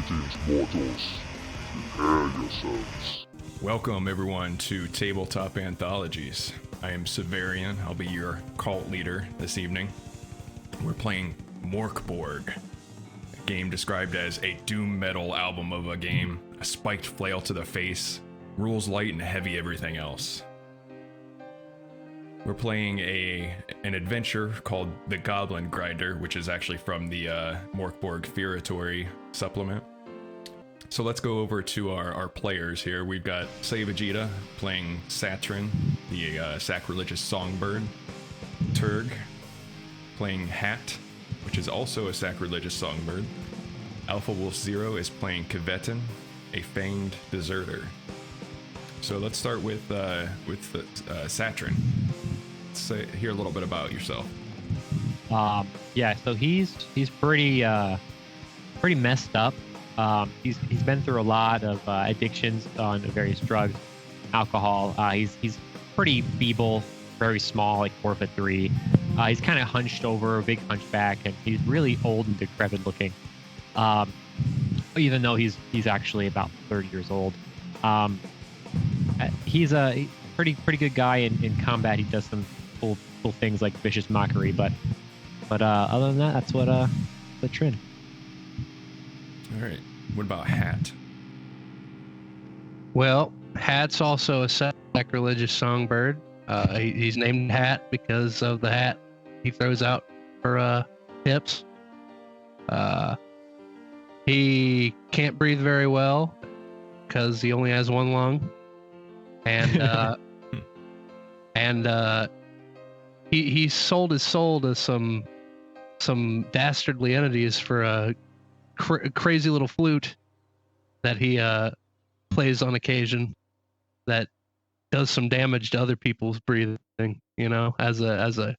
Greetings, mortals. Prepare yourselves. Welcome, everyone, to Tabletop Anthologies. I am Severian. I'll be your cult leader this evening. We're playing Mork Borg, a game described as a doom metal album of a game, a spiked flail to the face, rules light and heavy everything else. We're playing an adventure called the Goblin Grinder, which is actually from the Mork Borg Feretory supplement. So let's go over to our players here. We've got Severian playing Satrin, the sacrilegious songbird. Turg playing Hat, which is also a sacrilegious songbird. Alpha Wolf Zero is playing Kvetin, a fanged deserter. So let's start with Satrin. Let's hear a little bit about yourself. Yeah, so he's pretty messed up. He's been through a lot of addictions on various drugs, alcohol. He's pretty feeble, very small, like 4'3". He's kind of hunched over, a big hunchback, and he's really old and decrepit looking. Even though he's actually about 30 years old. He's a pretty good guy in combat. He does some cool things like vicious mockery, but other than that, that's what the trend. All right. What about Hat? Well, Hat's also a sacrilegious songbird. He's named Hat because of the hat he throws out for hips. He can't breathe very well because he only has one lung, and he sold his soul to some dastardly entities for a crazy little flute that he plays on occasion that does some damage to other people's breathing, you know, as a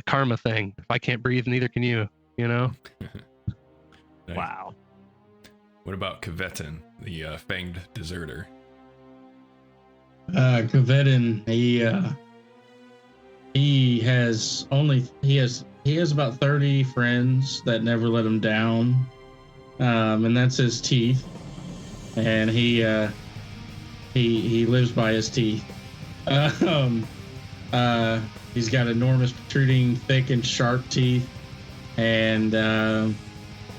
karma thing. If I can't breathe, neither can you, you know. Nice. Wow. What about Kvetin, the fanged deserter? Kvetin, he has about 30 friends that never let him down, and that's his teeth, and he lives by his teeth. He's got enormous, protruding, thick and sharp teeth, and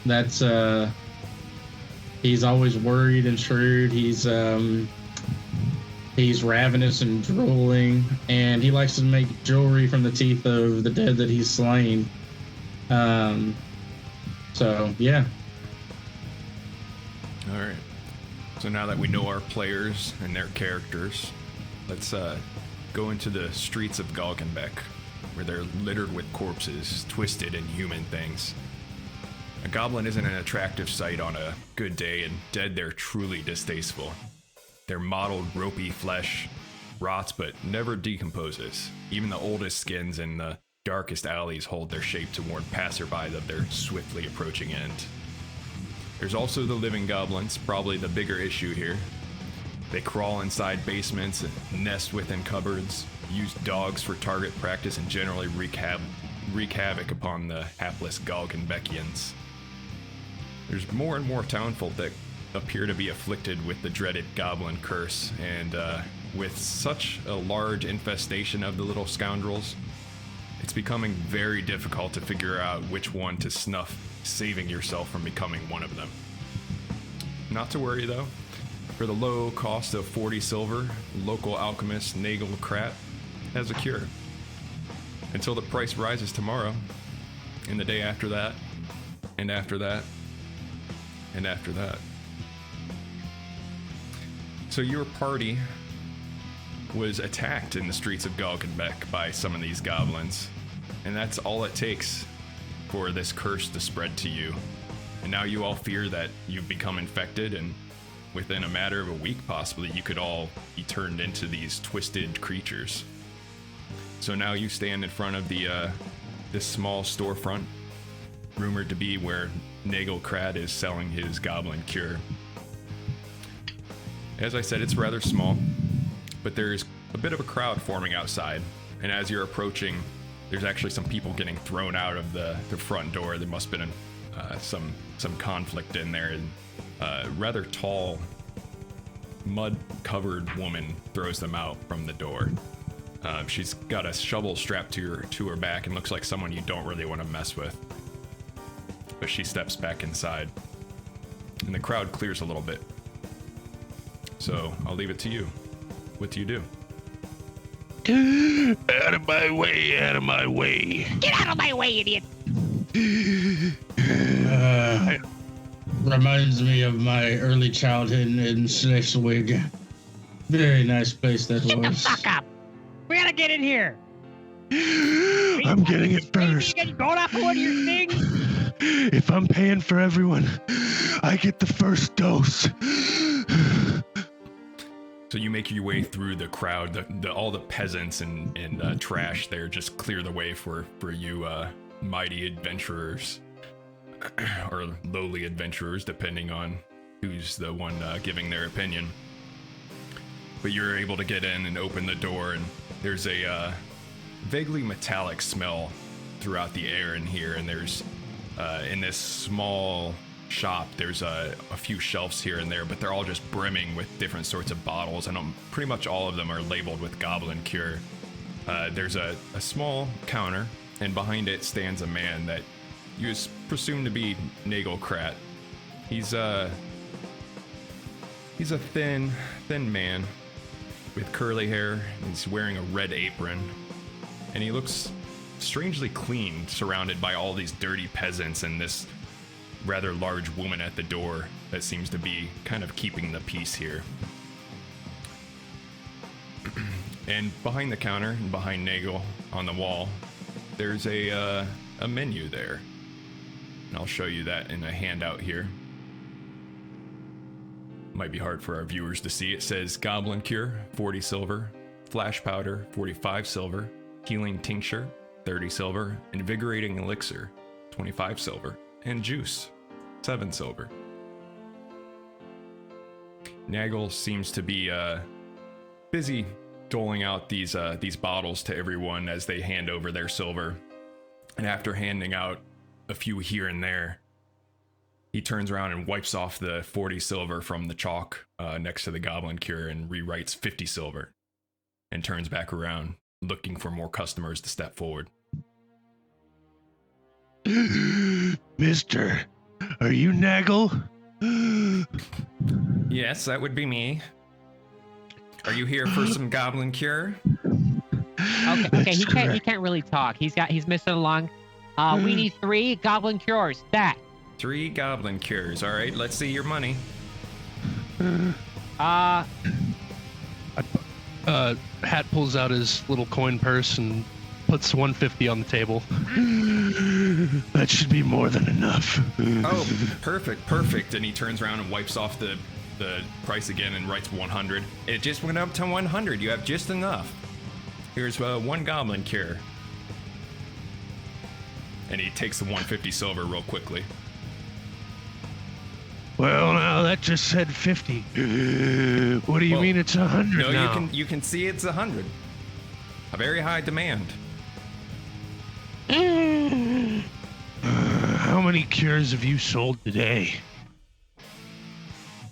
that's he's always worried and shrewd. He's ravenous and drooling, and he likes to make jewelry from the teeth of the dead that he's slain. So, yeah. All right. So now that we know our players and their characters, let's go into the streets of Galgenbeck, where they're littered with corpses, twisted inhuman things. A goblin isn't an attractive sight on a good day, and dead they're truly distasteful. Their mottled, ropey flesh rots but never decomposes. Even the oldest skins in the darkest alleys hold their shape to warn passerby of their swiftly approaching end. There's also the living goblins, probably the bigger issue here. They crawl inside basements and nest within cupboards, use dogs for target practice, and generally wreak havoc upon the hapless Galgenbeckians. There's more and more townfolk that appear to be afflicted with the dreaded goblin curse, and with such a large infestation of the little scoundrels, it's becoming very difficult to figure out which one to snuff, saving yourself from becoming one of them. Not to worry though, for the low cost of 40 silver, local alchemist Nagel Krat has a cure. Until the price rises tomorrow, and the day after that, and after that, and after that. So your party was attacked in the streets of Galgenbeck by some of these goblins, and that's all it takes for this curse to spread to you. And now you all fear that you've become infected, and within a matter of a week possibly, you could all be turned into these twisted creatures. So now you stand in front of this small storefront, rumored to be where Nagel Krat is selling his Goblin Cure. As I said, it's rather small, but there's a bit of a crowd forming outside, and as you're approaching, there's actually some people getting thrown out of the front door. There must have been some conflict in there, and a rather tall, mud-covered woman throws them out from the door. She's got a shovel strapped to her back and looks like someone you don't really want to mess with. But she steps back inside, and the crowd clears a little bit. So I'll leave it to you. What do you do? Out of my way, out of my way. Get out of my way, idiot! Reminds me of my early childhood in Schleswig. Very nice place that Get was. the fuck up! We gotta get in here! I'm getting it first. You going off of one of your things? If I'm paying for everyone, I get the first dose. So you make your way through the crowd, all the peasants and trash there just clear the way for you mighty adventurers, or lowly adventurers, depending on who's the one giving their opinion. But you're able to get in and open the door, and there's a vaguely metallic smell throughout the air in here, and there's in this small shop, there's a few shelves here and there, but they're all just brimming with different sorts of bottles, and pretty much all of them are labeled with Goblin Cure. There's a small counter, and behind it stands a man that you presume to be Nagelkrat. He's a thin man with curly hair. He's wearing a red apron, and he looks strangely clean, surrounded by all these dirty peasants and this rather large woman at the door that seems to be kind of keeping the peace here. And behind the counter and behind Nagel on the wall, there's a menu there. And I'll show you that in a handout here. Might be hard for our viewers to see. It says Goblin Cure, 40 silver, Flash Powder, 45 silver, Healing Tincture, 30 silver, Invigorating Elixir, 25 silver, and Juice, 7 silver. Nagel seems to be busy doling out these bottles to everyone as they hand over their silver. And after handing out a few here and there, he turns around and wipes off the 40 silver from the chalk next to the Goblin Cure and rewrites 50 silver, and turns back around, looking for more customers to step forward. Mister, are you Nagel? Yes, that would be me. Are you here for some Goblin Cure? Okay, he can't really talk. He's missing a lung. We need 3 Goblin Cures. That. 3 Goblin Cures. All right, let's see your money. Hat pulls out his little coin purse and puts 150 on the table. That should be more than enough. Oh, perfect. And he turns around and wipes off the price again and writes 100. It just went up to 100. You have just enough. Here's 1 Goblin Cure. And he takes the 150 silver real quickly. Well, now that just said 50. What do you mean it's 100 no, now? you can see it's 100. A very high demand. How many cures have you sold today?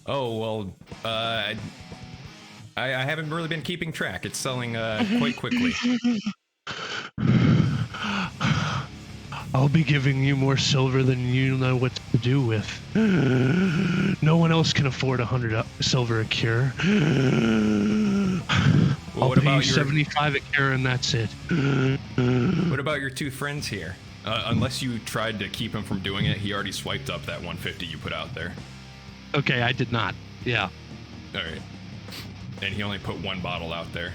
Oh, well, I haven't really been keeping track. It's selling quite quickly. I'll be giving you more silver than you know what to do with. No one else can afford 100 silver a cure. Well, I'll pay you 75 a cure and that's it. What about your 2 friends here? Unless you tried to keep him from doing it, he already swiped up that 150 you put out there. Okay, I did not. Yeah. All right. And he only put 1 bottle out there.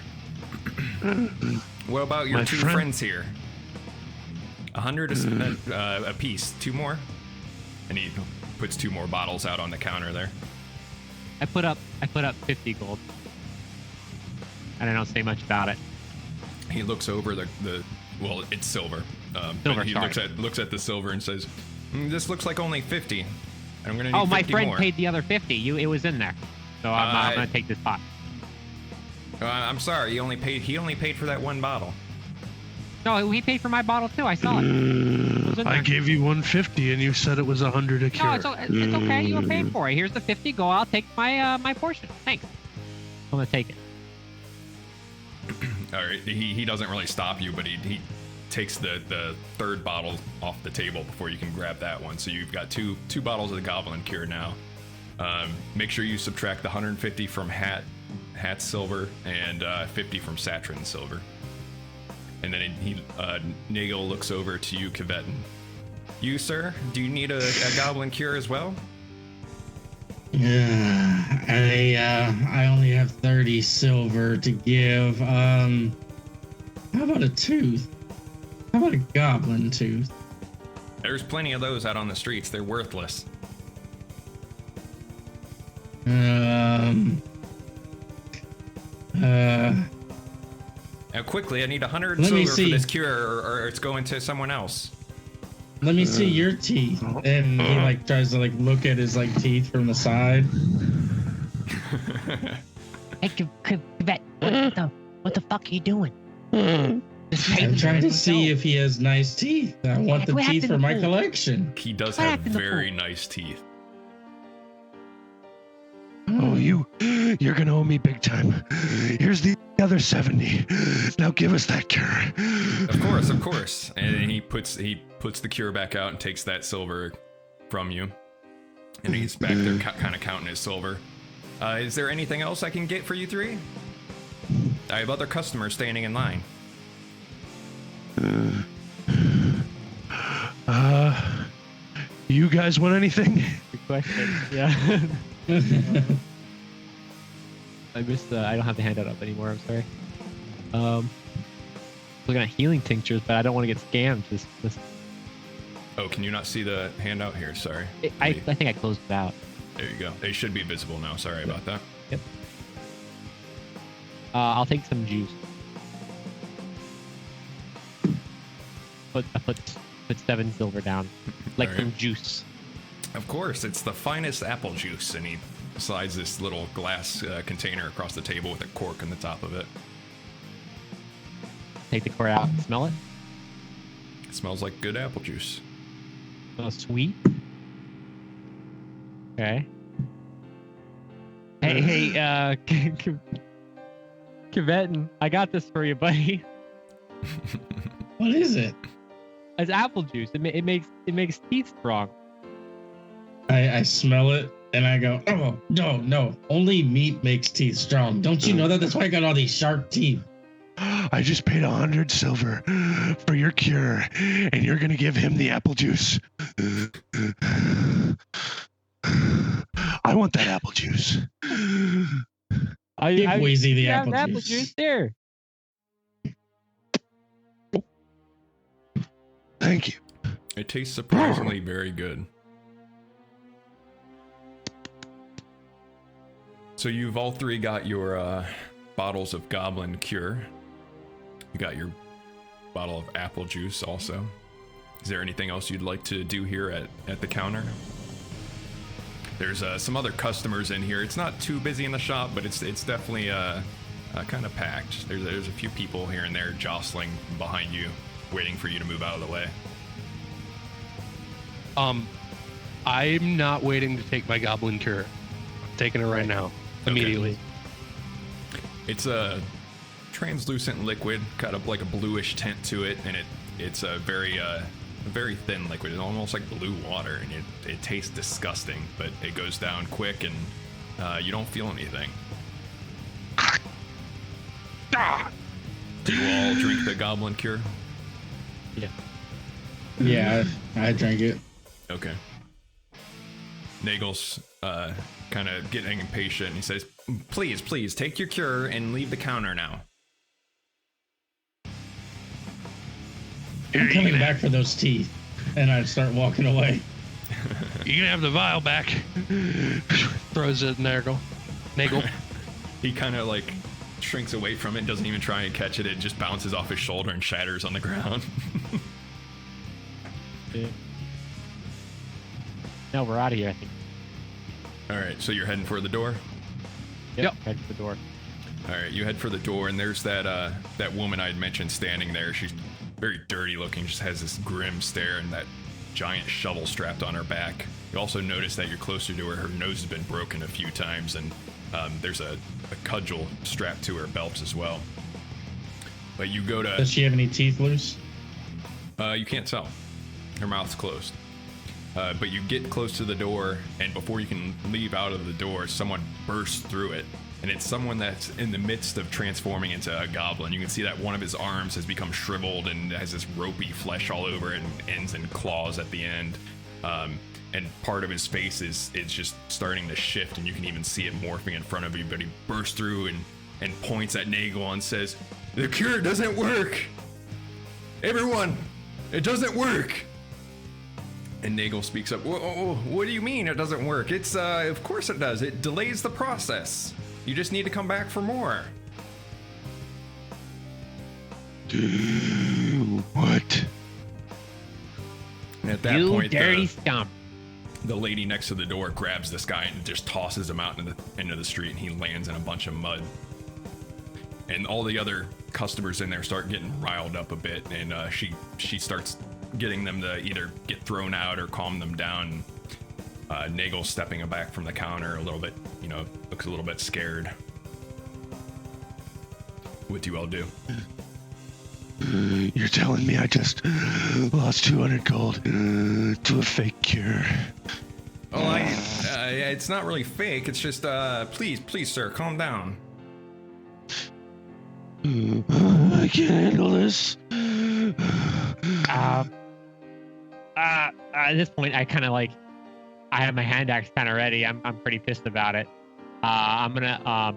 What about your 2 friends here? 100 a piece. 2 more? And he puts 2 more bottles out on the counter there. I put up 50 gold. And I don't say much about it. He looks over the well, it's silver. Silver, he sorry. looks at the silver and says, "This looks like only 50. I'm gonna need 50 my friend more." paid the other 50. It was in there. So I'm gonna take this pot. I'm sorry. He only paid for that 1 bottle. No, he paid for my bottle too. I saw it. It was in I there. gave you 150 and you said it was 100 a cure. No, it's okay. You were paid for it. Here's the 50. Go. I'll take my my portion. Thanks. I'm gonna take it. All right, he doesn't really stop you, but he takes the third bottle off the table before you can grab that one. So you've got two bottles of the Goblin Cure now. Make sure you subtract the 150 from Hat's silver and 50 from Satrin's silver. And then Nagel looks over to you, Kvetin. You, sir, do you need a Goblin Cure as well? I only have 30 silver to give. How about a tooth? How about a goblin tooth? There's plenty of those out on the streets. They're worthless. Now quickly, I need 100 silver for this cure, or it's going to someone else. Let me see your teeth. And he like tries to like look at his like teeth from the side. Hey, what the fuck are you doing? I'm trying to see if he has nice teeth. I want the teeth for my collection. He does have very nice teeth. Oh, you're gonna owe me big time. Here's the other 70. Now give us that cure. Of course. And he puts the cure back out and takes that silver from you. And he's back there kind of counting his silver. Is there anything else I can get for you three? I have other customers standing in line. You guys want anything? Good question. Yeah. I missed I don't have the handout up anymore. I'm sorry. Looking at healing tinctures, but I don't want to get scammed. This. Oh, can you not see the handout here? Sorry. I think I closed it out. There you go. They should be visible now. Sorry about that. Yep. I'll take some juice. I put 7 silver down, like some juice. Of course, it's the finest apple juice, and he slides this little glass container across the table with a cork on the top of it. Take the cork out and smell it. It smells like good apple juice. Smells sweet. Okay. Hey, Kvetin, I got this for you, buddy. What is it? It's apple juice. It makes teeth strong. I smell it and I go, oh no, only meat makes teeth strong. Don't you know that? That's why I got all these sharp teeth. I just paid 100 silver for your cure, and you're gonna give him the apple juice. I want that apple juice. Give Wheezy the apple juice. There. Thank you. It tastes surprisingly very good. So you've all three got your bottles of Goblin Cure. You got your bottle of apple juice also. Is there anything else you'd like to do here at the counter? There's some other customers in here. It's not too busy in the shop, but it's definitely kind of packed. There's a few people here and there jostling behind you, waiting for you to move out of the way. I'm not waiting to take my Goblin Cure. I'm taking it right now, immediately. Okay. It's a translucent liquid, got like a bluish tint to it, and it's a very thin liquid. It's almost like blue water, and it tastes disgusting, but it goes down quick, and you don't feel anything. Do you all drink the Goblin Cure? Yeah. Yeah, I drank it. Okay. Nagel's kind of getting impatient. He says, please, take your cure and leave the counter now. I'm coming back for those teeth. And I start walking away. You can have the vial back. Throws it at Nagel. He kind of like shrinks away from it, doesn't even try and catch it. It just bounces off his shoulder and shatters on the ground. Yeah. No, we're out of here, I think. All right, so you're heading for the door? Yep. Head for the door. All right, you head for the door, and there's that woman I'd mentioned standing there. She's very dirty looking, just has this grim stare and that giant shovel strapped on her back. You also notice that you're closer to her. Her nose has been broken a few times, and there's a cudgel strapped to her belt as well. But you go to... Does she have any teeth loose? You can't tell. Her mouth's closed. But you get close to the door, and before you can leave out of the door, someone bursts through it. And it's someone that's in the midst of transforming into a goblin. You can see that one of his arms has become shriveled and has this ropey flesh all over it and ends in claws at the end. And part of his face is just starting to shift, and you can even see it morphing in front of you. But he bursts through and points at Nagel and says, "The cure doesn't work! Everyone, it doesn't work!" And Nagel speaks up. What do you mean it doesn't work? It's, of course it does. It delays the process. You just need to come back for more. What? And at that point, dirty scum. the lady next to the door grabs this guy and just tosses him out into the street, and he lands in a bunch of mud. And all the other customers in there start getting riled up a bit, and she starts getting them to either get thrown out or calm them down. Nagel stepping back from the counter a little bit, looks a little bit scared. What do you all do? You're telling me I just lost 200 gold to a fake cure? Oh, it's not really fake. It's just, please, sir, calm down. I can't handle this. At this point, I kind of I have my hand axe kind of ready. I'm pretty pissed about it. I'm gonna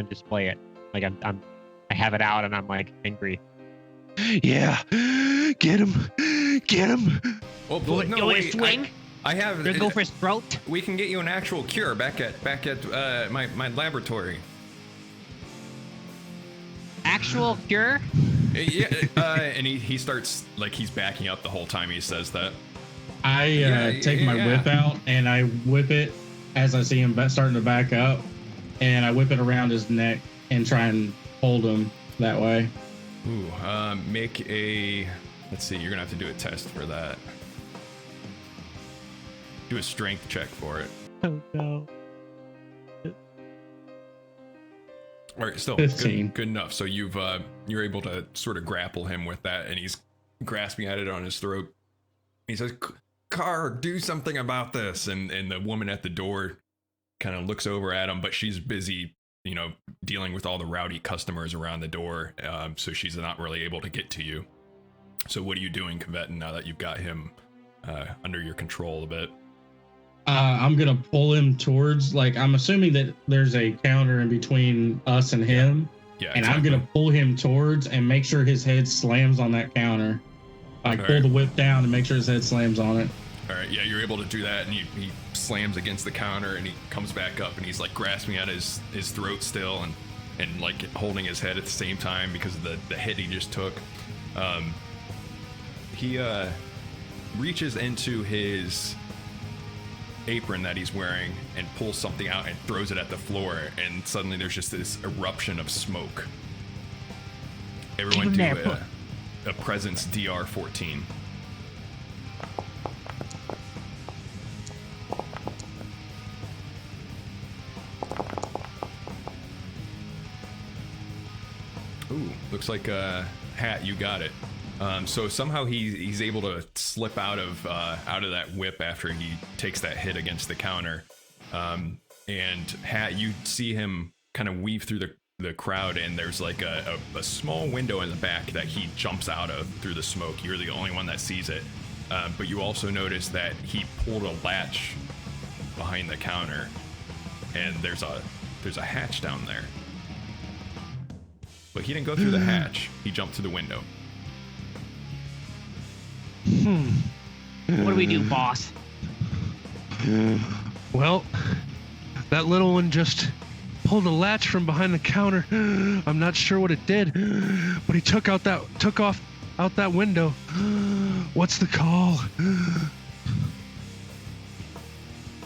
display it. I have it out and I'm angry. Yeah, get him. Well, You want to swing? I have. Gonna go for his throat. We can get you an actual cure back at my laboratory. Actual cure? Yeah, and he starts he's backing up the whole time he says that. I take my whip out and I whip it as I see him starting to back up, and I whip it around his neck and try and hold him that way. Ooh, make a. Let's see. You're gonna have to do a test for that. Do a strength check for it. Oh no. All right, still 15. good enough. So you're able to sort of grapple him with that, and he's grasping at it on his throat. He says, "Car, do something about this." And the woman at the door kind of looks over at him, but she's busy, dealing with all the rowdy customers around the door. So she's not really able to get to you. So what are you doing, Kvetin, now that you've got him under your control a bit? I'm gonna pull him towards, I'm assuming that there's a counter in between us and him. Yeah. And exactly. I'm gonna pull him towards and make sure his head slams on that counter. Pull the whip down and make sure his head slams on it. All right, yeah, you're able to do that, and he slams against the counter, and he comes back up, and he's grasping at his throat still, and holding his head at the same time because of the hit he just took. He reaches into his apron that he's wearing and pulls something out and throws it at the floor, and suddenly there's just this eruption of smoke. Everyone do a presence DR 14. Ooh, looks like Hat, you got it. So somehow he's able to slip out of that whip after he takes that hit against the counter. And Hat, you see him kind of weave through the crowd, and there's a small window in the back that he jumps out of through the smoke. You're the only one that sees it. But you also notice that he pulled a latch behind the counter, and there's a hatch down there. But he didn't go through the hatch. He jumped through the window. What do we do, boss? Well, that little one just pulled a latch from behind the counter. I'm not sure what it did, but he took out that window. What's the call?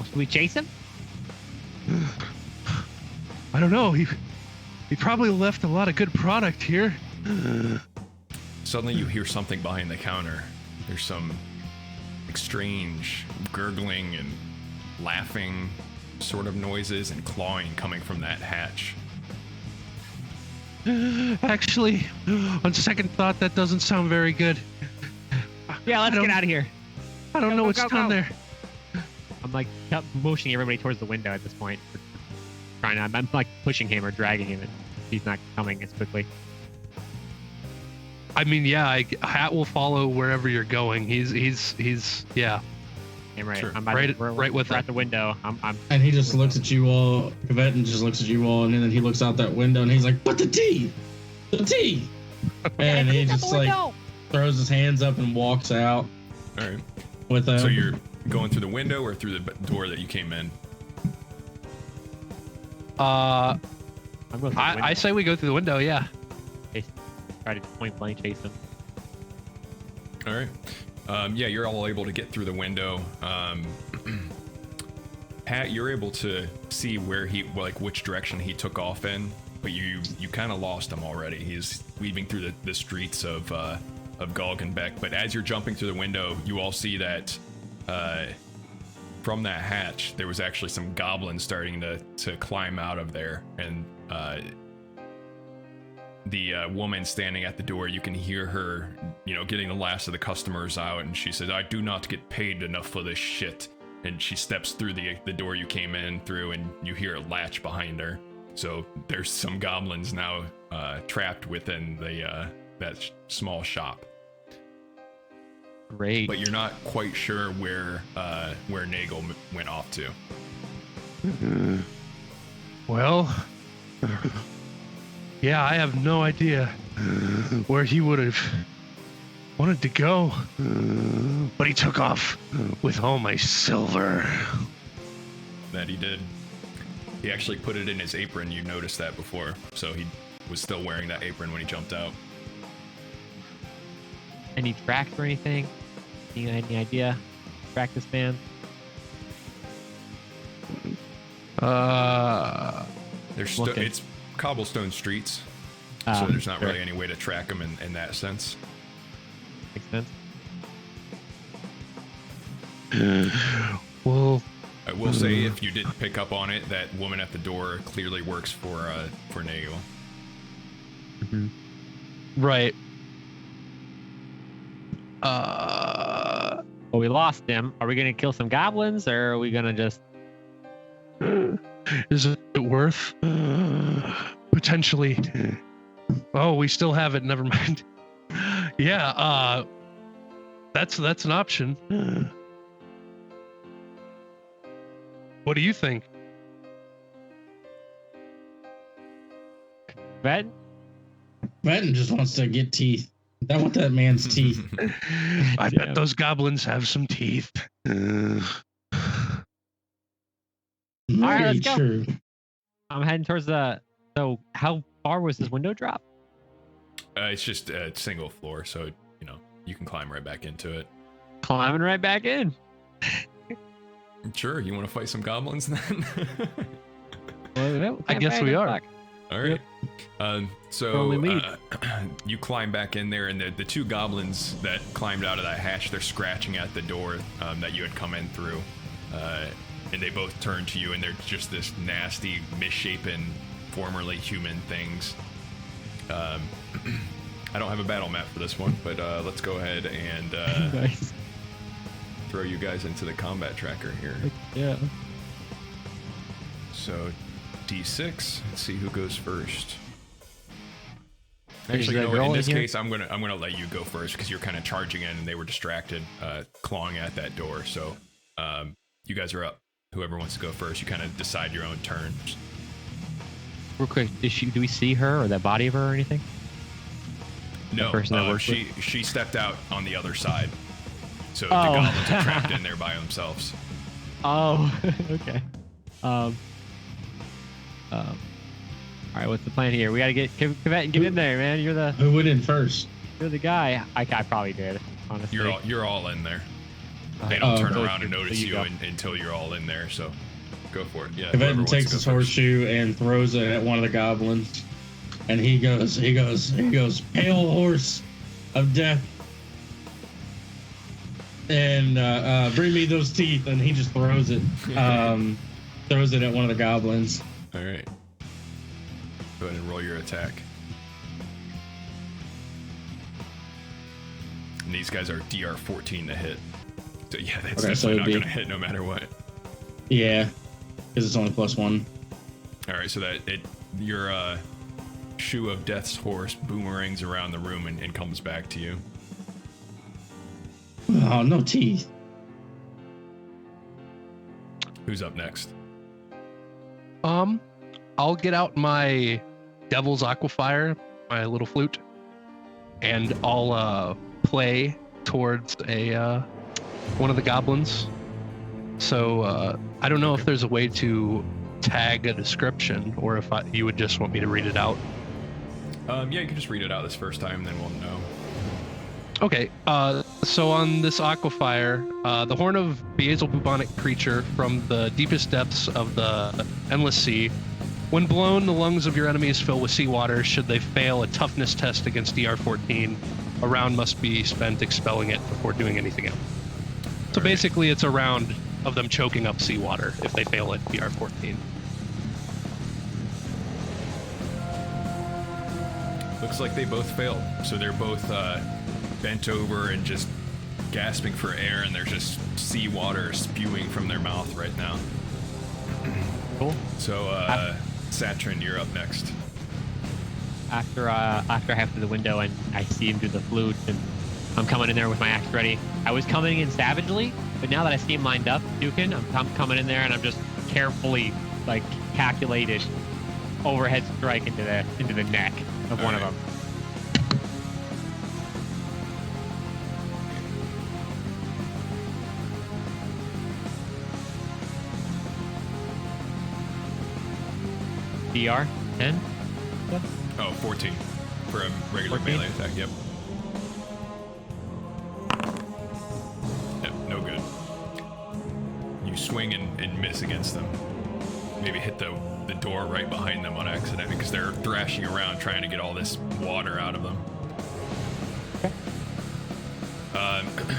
Should we chase him? I don't know. He probably left a lot of good product here. Suddenly you hear something behind the counter. There's some strange gurgling and laughing sort of noises and clawing coming from that hatch. Actually, on second thought, that doesn't sound very good. Yeah, let's get out of here. I don't know what's down there. I'm like motioning everybody towards the window at this point. I'm like pushing him or dragging him, and he's not coming as quickly. I mean, yeah, Hat will follow wherever you're going. He's yeah. I'm right. Sure. I'm right with we're it. at the window. I'm And he just looks at you all. Kvetin just looks at you all, and then he looks out that window, and he's like, "But the tea, the tea!" And he just like throws his hands up and walks out. All right. With So you're going through the window or through the door that you came in? I'm going through the window. I say we go through the window. Yeah. Try to point blank chase him. All right. Yeah, you're all able to get through the window. Pat, you're able to see where which direction he took off in, but you kind of lost him already. He's weaving through the streets of Galgenbeck. But as you're jumping through the window, you all see that from that hatch, there was actually some goblins starting to climb out of there, and the woman standing at the door, you can hear her, getting the last of the customers out, and she says, "I do not get paid enough for this shit." And she steps through the door you came in through, and you hear a latch behind her. So there's some goblins now trapped within that small shop. Great. But you're not quite sure where Nagel went off to. Well, yeah, I have no idea where he would have wanted to go, but he took off with all my silver. That he did. He actually put it in his apron. You noticed that before, so he was still wearing that apron when he jumped out. Any tracks or anything? Any idea? Track this man? It's cobblestone streets, so there's not really any way to track him in that sense. Makes sense. Well, I will say, if you didn't pick up on it, that woman at the door clearly works for Nagel. Mm-hmm. Right. Well, we lost him. Are we gonna kill some goblins, or are we gonna just? Is it worth? Potentially. Oh, we still have it. Never mind. Yeah. That's an option. What do you think? Kvetin? Kvetin just wants to get teeth. I want that man's teeth. I bet those goblins have some teeth. Very let's go. true. I'm heading towards the. So, how far was this window drop? It's just a single floor, so you can climb right back into it. Climbing right back in. Sure, you want to fight some goblins then? Well, I guess we are. Fuck. All right. Only lead. You climb back in there, and the two goblins that climbed out of that hatch, they're scratching at the door that you had come in through. And they both turn to you, and they're just this nasty, misshapen, formerly human things. I don't have a battle map for this one, but let's go ahead and Nice. throw you guys into the combat tracker here. Yeah. So, D6. Let's see who goes first. Is Actually, that girl in this in here? case, I'm gonna let you go first because you're kind of charging in, and they were distracted, clawing at that door. So, you guys are up. Whoever wants to go first, you kind of decide your own turn. Real quick, do we see her or that body of her or anything? No, person that works she stepped out on the other side. So the Oh. goblins are trapped in there by themselves. Oh, okay. All right, what's the plan here? We gotta get Kvetin, get in there, man. You're the Who went in first? guy. I probably did, honestly. You're all in there. They don't turn so around and you notice you go. until you're all in there. So go for it. Yeah. whoever Kvetin wants takes to go his first. horseshoe and throws it at one of the goblins. and he goes, pale horse of death, and bring me those teeth, and he just throws it at one of the goblins. All right. Go ahead and roll your attack. And these guys are DR 14 to hit. So yeah, that's definitely not going to hit no matter what. Yeah, because it's only +1. All right, so your shoe of death's horse boomerangs around the room and comes back to you. Oh, no teeth. Who's up next? I'll get out my Devil's Aquafire, my little flute, and I'll play towards one of the goblins. So I don't know if there's a way to tag a description, or if you would just want me to read it out. Yeah, you can just read it out this first time, then we'll know. Okay, so on this Aquafire, the horn of Beelzebubonic creature from the deepest depths of the endless sea. When blown, the lungs of your enemies fill with seawater. Should they fail a toughness test against DR 14, a round must be spent expelling it before doing anything else. So basically, it's a round of them choking up seawater if they fail at DR 14. Looks like they both failed. So they're both bent over and just gasping for air, and there's just seawater spewing from their mouth right now. Cool. So, Satrin, you're up next. After I have to the window and I see him do the flute, and I'm coming in there with my axe ready. I was coming in savagely, but now that I see him lined up, Dukin, I'm coming in there and I'm just carefully, like, calculated overhead strike into the neck of one of them. DR 10? Oh, 14 for a regular 14? melee attack. Yep. Yep, no good. You swing and miss against them. Maybe hit the door right behind them on accident because they're thrashing around trying to get all this water out of them. Okay.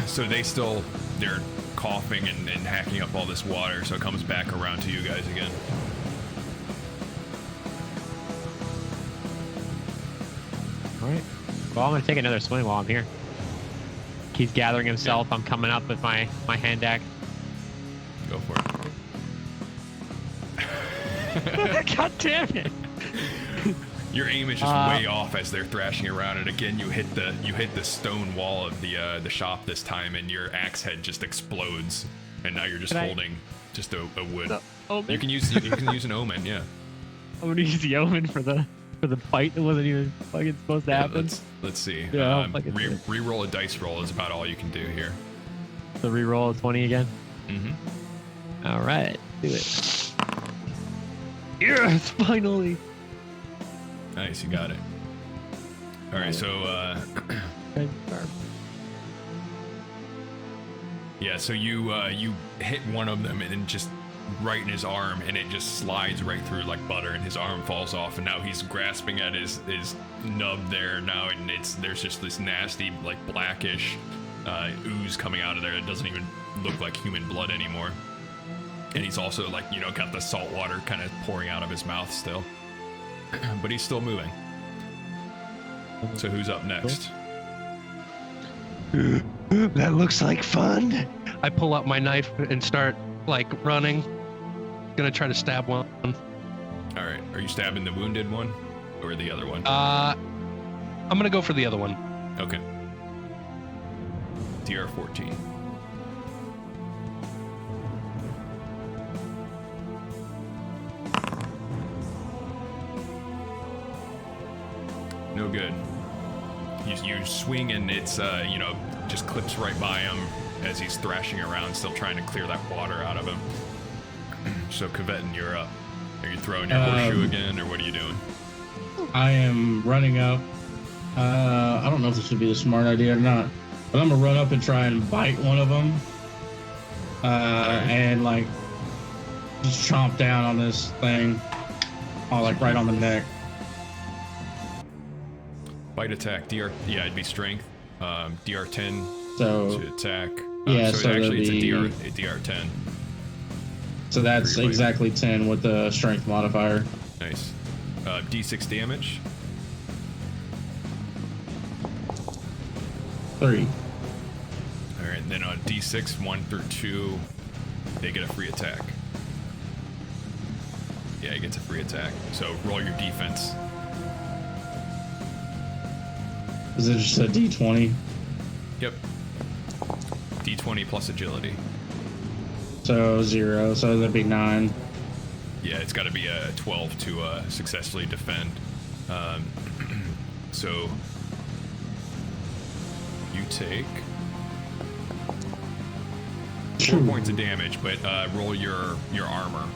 So they're coughing and hacking up all this water, so it comes back around to you guys again. Alright. Well, I'm going to take another swing while I'm here. He's gathering himself. Yeah. I'm coming up with my hand axe. Go for it. God damn it! Your aim is just way off as they're thrashing around, and again you hit the stone wall of the shop this time, and your axe head just explodes, and now you're just holding just a wood. You can use an omen, yeah. I'm gonna use the omen for the fight that wasn't even fucking supposed to happen. Let's see. Yeah, re-roll a dice roll is about all you can do here. So re-roll a 20 again. Mm-hmm. All right, do it. Yes, finally. Nice, you got it. All right, so yeah, so you hit one of them and then just right in his arm, and it just slides right through like butter, and his arm falls off, and now he's grasping at his nub there now, and there's just this nasty like blackish ooze coming out of there. It doesn't even look like human blood anymore. And he's also like, got the salt water kind of pouring out of his mouth still. But he's still moving. So who's up next? That looks like fun. I pull out my knife and start like running. Gonna try to stab one. All right. Are you stabbing the wounded one or the other one? I'm gonna go for the other one. Okay. DR 14. No good. You swing and it's just clips right by him as he's thrashing around, still trying to clear that water out of him. So Kvetin, you're up. Are you throwing your horseshoe again, or what are you doing? I am running up. I don't know if this would be a smart idea or not, but I'm gonna run up and try and bite one of them, and like just chomp down on this thing, like right on the neck. bite attack. DR, yeah, it'd be strength. DR10 So to attack. yeah, so so actually it's that'd a DR10. so that's Pretty exactly 10 with the strength modifier. Nice. D6 damage. 3. All right, and then on D6 1 through 2, they get a free attack. Yeah, he gets a free attack. So roll your defense. Is it just a D20? Yep. D20 plus agility. So 0. So that'd be 9. Yeah, it's got to be a 12 to successfully defend. So you take 4 points of damage, but roll your armor,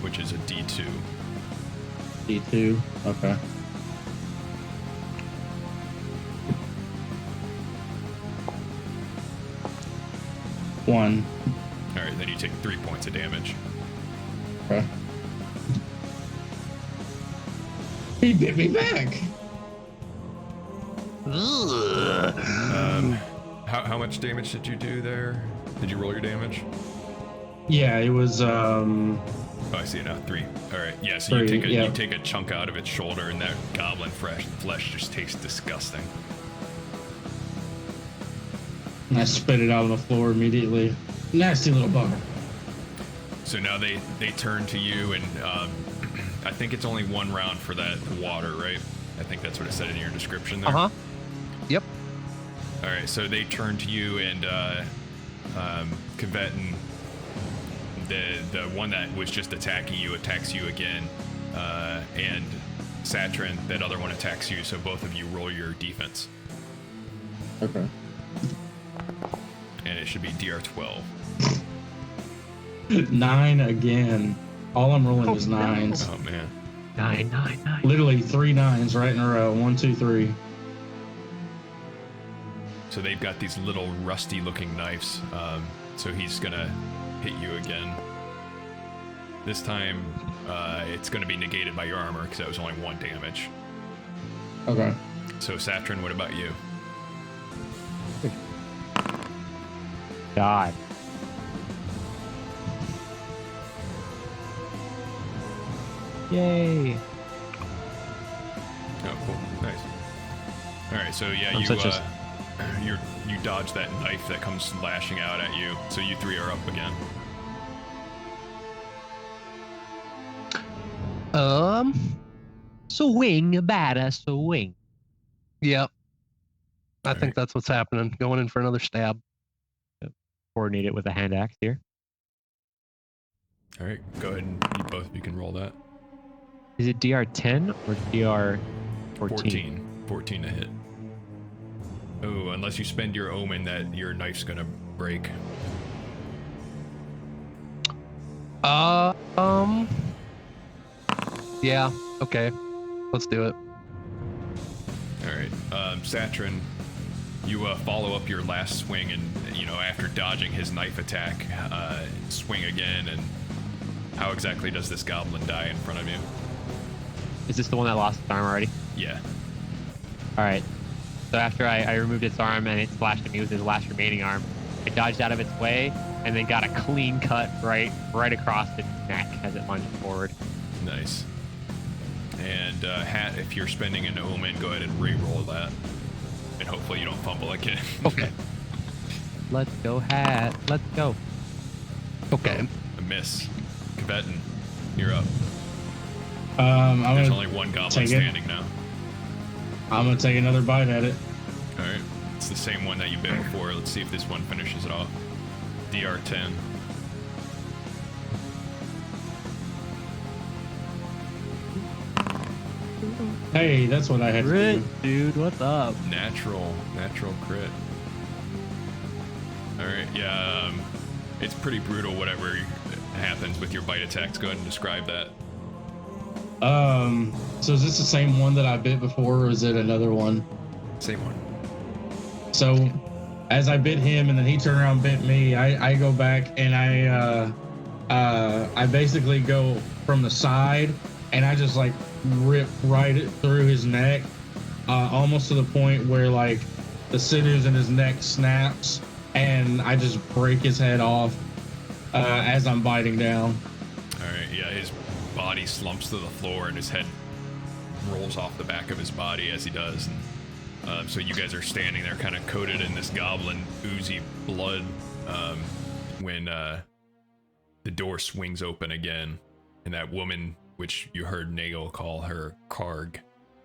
which is a D2. D2. Okay. One. All right, then you take 3 points of damage. Okay. He bit me back. How much damage did you do there? Did you roll your damage? Yeah, it was Oh, I see it now. 3. All right. Yeah. So 3, you take a chunk out of its shoulder, and that goblin flesh just tastes disgusting. and I spit it out on the floor immediately. Nasty little bugger. So now they turn to you, and I think it's only 1 round for that water, right? I think that's what it said in your description there. Yep. All right, so they turn to you, and Kvetin, the one that was just attacking you, attacks you again, and Satrin, that other one, attacks you. So both of you roll your defense, Okay. and it should be DR12. 9 again. All I'm rolling is 9s. Oh man. 9. Literally 3 9s right in a row. 1, 2, 3. So they've got these little rusty-looking knives. So he's gonna hit you again. This time, it's gonna be negated by your armor because that was only 1 damage. Okay. So Satrin, what about you? God. Yay. Oh, cool. Nice. All right, so yeah, I'm such a- you dodge that knife that comes lashing out at you. So you 3 are up again. Swing, batter, swing. Yep. I All think right. that's what's happening. Going in for another stab. Coordinate it with a hand axe here. All right, go ahead and you can roll that. Is it DR10 or DR14? 14 to hit. Oh, unless you spend your omen, that your knife's gonna break. Yeah. Okay. Let's do it. All right, Satrin, you follow up your last swing, and after dodging his knife attack, swing again. And how exactly does this goblin die in front of you? Is this the one that lost its arm already? Yeah. All right. So after I removed its arm and it splashed at me with its last remaining arm, I dodged out of its way and then got a clean cut right across its neck as it lunged forward. Nice. And Hat, if you're spending an omen, go ahead and re-roll that, and hopefully you don't fumble again. Okay. Let's go, Hat. Let's go. Okay. A miss. Kvetin, you're up. I'm There's gonna only 1 goblin take it. standing now. I'm gonna take another bite at it. All right. It's the same one that you bit before. Let's see if this one finishes it off. DR10. Hey, that's what I had to do. Dude, what's up? Natural crit. All right. Yeah. It's pretty brutal. Whatever happens with your bite attacks, go ahead and describe that. So is this the same one that I bit before, or is it another one? Same one. So as I bit him and then he turned around and bit me, I go back and I basically go from the side and I just like rip right through his neck, almost to the point where like the sinews in his neck snaps, and I just break his head off as I'm biting down. All right, yeah, his body slumps to the floor and his head rolls off the back of his body as he does. And so you guys are standing there kind of coated in this goblin oozy blood when the door swings open again, and that woman, which you heard Nagel call her Karg,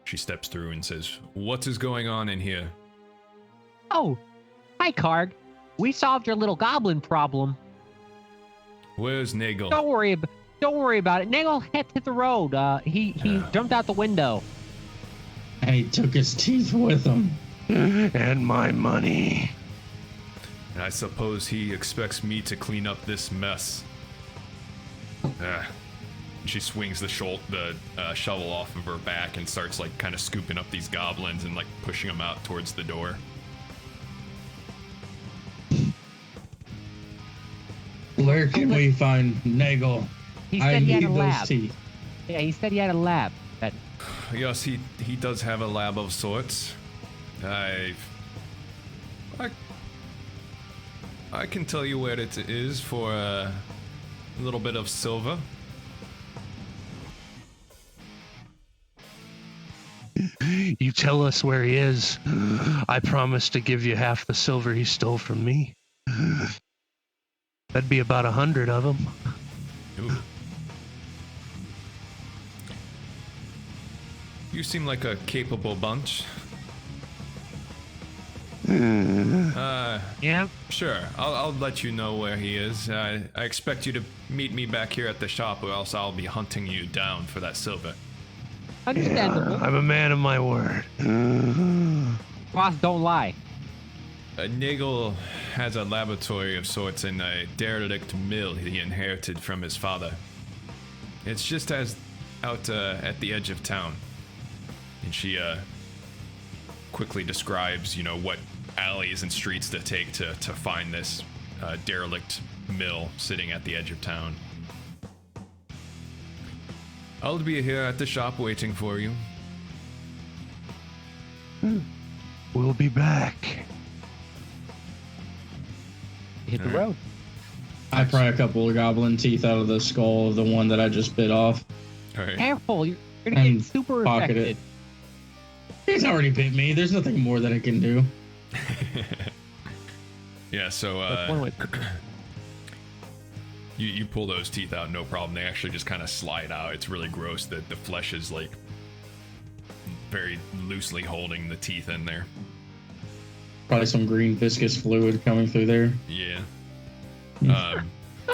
she steps through and says, "What is going on in here?" Oh, hi, Karg. We solved your little goblin problem. Where's Nagel? Don't worry about it. Nagel hit the road. He jumped out the window. And he took his teeth with him. And my money. I suppose he expects me to clean up this mess. She swings the shovel off of her back and starts like kind of scooping up these goblins and like pushing them out towards the door. Where can we find Nagel? He said he had a lab. Those teeth. Yeah, he said he had a lab. Yes, he does have a lab of sorts. I can tell you where it is for a little bit of silver. You tell us where he is. I promise to give you half the silver he stole from me. That'd be about 100 of them. Ooh. You seem like a capable bunch. Yeah. Sure. I'll let you know where he is. I expect you to meet me back here at the shop, or else I'll be hunting you down for that silver. Understandable. I'm a man of my word. Boss, don't lie. Nagel has a laboratory of sorts in a derelict mill he inherited from his father. It's just out at the edge of town. And she quickly describes, what alleys and streets to take to find this derelict mill sitting at the edge of town. I'll be here at the shop waiting for you. We'll be back. Hit the road. I pry a couple of goblin teeth out of the skull of the one that I just bit off. All right. Careful, you're gonna And get super pocket infected. it. He's already bit me. There's nothing more that it can do. Yeah, so That's one way. you pull those teeth out, no problem. They actually just kind of slide out. It's really gross that the flesh is like very loosely holding the teeth in there. Probably some green viscous fluid coming through there. Yeah.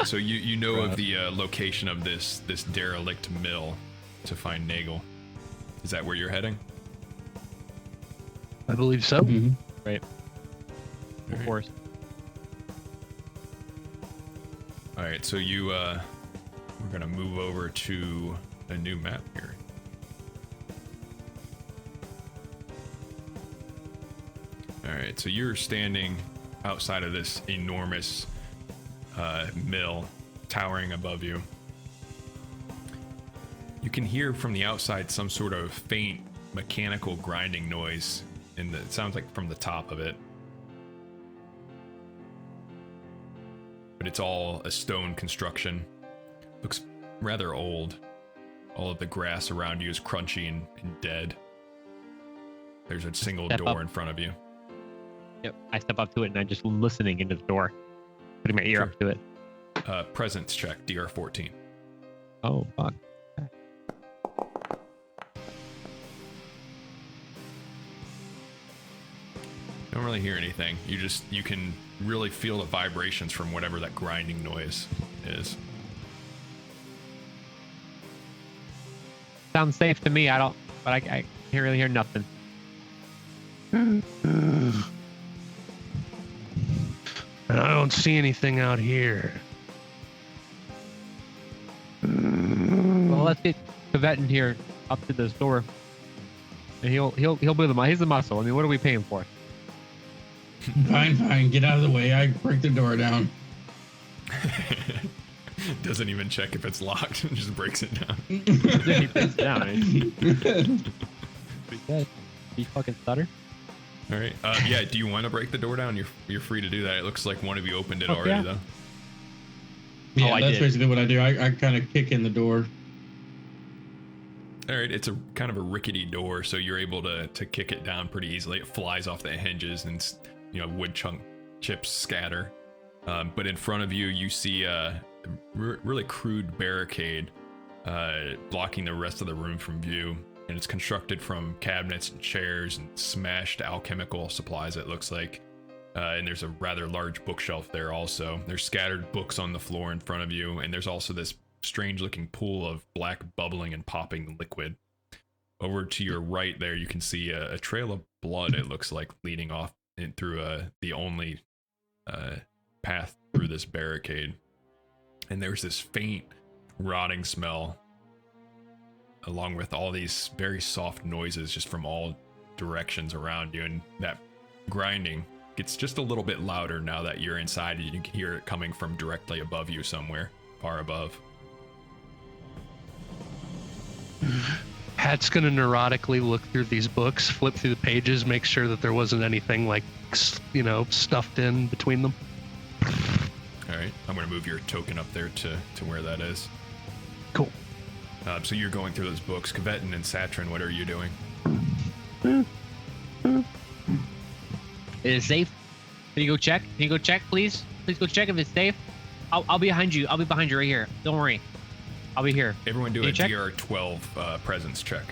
So you know of the location of this derelict mill to find Nagel. Is that where you're heading? I believe so. Mm-hmm. Right. Of course. All right, so we're gonna move over to a new map here. All right, so you're standing outside of this enormous mill towering above you. You can hear from the outside some sort of faint mechanical grinding noise, and it sounds like from the top of it. But it's all a stone construction. Looks rather old. All of the grass around you is crunchy and dead. There's a single Step door up. in front of you. Yep. I step up to it and I'm just listening into the door, putting my ear Sure. up to it. Presence check, DR14. Oh fuck. Don't really hear anything. You can really feel the vibrations from whatever that grinding noise is. Sounds safe to me. I can't really hear nothing. And I don't see anything out here. Well, let's get Kvet in here up to this door, and he'll be he's the muscle. I mean, what are we paying for? Fine. Get out of the way. I break the door down. Doesn't even check if it's locked. Just breaks it down. He breaks it down. Pretty good. You fucking stutter. All right. Yeah. Do you want to break the door down? You're free to do that. It looks like one of you opened it Oh, already yeah. though. Yeah, I that's did. basically what I do. I kind of kick in the door. All right. It's a kind of a rickety door, so you're able to kick it down pretty easily. It flies off the hinges and wood chips scatter. But in front of you, you see a really crude barricade blocking the rest of the room from view. And it's constructed from cabinets and chairs and smashed alchemical supplies, it looks like. And there's a rather large bookshelf there also. There's scattered books on the floor in front of you, and there's also this strange-looking pool of black bubbling and popping liquid. Over to your right there, you can see a trail of blood, it looks like, leading off through the only path through this barricade. And there's this faint rotting smell, along with all these very soft noises just from all directions around you, and that grinding gets just a little bit louder now that you're inside. You can hear it coming from directly above you somewhere, far above. Hat's gonna neurotically look through these books, flip through the pages, make sure that there wasn't anything like, stuffed in between them. All right, I'm going to move your token up there to where that is. Cool. So you're going through those books. Kvetin and Satrin, what are you doing? It is safe. Can you go check? Can you go check, please? Please go check if it's safe. I'll be behind you. I'll be behind you right here. Don't worry. I'll be here. Everyone do Can a you check? DR12 presence check.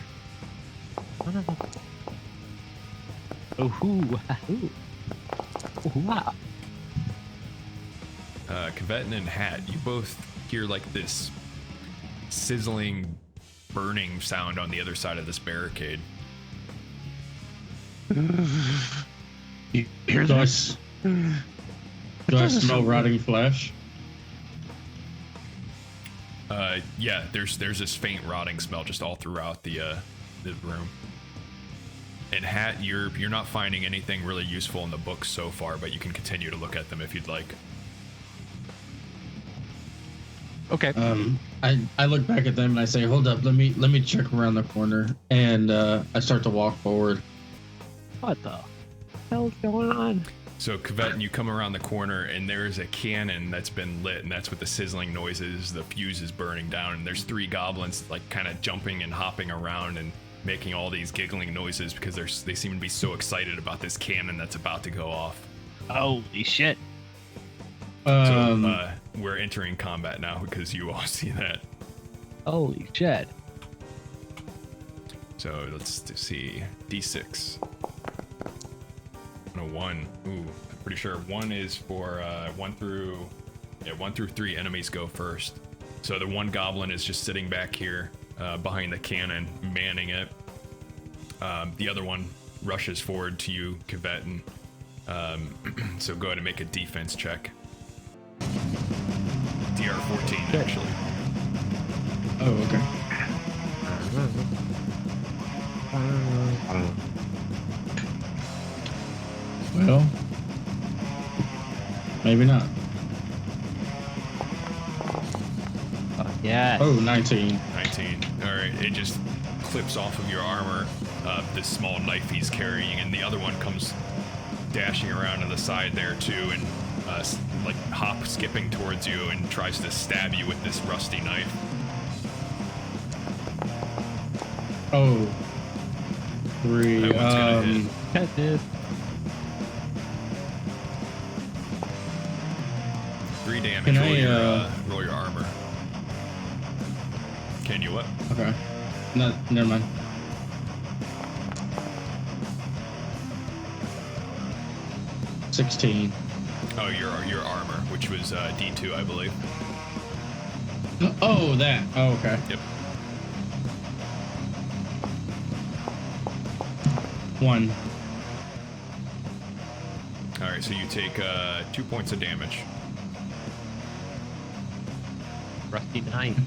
Oh, ooh. Wow. Kvetin and Hat, you both hear like this sizzling, burning sound on the other side of this barricade. You hear Do I, that? s- do I smell rotting flesh? Yeah, there's this faint rotting smell just all throughout the room. And Hat, you're not finding anything really useful in the books so far, but you can continue to look at them if you'd like. Okay. I look back at them and I say, "Hold up, let me check around the corner." And I start to walk forward. What the hell's going on? So Kvetin, you come around the corner and there's a cannon that's been lit, and that's what the sizzling noises, the fuse is burning down, and there's 3 goblins like kind of jumping and hopping around and making all these giggling noises because they seem to be so excited about this cannon that's about to go off. Holy shit. So we're entering combat now because you all see that. Holy shit. So let's see. D6. No, 1. Ooh, I'm pretty sure 1 is for 1 through 3 enemies go first. So the one goblin is just sitting back here behind the cannon, manning it. The other one rushes forward to you, Kvetin. So go ahead and make a defense check. DR14, actually. Oh, okay. Well, maybe not. Yeah. Oh, 19. 19. All right, it just clips off of your armor, this small knife he's carrying, and the other one comes dashing around to the side there too, and skipping towards you and tries to stab you with this rusty knife. Oh, 3. That one's gonna hit. That's it. 3 damage. Can Roll your armor. Can you what? Okay. No, never mind. $16. Oh, your armor, which was D2, I believe. Oh, that. Oh, okay. Yep. 1. All right, so you take 2 points of damage. Rusty knife.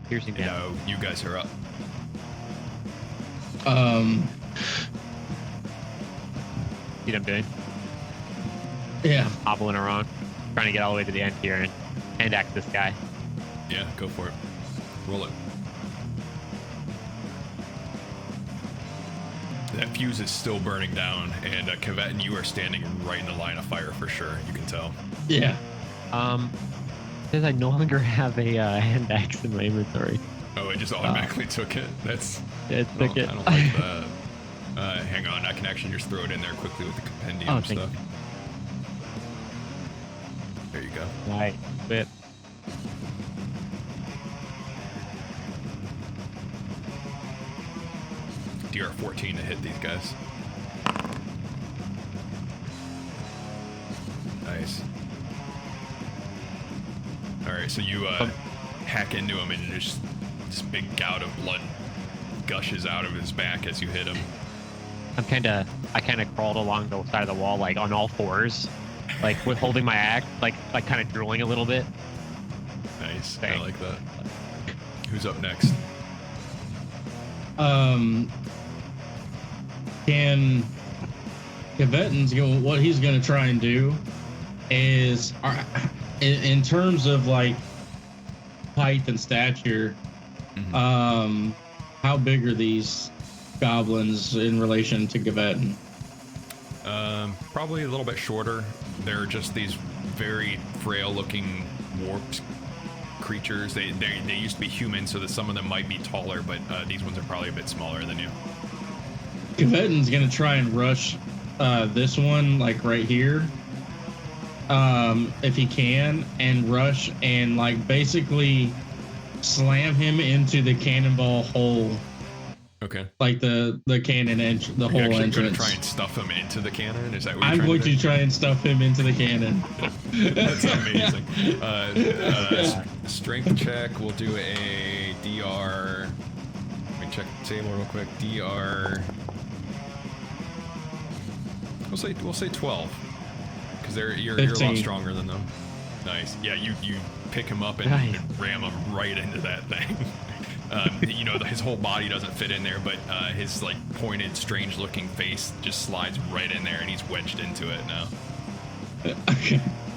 Piercing And damage. now you guys are up. You know what I'm doing? Yeah. Hobbling around. trying to get all the way to the end here and hand axe this guy. Yeah, go for it. Roll it. That fuse is still burning down, and Kvetin, you are standing right in the line of fire for sure. You can tell. Yeah. Says I no longer have a hand axe in my inventory. Oh, it just automatically took it? That's... It took it. I don't like that. Hang on, I can actually just throw it in there quickly with the compendium thank stuff. you. There you go. Right. Whip. DR-14 to hit these guys. Nice. Alright, so you hack into him and just this big gout of blood gushes out of his back as you hit him. I kind of crawled along the side of the wall, like on all fours, like with holding my axe, like kind of drooling a little bit. Nice. Dang. I like that. Who's up next? Can Kvetin's going? What he's going to try and do is, in terms of like height and stature, how big are these goblins in relation to Kvetin? Probably a little bit shorter. They're just these very frail-looking warped creatures. They used to be human, so that some of them might be taller, but these ones are probably a bit smaller than you. Kvetin's gonna try and rush this one, like right here, if he can, and rush and like basically slam him into the cannonball hole. Okay. Like the cannon the whole You're actually entrance. going to try and stuff him into the cannon? Is that what you're I'm trying going to do? to try and stuff him into the cannon. That's amazing. Strength check. We'll do a DR. Let me check the table real quick. DR. We'll say 12, because you're a lot 15. stronger than them. Nice. Yeah, you pick him up and, Nice. and ram him right into that thing. You know, his whole body doesn't fit in there, but his like pointed, strange-looking face just slides right in there, and he's wedged into it now.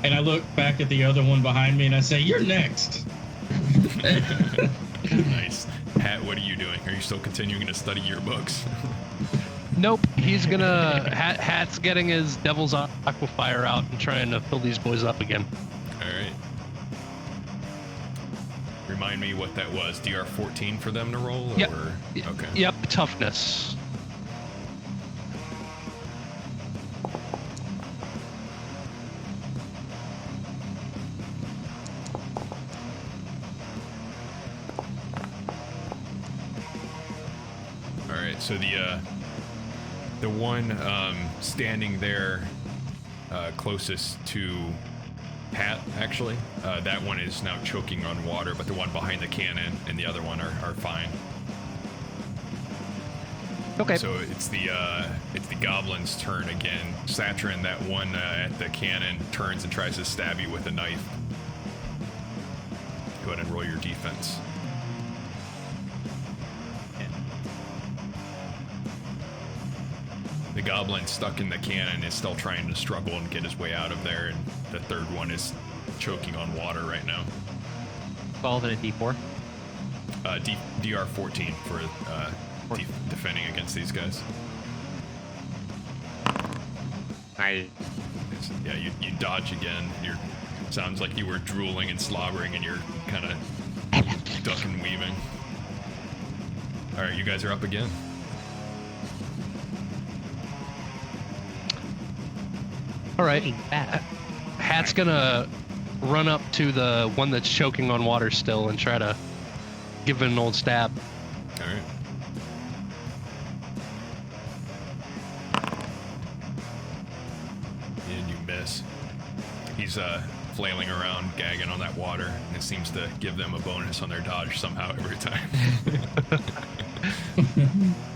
And I look back at the other one behind me, and I say, "You're next." Nice. Hat, what are you doing? Are you still continuing to study your books? Nope. He's gonna Hat's getting his Devil's Aquafire out and trying to fill these boys up again. All right. Remind me what that was. DR-14 for them to roll? Yep. Or? Okay. Yep. Toughness. All right. So the one standing there closest to Pat, actually, that one is now choking on water, but the one behind the cannon and the other one are fine. Okay. So it's the goblin's turn again. Satrin, that one at the cannon, turns and tries to stab you with a knife. Go ahead and roll your defense. The goblin stuck in the cannon is still trying to struggle and get his way out of there, and the third one is choking on water right now. 12 and a D4. DR-14 for defending against these guys. Yeah, you dodge again. Sounds like you were drooling and slobbering, and you're kind of ducking and weaving. All right, you guys are up again. All right. Bad. Hat's gonna run up to the one that's choking on water still and try to give it an old stab. All right. And you miss. He's flailing around, gagging on that water, and it seems to give them a bonus on their dodge somehow every time.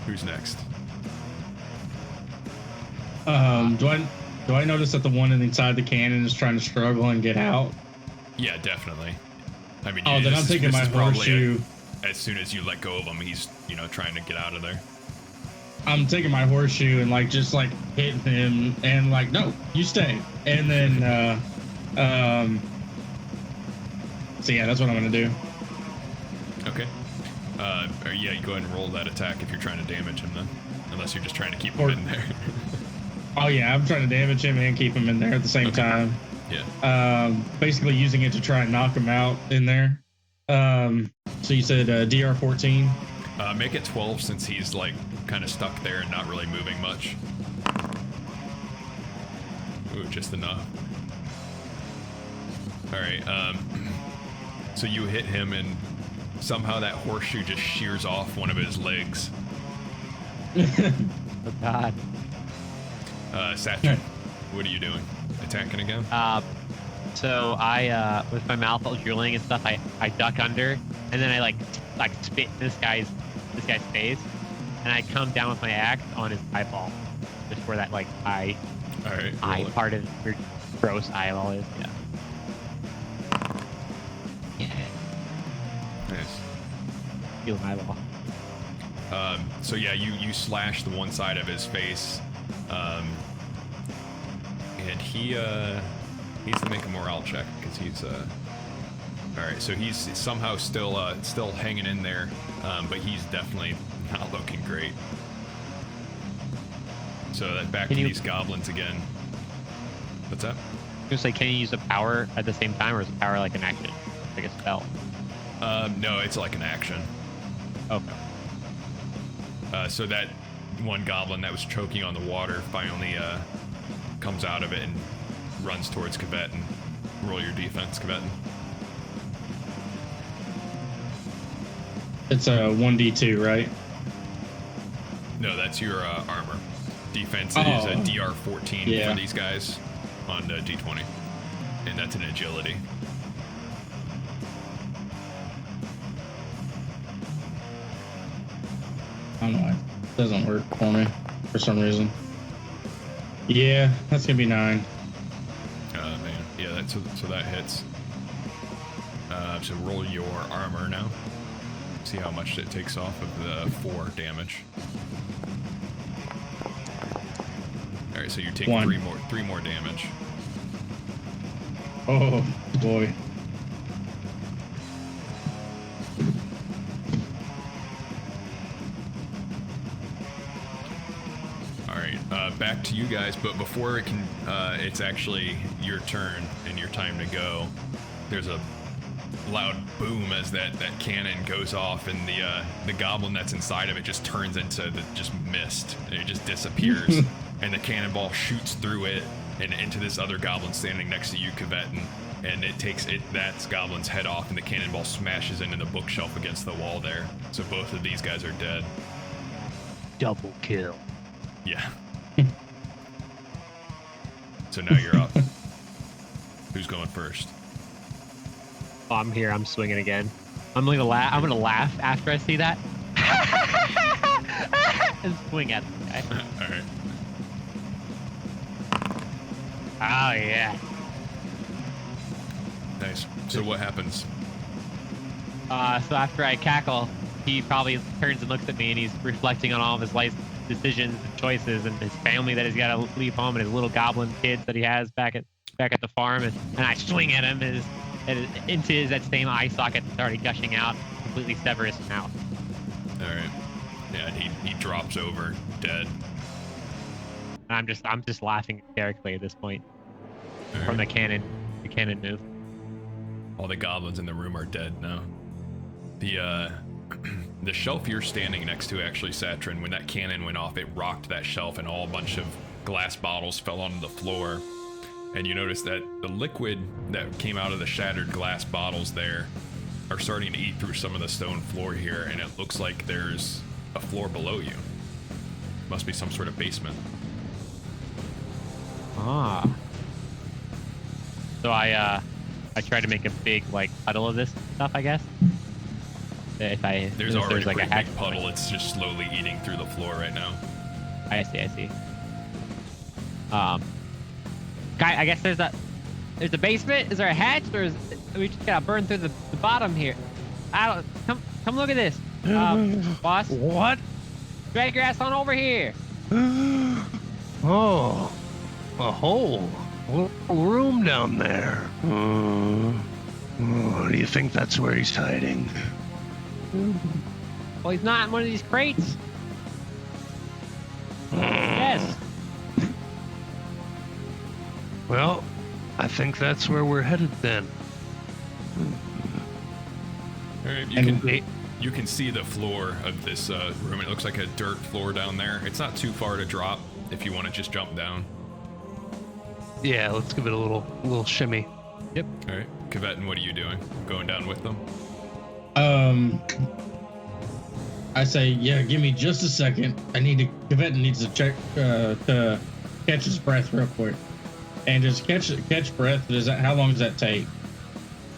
Who's next? Do I notice that the one inside the cannon is trying to struggle and get out? Yeah, definitely. I mean, Then I'm taking my horseshoe. As soon as you let go of him, he's trying to get out of there. I'm taking my horseshoe and just hitting him and no, you stay. And then So yeah, that's what I'm gonna do. Okay. Yeah, you go ahead and roll that attack if you're trying to damage him then. Unless you're just trying to keep him in there. Oh yeah, I'm trying to damage him and keep him in there at the same time. Yeah. Basically using it to try and knock him out in there. So you said DR 14. Make it 12 since he's like kind of stuck there and not really moving much. Ooh, just enough. All right. So you hit him and somehow that horseshoe just shears off one of his legs. Oh God. Satchel, what are you doing? Attacking again? So I, with my mouth all drooling and stuff, I duck under, and then I like spit in this guy's face, and I come down with my axe on his eyeball, just where that like eye part of your gross eyeball is. Yeah. Yeah. Nice. Feel my eyeball. So yeah, you slash the one side of his face, and he needs to make a morale check because he's all right. So he's somehow still hanging in there, but he's definitely not looking great. So that back to these goblins again. What's that? I was gonna say, can you use a power at the same time, or is a power like an action, like a spell? No, it's like an action. Okay. So that one goblin that was choking on the water finally comes out of it and runs towards Kvetin. Roll your defense, Kvetin. It's a 1d2, right? No, that's your armor. Defense is a DR 14 for these guys on D20, and that's an agility. I don't know. It doesn't work for me for some reason. Yeah, that's gonna be 9. Man, yeah, so that hits. So roll your armor now. See how much it takes off of the 4 damage. All right, so you take 3 more damage. Oh boy. Back to you guys, but before it can, it's actually your turn and your time to go. There's a loud boom as that cannon goes off, and the goblin that's inside of it just turns into just mist, and it just disappears. And the cannonball shoots through it and into this other goblin standing next to you, Kvetin, and it takes that goblin's head off, and the cannonball smashes into the bookshelf against the wall there. So both of these guys are dead. Double kill. Yeah. So now you're up. Who's going first? Oh, I'm here. I'm swinging again. I'm gonna laugh. I'm gonna laugh after I see that. And swing at the guy. All right. Oh yeah. Nice. So what happens? So after I cackle, he probably turns and looks at me, and he's reflecting on all of his life decisions and choices, and his family that he's got to leave home, and his little goblin kids that he has back at the farm, and I swing at him into that same eye socket that's already gushing out, completely sever his mouth. All right. Yeah, and he drops over dead. And I'm just laughing hysterically at this point All from right. the cannon move. All the goblins in the room are dead now. The shelf you're standing next to, actually, Satrin, when that cannon went off, it rocked that shelf, and a bunch of glass bottles fell onto the floor. And you notice that the liquid that came out of the shattered glass bottles there are starting to eat through some of the stone floor here, and it looks like there's a floor below you. Must be some sort of basement. Ah. So I try to make a big puddle of this stuff, I guess. There's already like a a pretty hack big puddle. It's just slowly eating through the floor right now. I see. I guess there's a basement. Is there a hatch, or we just gotta burn through the bottom here? I don't. Come look at this, boss. What? Drag your ass on over here. Oh, a hole. little room down there. Do you think that's where he's hiding? Well, he's not in one of these crates. Yes. Well, I think that's where we're headed then. All right, you can see the floor of this room. It looks like a dirt floor down there. It's not too far to drop if you want to just jump down. Yeah, let's give it a little shimmy. Yep. All right, Kvetin, what are you doing? Going down with them? I say, yeah, give me just a second. Kvetin needs to check to catch his breath real quick. And just catch breath. How long does that take?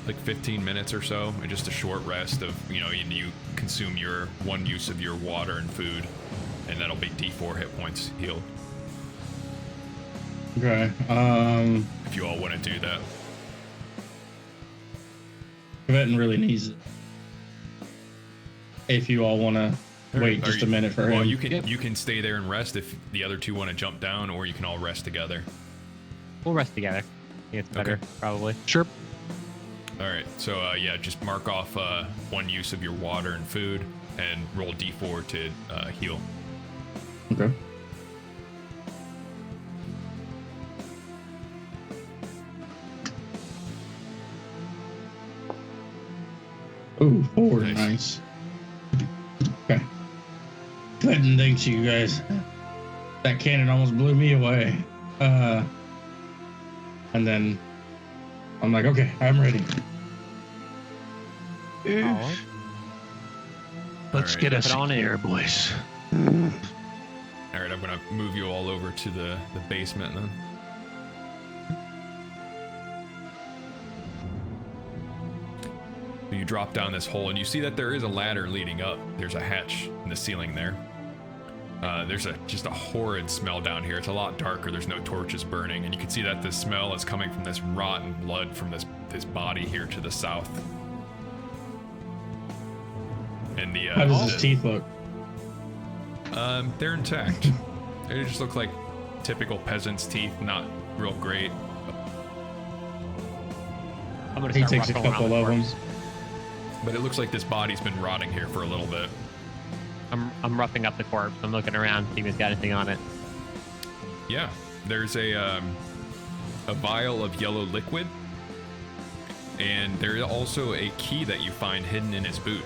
Like 15 minutes or so, and just a short rest of, you consume your one use of your water and food, and that'll be D4 hit points healed. Okay. If you all want to do that. Kvetin really needs it. If you all want to wait just a minute for him. Well, you can stay there and rest if the other two want to jump down, or you can all rest together. We'll rest together. I think it's better, probably. Sure. All right, so yeah, just mark off one use of your water and food, and roll D4 to heal. Okay. Ooh, 4, nice. Okay. Kvetin, thanks you guys. That cannon almost blew me away. And then I'm like, okay, I'm ready. Oh. Let's get us on air, boys. All right, I'm gonna move you all over to the basement then. You drop down this hole and you see that there is a ladder leading up. There's a hatch in the ceiling there. There's just a horrid smell down here. It's a lot darker. There's no torches burning, and you can see that the smell is coming from this rotten blood from this body here to the south. And the how does his teeth look? They're intact. They just look like typical peasant's teeth, not real great. I'm gonna He start takes a walking couple around of the them. corpse. But it looks like this body's been rotting here for a little bit. I'm roughing up the corpse. I'm looking around, see if he's got anything on it. Yeah, there's a vial of yellow liquid, and there's also a key that you find hidden in his boot.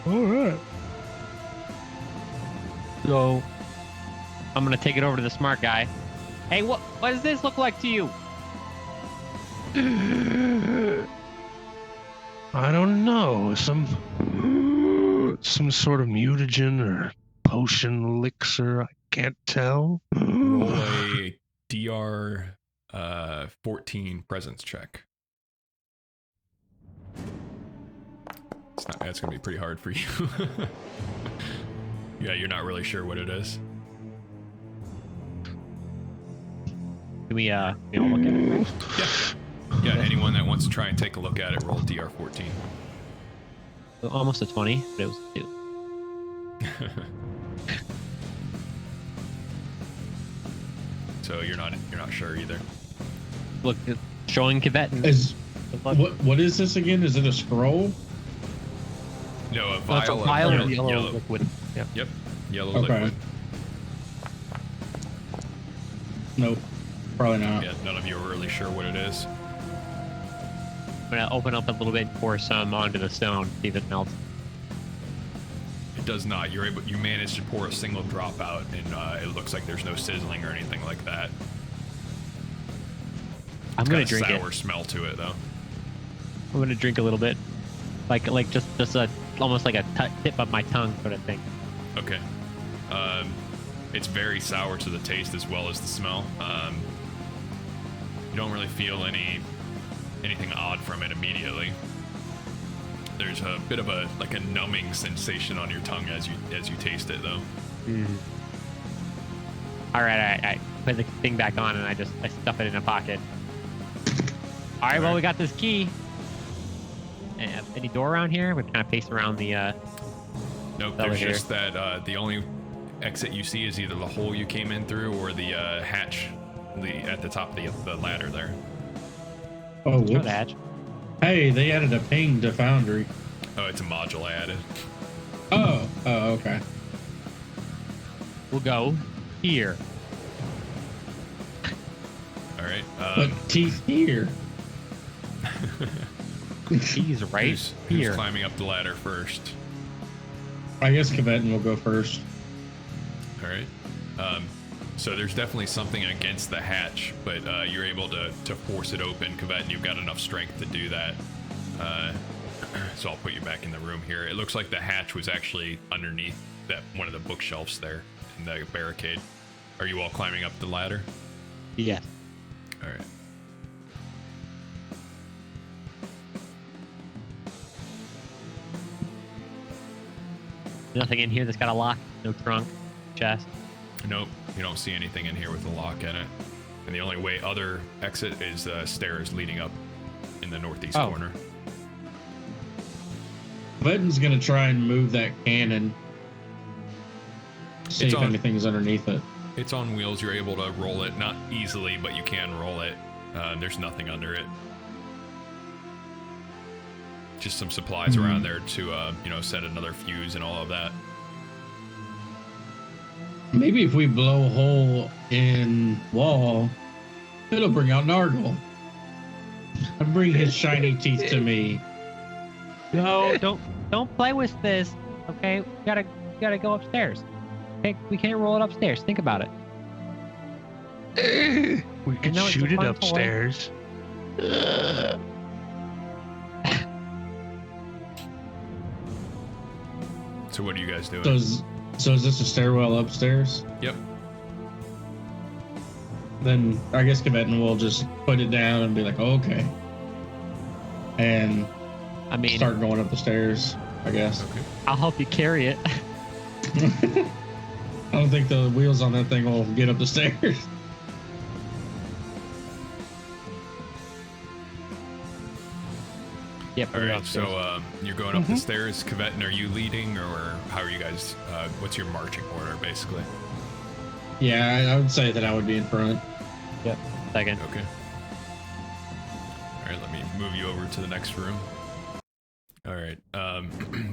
All right. So I'm gonna take it over to the smart guy. Hey, what does this look like to you? I don't know. Some sort of mutagen or potion elixir. I can't tell. Roll a DR 14 presence check. That's gonna be pretty hard for you. Yeah, you're not really sure what it is. Can we all look at it? Yeah, anyone that wants to try and take a look at it, roll DR 14. Almost a 20, but it was 2. So you're not sure either. Look, it's showing Kvetin. What is this again? Is it a scroll? No, a That's a vial vial of yellow liquid. Yeah. Yep, yellow Okay. liquid. Nope, probably not. Yeah, none of you are really sure what it is. I'm gonna open up a little bit and pour some onto the stone, see if it melts. It does not. You manage to pour a single drop out, and it looks like there's no sizzling or anything like that. I'm It's gonna got a drink it. sour smell to it, though. I'm gonna drink a little bit, like just a almost like a tip of my tongue sort of thing. Okay. It's very sour to the taste as well as the smell. You don't really feel anything odd from it immediately. There's a bit of a numbing sensation on your tongue as you taste it, though. All right. I put the thing back on and I stuff it in a pocket. All right, well, we got this key. Any door around here? We kind of pace around the. Nope. There's just that the only exit you see is either the hole you came in through or the hatch at the top of the ladder there. Oh, Throw whoops. the hatch. Hey, they added a ping to Foundry. Oh, it's a module I added. Oh, okay. We'll go here. All right. But teeth here. He's right who's here. climbing up the ladder first? I guess Kvetin will go first. All right. So there's definitely something against the hatch, but you're able to force it open. Kvetin, you've got enough strength to do that. So I'll put you back in the room here. It looks like the hatch was actually underneath one of the bookshelves there in the barricade. Are you all climbing up the ladder? Yes. All right. Nothing in here that's got a lock. No trunk. Chest. Nope, you don't see anything in here with a lock in it. And the only other exit is stairs leading up in the northeast corner. Kvetin's gonna try and move that cannon. See It's if on- anything's underneath it. It's on wheels. You're able to roll it, not easily, but you can roll it. There's nothing under it. Just some supplies around there to, set another fuse and all of that. Maybe if we blow a hole in wall, it'll bring out Nargle. And bring his shiny teeth to me. No, don't play with this. Okay, we gotta go upstairs. Okay, we can't roll it upstairs. Think about it. We could know it's shoot a it fun toy. upstairs. So what are you guys doing? So is this a stairwell upstairs? Yep. Then I guess Kvetin will just put it down and be like, oh, okay. And I mean, start going up the stairs, I guess. Okay. I'll help you carry it. I don't think the wheels on that thing will get up the stairs. Yep. All we're right, upstairs. so you're going up the stairs. Kvetin, are you leading, or how are you guys? What's your marching order, basically? Yeah, I would say that I would be in front. Yep. Second. Okay. All right, let me move you over to the next room. All right.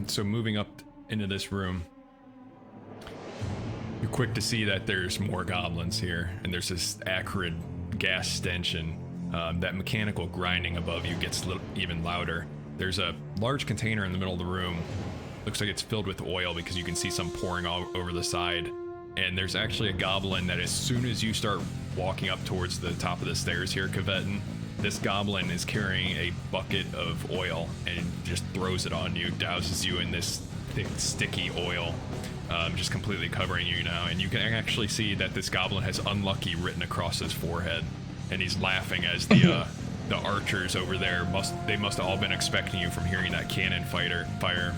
So moving up into this room, you're quick to see that there's more goblins here, and there's this acrid gas stench, and that mechanical grinding above you gets even louder. There's a large container in the middle of the room. Looks like it's filled with oil because you can see some pouring all over the side. And there's actually a goblin that as soon as you start walking up towards the top of the stairs here, Kvetin, this goblin is carrying a bucket of oil and just throws it on you, douses you in this thick, sticky oil, just completely covering you now. And you can actually see that this goblin has unlucky written across his forehead. And he's laughing as the archers over there must have all been expecting you from hearing that cannon fire.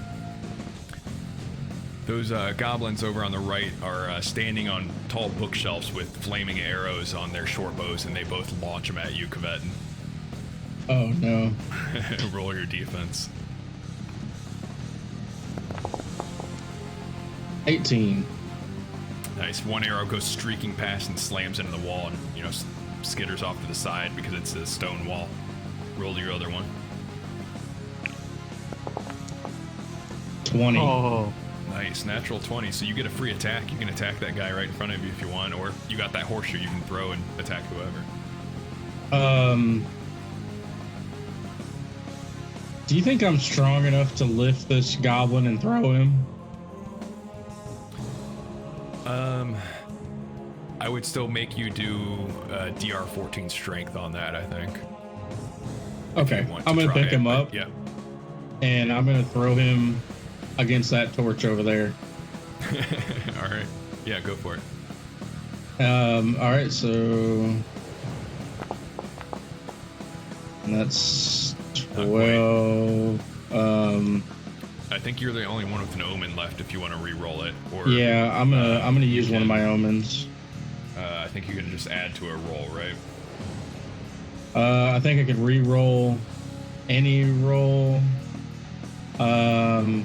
Those goblins over on the right are standing on tall bookshelves with flaming arrows on their short bows, and they both launch them at you, Kvetin. Oh no. Roll your defense. 18. Nice. One arrow goes streaking past and slams into the wall, and skitters off to the side because it's a stone wall. Roll your other one. 20. Oh. Nice, natural 20. So you get a free attack. You can attack that guy right in front of you if you want, or you got that horseshoe you can throw and attack whoever. Do you think I'm strong enough to lift this goblin and throw him? I would still make you do DR 14 strength on that, I think. Okay, Want I'm gonna try pick him up, Yeah. and I'm gonna throw him against that torch over there. All right. Yeah, go for it. All right, so that's 12. I think you're the only one with an omen left if you want to re-roll it. Or Yeah, I'm gonna use one of my omens. I think you can just add to a roll, right? I think I could re-roll any roll. Oh,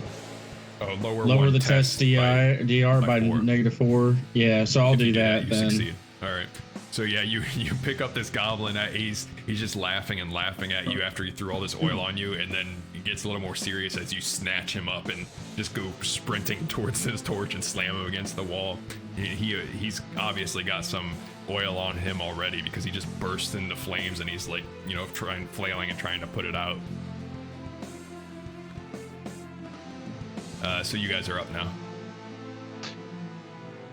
lower Lower one the test DR by by 4. -4. Yeah, so I'll If you do that you then. succeed. All right. So yeah, you pick up this goblin. He's just laughing and laughing at you after he threw all this oil on you, and then it gets a little more serious as you snatch him up and just go sprinting towards this torch and slam him against the wall. He's obviously got some oil on him already because he just bursts into flames and he's like, you know, flailing and trying to put it out. So you guys are up now.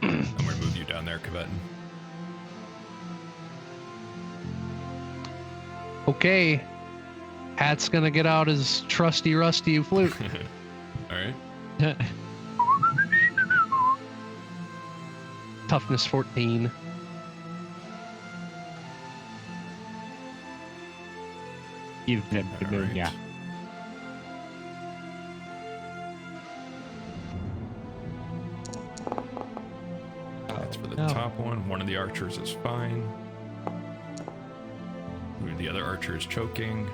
I'm gonna move you down there, Kvetin. Okay. Hat's gonna get out his trusty rusty flute. All right. Toughness 14. You've him to All move, right. yeah. That's for the no. top one. One of the archers is fine. The other archer is choking.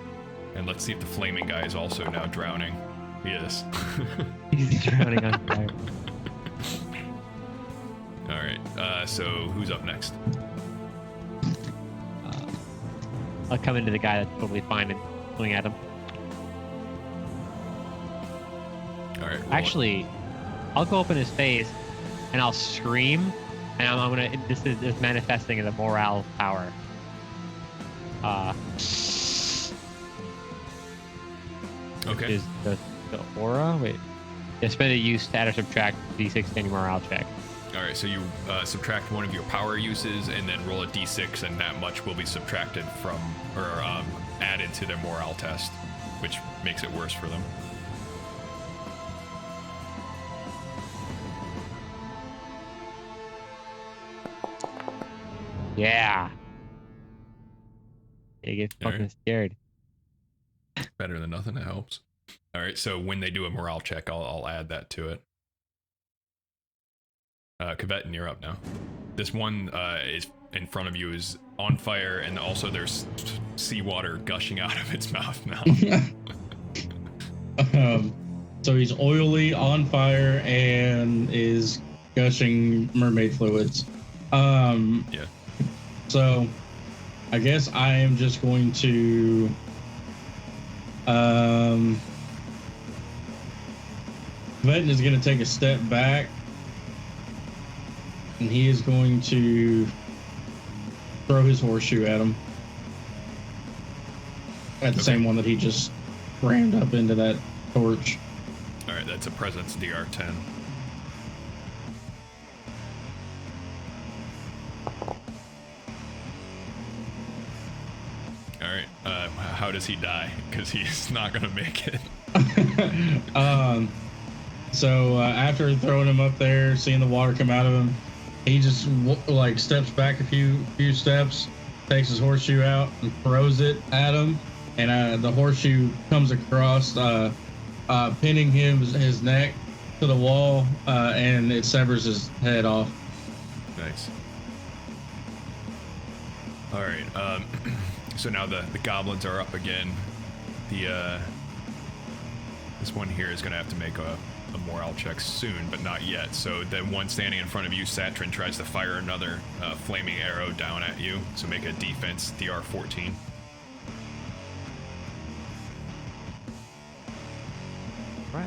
And let's see if the flaming guy is also now drowning. He is. He's drowning on fire. All right. So who's up next? I'll come into the guy that's totally fine and swing at him. All right. roll it. Actually, I'll go up in his face and I'll scream, and I'm gonna. This is manifesting as a morale power. Okay. Is the aura? Wait. Spend a use to add or subtract d6 to any morale check. All right. So you subtract one of your power uses and then roll a d6, and that much will be subtracted from or added to their morale test, which makes it worse for them. Yeah. They get All fucking right. scared. Better than nothing. It helps. All right. So when they do a morale check, I'll add that to it. Kvetin, you're up now. This one is in front of you is on fire, and also there's seawater gushing out of its mouth now. So he's oily, on fire, and is gushing mermaid fluids. Yeah. So I guess I am just going to Kvetin is going to take a step back, and he is going to throw his horseshoe at him. At the same one that he just rammed up into that torch. All right. That's a presence DR10. All right. How does he die? Because he's not gonna make it. So after throwing him up there, seeing the water come out of him, he just like steps back a few steps, takes his horseshoe out and throws it at him, and the horseshoe comes across, pinning his neck to the wall, and it severs his head off. Nice. All right. So now the goblins are up again. This one here is gonna have to make a morale check soon, but not yet. So the one standing in front of you, Satrin, tries to fire another flaming arrow down at you. So make a defense DR14. Right.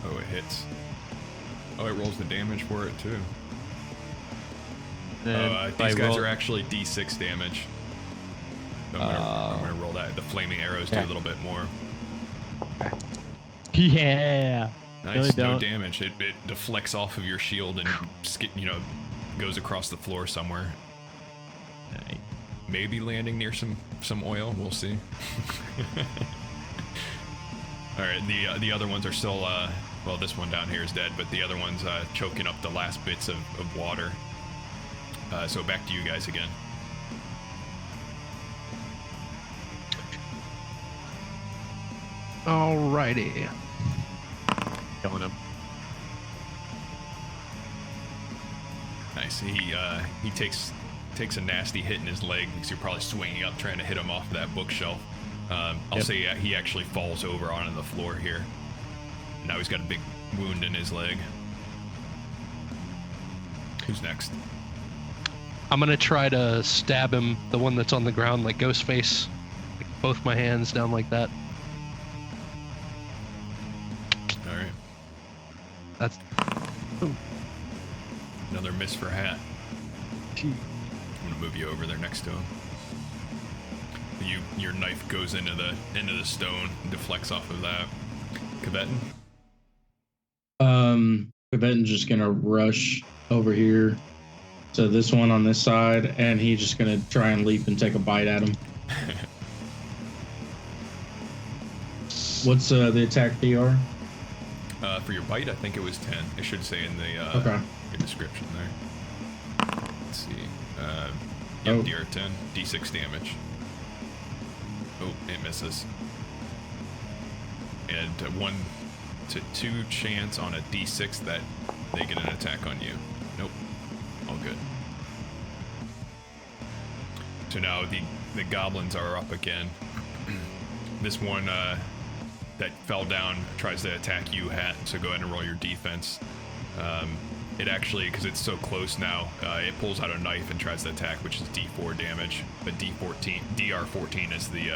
Oh, it hits. Oh, it rolls the damage for it too. Then These guys roll- are actually D6 damage. So I'm gonna roll that. The flaming arrows do a Okay. little bit more. Yeah. Nice, Really no don't. damage. It deflects off of your shield and goes across the floor somewhere. Nice. Maybe landing near some oil. We'll see. All right, the other ones are still. Well, this one down here is dead, but the other one's choking up the last bits of water. So back to you guys again. Alrighty. Killing him. Nice. He takes a nasty hit in his leg because you're probably swinging up trying to hit him off of that I'll Yep. say he actually falls over onto the floor here. Now he's got a wound in his leg. Who's next? I'm gonna try to stab him, the one that's on the ground, like Ghostface. Like both my hands down like that. All right. That's Another miss for Hat. I'm gonna move you over there next to him. Your knife goes into the stone, deflects off of that. Cavetan? Cavetan's just gonna rush over here to this one on this side, and he's just gonna try and leap and take a bite at him. What's the attack DR? For your bite, I think it was 10. It should say in the Okay. your description there. Let's see. Yep, DR 10, D6 damage. Oh, it misses. And 1 to 2 chance on a D6 that they get an attack on you. Nope. All good. So now the goblins are up again. This one that fell down tries to attack you, Hat, so go ahead and roll your defense. It actually, because it's so close now, it pulls out a knife and tries to attack, which is D4 damage, but DR14 is the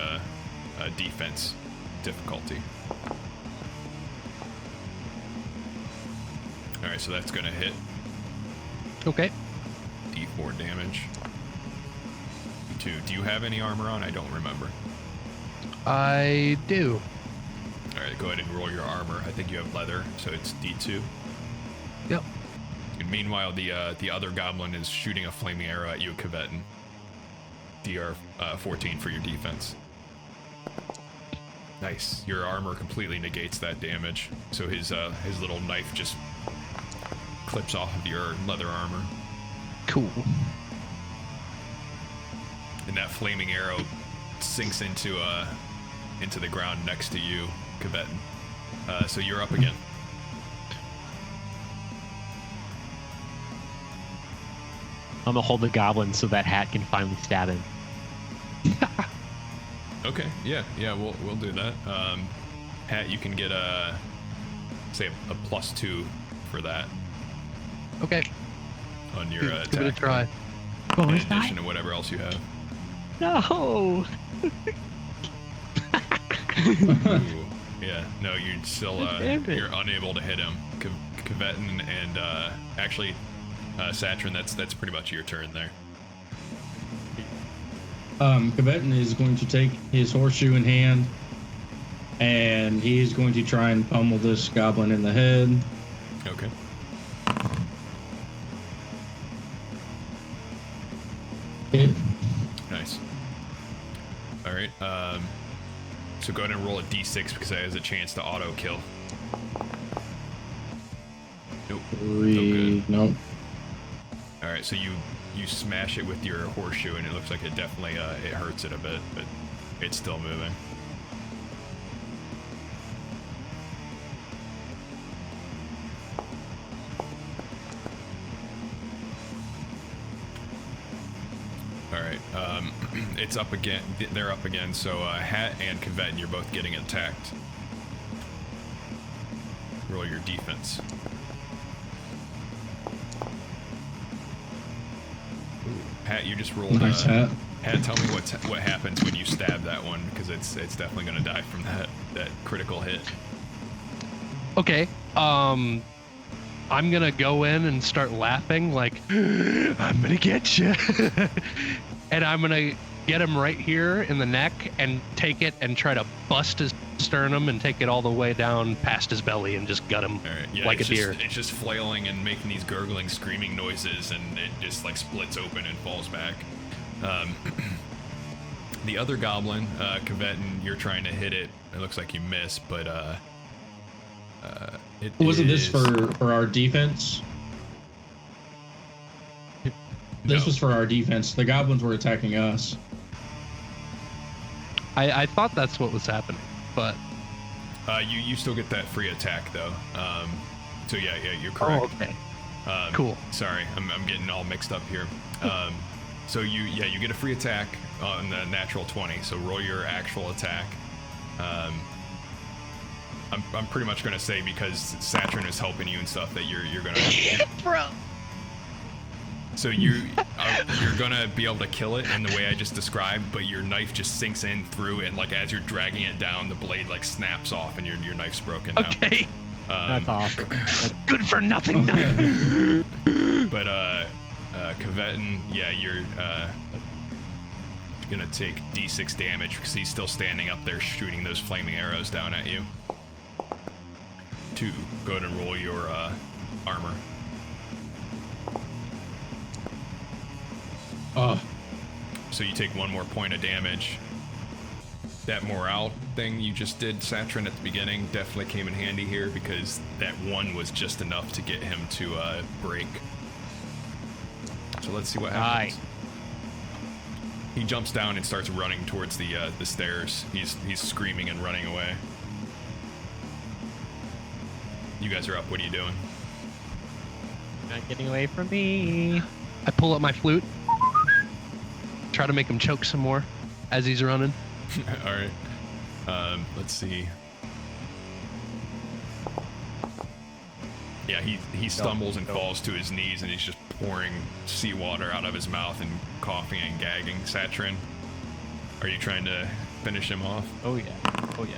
defense difficulty. Alright, so that's gonna hit. okay. D4 damage. 2. Do you have any armor on? I don't remember. I do. Alright, go ahead and roll your armor. I think you have leather, so it's D2. Yep. And meanwhile, the other goblin is shooting a flaming arrow at you, Cavetan. DR 14 for your defense. Nice. Your armor completely negates that damage, so his little knife just clips off of your leather armor. Cool. And that flaming arrow sinks into the ground next to you, Cavetan. So you're up again. I'm gonna hold the goblin so that Hat can finally stab him. Okay, yeah, we'll do that. Hat, you can get a +2 for that Okay. on your attack. Give it a try. Oh, In is that? addition to whatever else you have. No. Ooh, yeah, no, you're still Damn it. you're unable to hit him. Cavetan and actually, Satrin, that's pretty much your turn there. Cavetan is going to take his horseshoe in hand, and he's going to try and pummel this goblin in the head. Okay. Hit. Nice. All right. So go ahead and roll a d6 because it has a chance to auto kill. Nope. Three. Nope. All right. So you smash it with your horseshoe, and it looks like it definitely it hurts it a bit, but it's still moving. All right, it's up again. They're up again. So Hat and Cavetan, you're both getting attacked. Roll your defense. Ooh, Hat, you just rolled. Nice hat. Hat, tell me what happens when you stab that one, because it's definitely going to die from that critical hit. Okay. I'm gonna go in and start laughing like, I'm gonna get you. And I'm gonna get him right here in the neck and take it and try to bust his sternum and take it all the way down past his belly and just gut him All right, yeah, like a it's deer. It's just flailing and making these gurgling, screaming noises, and it just like splits open and falls back. The other goblin, Cavetan, you're trying to hit it. It looks like you miss, but it Wasn't this is- for our defense? This No. was for our defense. The goblins were attacking us. I thought that's what was happening, but you still get that free attack though. So yeah, you're correct. okay. Cool. Sorry, I'm getting all mixed up here. So you get a free attack on the natural 20. So roll your actual attack. I'm pretty much gonna say because Satrin is helping you and stuff that you're gonna. Bro. So you're gonna be able to kill it in the way I just described, but your knife just sinks in through it, and like as you're dragging it down, the blade like snaps off, and your knife's broken now. Okay. That's awesome. That's Good for nothing. But Kvetin, yeah, you're gonna take D6 damage because he's still standing up there shooting those flaming arrows down at you. 2, go ahead and roll your armor. So you take 1 more point of damage. That morale thing you just did, Satrin, at the beginning definitely came in handy here because that 1 was just enough to get him to break. So let's see what happens. He jumps down and starts running towards the stairs. He's screaming and running away. You guys are up. What are you doing? not getting away from me. I pull up my flute. Try to make him choke some more as he's running. All right. Let's see. Yeah, he stumbles and falls to his knees, and he's just pouring seawater out of his mouth and coughing and gagging. Satrin, are you trying to finish him off? Oh yeah. Oh yeah.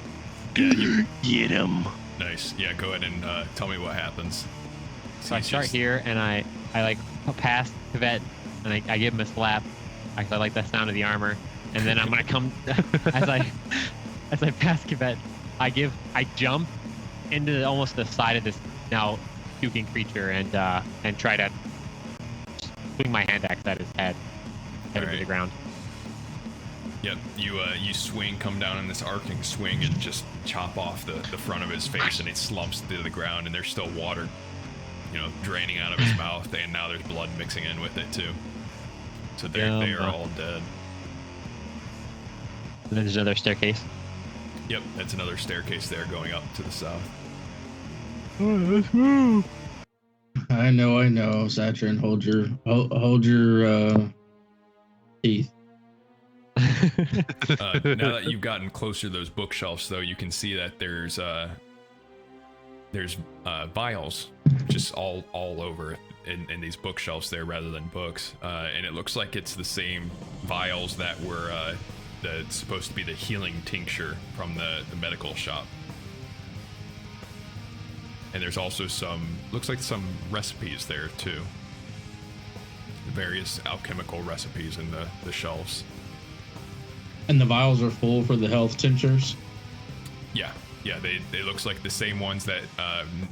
Yeah, Get him. nice. Yeah, go ahead and tell me what happens. So I he's start just- here, and I like pass Kvet, and I give him a slap. I like the sound of the armor, and then I'm gonna come as I pass Kvet. I jump into almost the side of this now puking creature and try to swing my hand axe at his head into Alright. the ground. Yep, you swing, come down in this arcing swing, and just chop off the front of his face, and it slumps to the ground, and there's still water, draining out of his mouth, and now there's blood mixing in with it too. So they are all dead. And then there's another staircase. Yep, that's another staircase there going up to the south. I know, Satrin. Hold your teeth. Now that you've gotten closer to those bookshelves, though, you can see that there's vials just all over in these bookshelves there rather than books, and it looks like it's the same vials that were that's supposed to be the healing tincture from the medical shop. And there's also looks like some recipes there too. Various alchemical recipes in the shelves. And the vials are full for the health tinctures. Yeah, they looks like the same ones that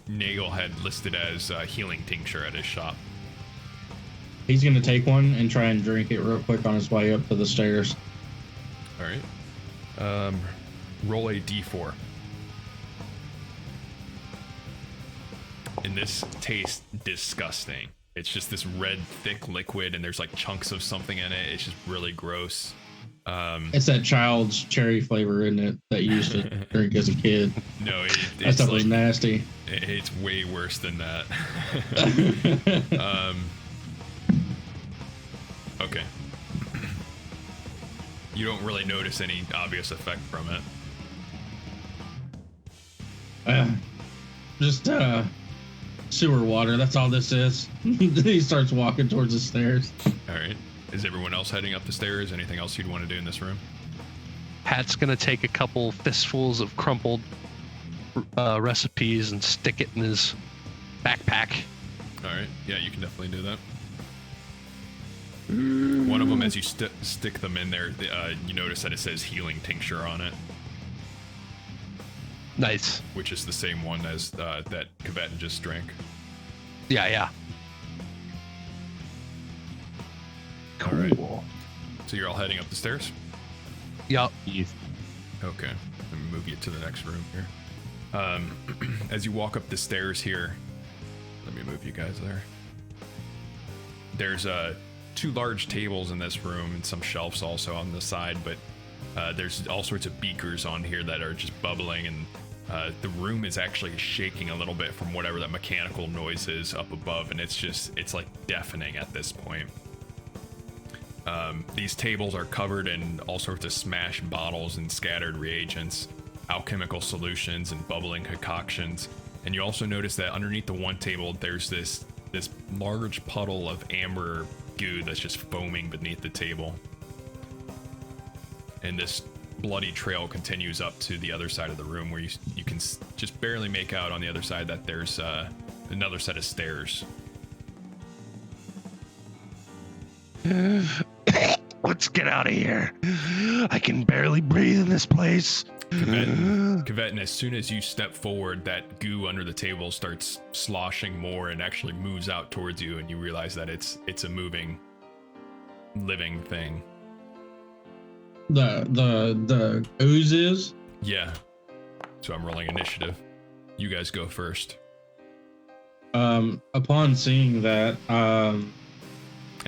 Nagel had listed as healing tincture at his shop. He's gonna take one and try and drink it real quick on his way up to the stairs. All right. Roll a d4. And this tastes disgusting. It's just this red, thick liquid, and there's like chunks of something in it. It's just really gross. It's that child's cherry flavor in it that you used to drink as a kid. No, That it's stuff was nasty. It's way worse than that. Okay. You don't really notice any obvious effect from it. Just sewer water. That's all this is. He starts walking towards the stairs. All right. Is everyone else heading up the stairs? Anything else you'd want to do in this room? Pat's gonna take a couple fistfuls of crumpled recipes and stick it in his backpack. All right. Yeah, you can definitely do that. One of them, as you stick them in there, you notice that it says healing tincture on it, Nice. which is the same one as that Kvetin just drank. Yeah. All right. So you're all heading up the stairs? Yup. Jeez. Okay. Let me move you to the next room here. As you walk up the stairs here, let me move you guys there. There's 2 large tables in this room and some shelves also on the side, but there's all sorts of beakers on here that are just bubbling, and the room is actually shaking a little bit from whatever that mechanical noise is up above, and it's like deafening at this point. These tables are covered in all sorts of smashed bottles and scattered reagents. alchemical solutions and bubbling concoctions. And you also notice that underneath the one table, there's this large puddle of amber goo that's just foaming beneath the table. And this bloody trail continues up to the other side of the room, where you can just barely make out on the other side that there's another set of stairs. Let's get out of here. I can barely breathe in this place. Kvetin, as soon as you step forward, that goo under the table starts sloshing more and actually moves out towards you, and you realize that it's a moving, living thing. The ooze is? Yeah. So I'm rolling initiative. You guys go first. Upon seeing that, and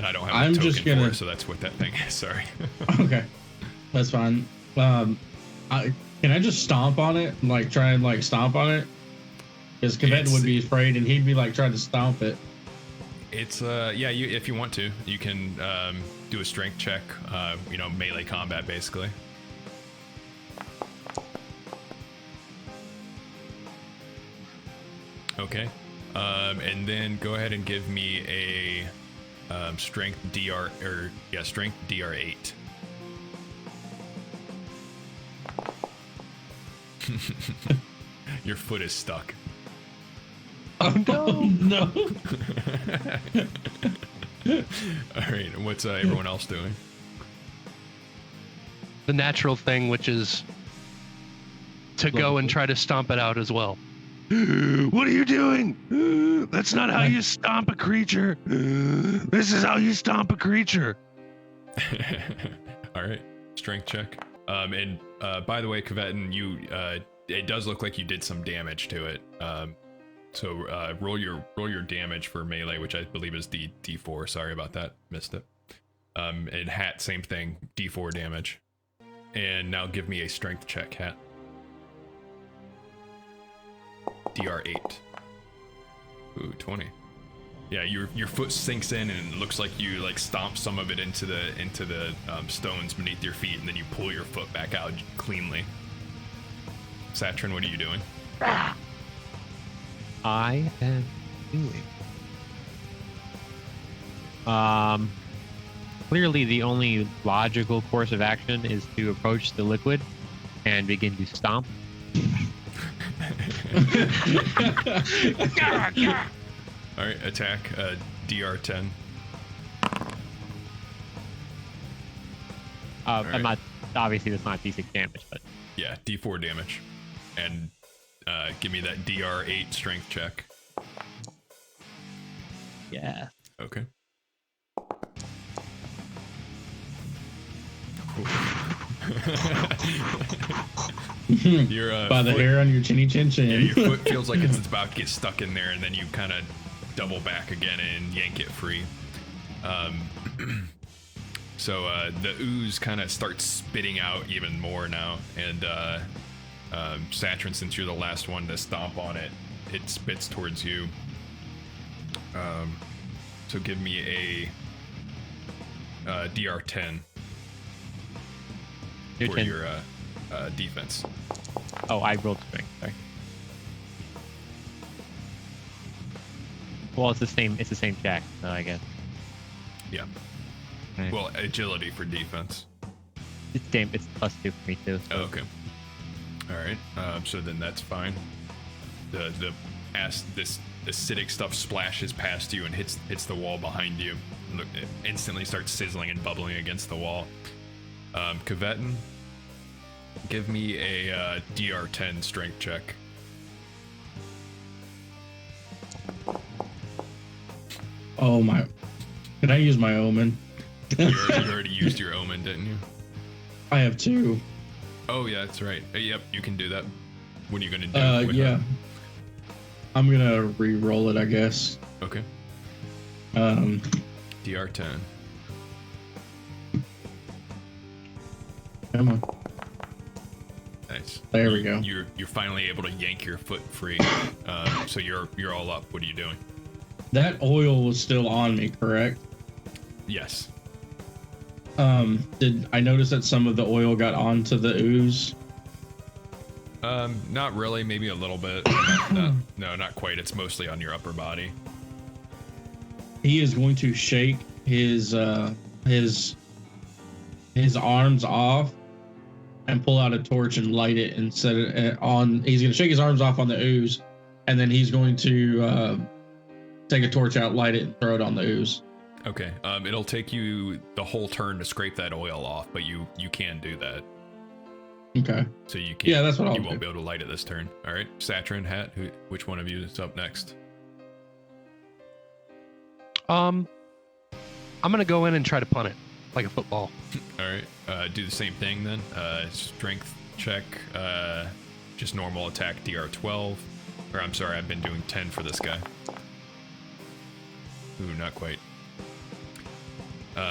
I don't have I'm a token just gonna... for it, so that's what that thing is. Sorry. Okay, that's fine. Can I just stomp on it? Like, try and, like, stomp on it? Because Kvetin would be afraid, and he'd be, like, trying to stomp it. It's, yeah, if you want to, you can do a strength check, melee combat, basically. Okay. And then go ahead and give me a strength strength DR8. Your foot is stuck. Oh no! All right, what's everyone else doing? The natural thing, which is to go and try to stomp it out as well. What are you doing? That's not how you stomp a creature. This is how you stomp a creature. All right, strength check. And by the way, Kvetin, it does look like you did some damage to it. So roll your damage for melee, which I believe is D4. Sorry about that, missed it. And Hat, same thing, D4 damage. And now give me a strength check, Hat. DR8. Ooh, 20. Yeah, your foot sinks in, and it looks like you stomp some of it into the stones beneath your feet, and then you pull your foot back out cleanly. Satrin, what are you doing? I am doing. Clearly, the only logical course of action is to approach the liquid and begin to stomp. All right, attack, DR10. I'm not, obviously that's not D6 damage, but yeah, D4 damage, and give me that DR8 strength check. yeah. Okay. Your by the hair on your chinny chin chin. Yeah, your foot feels like it's about to get stuck in there, and then you kind of double back again and yank it free. So the ooze kind of starts spitting out even more now, and Satrin, since you're the last one to stomp on it, it spits towards you. So give me a DR10 for your defense. Oh, I rolled strength. Sorry. Well, it's the same check, so I guess. Yeah. Right. Well, agility for defense. It's +2 for me too. Oh, okay. All right. So then that's fine. This acidic stuff splashes past you and hits the wall behind you. Look, it instantly starts sizzling and bubbling against the wall. Kvetin, give me a DR10 strength check. Oh my! Can I use my omen? You already used your omen, didn't you? I have 2. Oh yeah, that's right. Yep, you can do that. What are you gonna do? With yeah. that? I'm gonna re-roll it, I guess. Okay. DR10. Come on. Nice. There we go. You're finally able to yank your foot free. So you're all up. What are you doing? That oil was still on me, correct? Yes. Did I notice that some of the oil got onto the ooze? Not really. Maybe a little bit. No, not quite. It's mostly on your upper body. He is going to shake his arms off and pull out a torch and light it and set it on. He's going to shake his arms off on the ooze, and then he's going to take a torch out, light it, and throw it on the ooze. Okay. It'll take you the whole turn to scrape that oil off, but you can do that. Okay. So you can't. Yeah, that's what I'll You do. won't be able to light it this turn. All right. Satrin, Hat. Which one of you is up next? I'm gonna go in and try to punt it like a football. All right. Do the same thing then. Strength check. Just normal attack. DR 12. Or I'm sorry, I've been doing 10 for this guy. Ooh, not quite.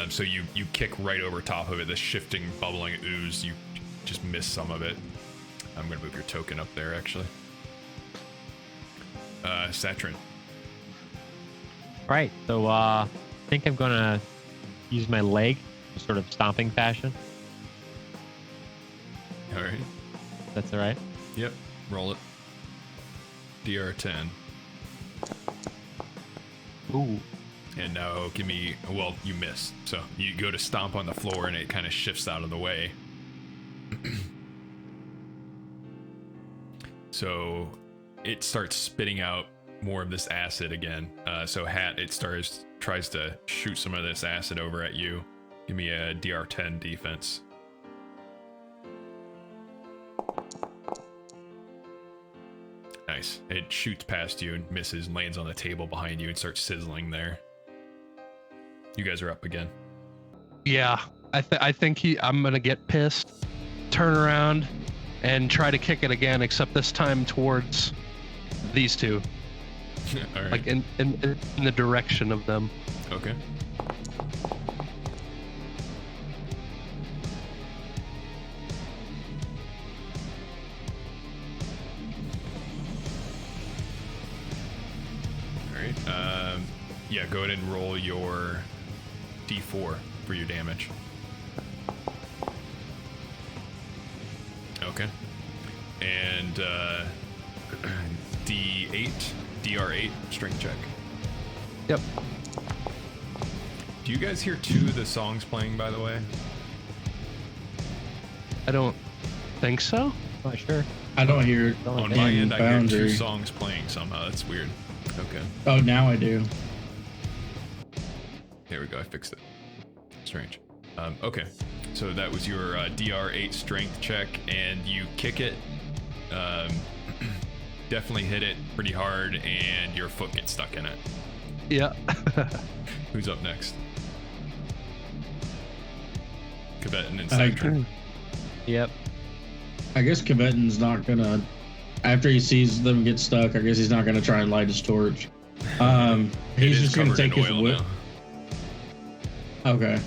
So you kick right over top of it. This shifting, bubbling ooze. You just miss some of it. I'm gonna move your token up there actually. Satrin. Right. So I think I'm gonna use my leg, sort of stomping fashion. All right. That's all right. Yep. Roll it. DR 10. Ooh. And now give me. Well, you miss. So you go to stomp on the floor and it kind of shifts out of the way. So it starts spitting out more of this acid again. So Hat, it tries to shoot some of this acid over at you. Give me a DR 10 defense. Nice. It shoots past you and misses, lands on the table behind you and starts sizzling there. You guys are up again. Yeah, I think I'm gonna get pissed, turn around, and try to kick it again. Except this time towards these two, All right. like in the direction of them. Okay. All right. Yeah, go ahead and roll your D4 for your damage. Okay. And D8, DR8 strength check. Yep. Do you guys hear two of the songs playing, by the way? I don't think so. Not sure. I don't hear it. On in my end, I hear two Foundry. songs playing somehow. That's weird. Okay. Oh, now I do. There we go. I fixed it. Strange. Okay. So that was your DR8 strength check, and you kick it. Definitely hit it pretty hard, and your foot gets stuck in it. Yeah. Who's up next? Cabetan and I- Satrin. Yep. I guess Cabetan's not gonna. After he sees them get stuck, I guess he's not gonna try and light his torch. It He's is just gonna covered in take his oil whip. now. Okay.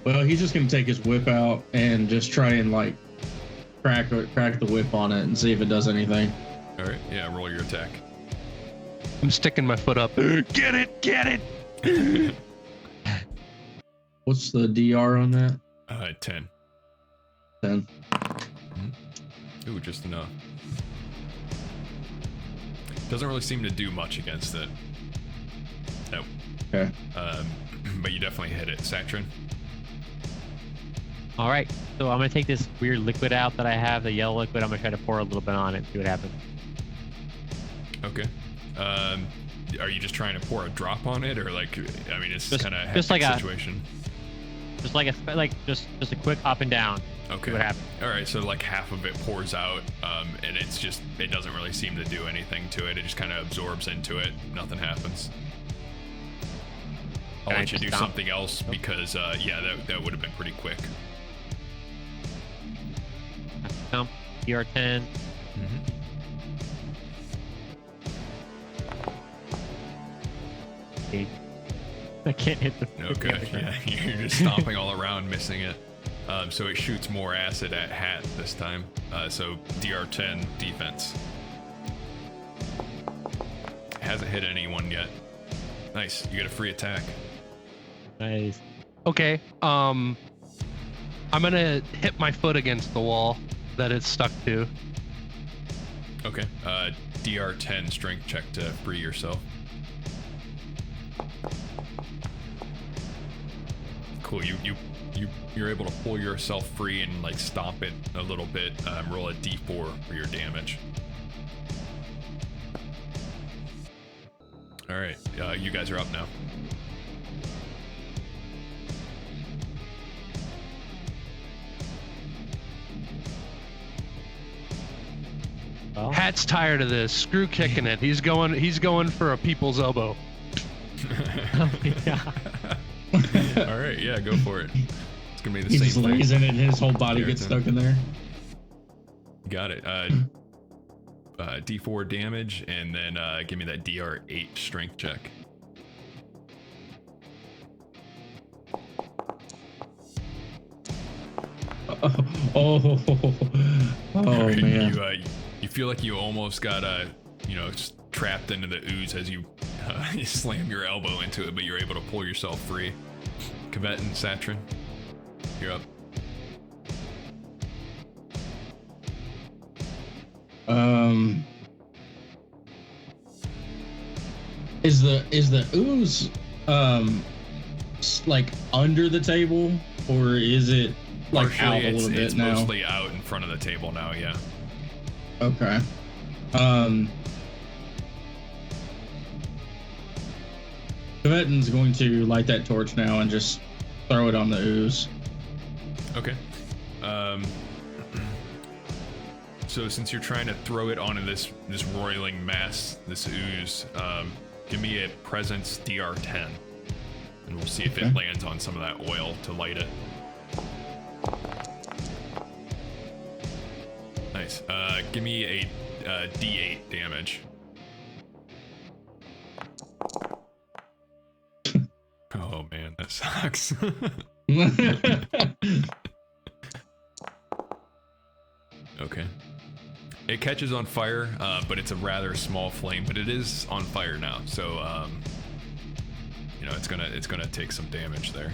Well, he's just gonna take his whip out and just try and like crack the whip on it and see if it does anything. All right. Yeah. Roll your attack. I'm sticking my foot up. Get it! Get it! What's the DR on that? 10. 10. Ooh, just enough. Doesn't really seem to do much against it. Nope. Okay. But you definitely hit it, Satrin. All right. So I'm gonna take this weird liquid out that I have, the yellow liquid. I'm gonna try to pour a little bit on it and see what happens. Okay. Are you just trying to pour a drop on it, or like? I mean, it's Just- kind of just like a- situation. Just like just a quick up and down. Okay. See what happens. All right. So like half of it pours out, and it doesn't really seem to do anything to it. It just kind of absorbs into it. Nothing happens. I'll Can I let you just do stomp? something else because yeah, that would have been pretty quick. Stomp. DR10. Eight. I can't hit the. Okay, yeah, you're just stomping all around, missing it. So it shoots more acid at Hat this time. So DR10 defense. Hasn't hit anyone yet. Nice, you get a free attack. Nice. Okay. I'm gonna hit my foot against the wall that it's stuck to. Okay. DR10 strength check to free yourself. Cool. You're able to pull yourself free and like stomp it a little bit. Roll a D4 for your damage. All right. You guys are up now. Well, Hat's tired of this. Screw kicking it. He's going for a people's elbow. yeah. All right. Yeah, go for it. It's gonna be the He same just thing. lays in it and his whole body Here, gets it's stuck in there. Got it. D4 damage, and then give me that DR8 strength check. Oh, Alright, man. You feel like you almost got trapped into the ooze as you you slam your elbow into it, but you're able to pull yourself free. Kvet and Satrin, you're up. Is the ooze like under the table, or is it like Partially, out a little bit it's now? mostly out in front of the table now, yeah. Okay. Tibetan's going to light that torch now and just throw it on the ooze. Okay. So since you're trying to throw it onto this roiling mass, this ooze, give me a presence DR10, and we'll see if it lands on some of that oil to light it. Nice. Give me a D8 damage. Oh man, that sucks. Okay. It catches on fire, but it's a rather small flame, but it is on fire now, so it's gonna take some damage there.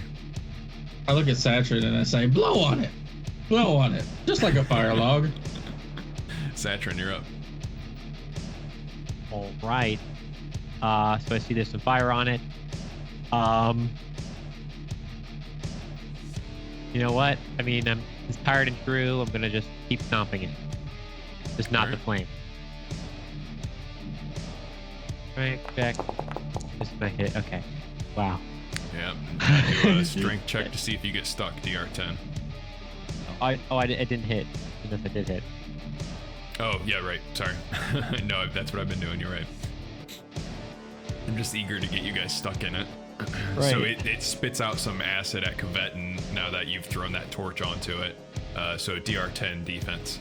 I look at Satrin and I say, blow on it, just like a fire log. Satrin, you're up. All right. So I see there's some fire on it. You know what? I mean, I'm just tired and through. I'm gonna just keep stomping it. Just not the flame. Right, check. Just my hit. Okay. Wow. Yeah. Do a strength check to see if you get stuck. DR10. I didn't hit. Unless I did hit. Oh yeah, right. Sorry. No, that's what I've been doing. You're right. I'm just eager to get you guys stuck in it. Right. So it spits out some acid at Kvet, and now that you've thrown that torch onto it, so DR10 defense.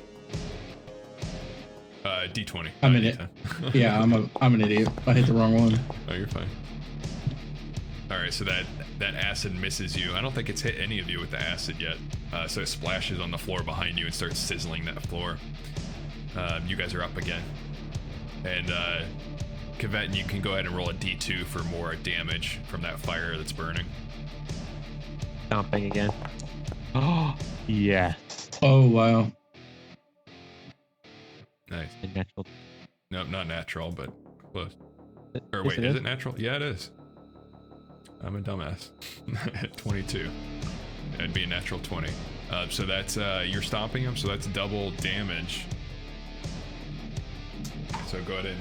D20. I'm an idiot. Yeah, I'm an idiot. I hit the wrong one. Oh, you're fine. All right, so that acid misses you. I don't think it's hit any of you with the acid yet. So it splashes on the floor behind you and starts sizzling that floor. You guys are up again, and Kvet, you can go ahead and roll a D2 for more damage from that fire that's burning. Stomping again. Oh, yes. Oh wow. Nice. A natural. Nope, not natural, but close. Or Yes, wait, it is it natural? Yeah, it is. I'm a dumbass. 22. It'd be a natural 20. So that's you're stomping him, so that's double damage. So go ahead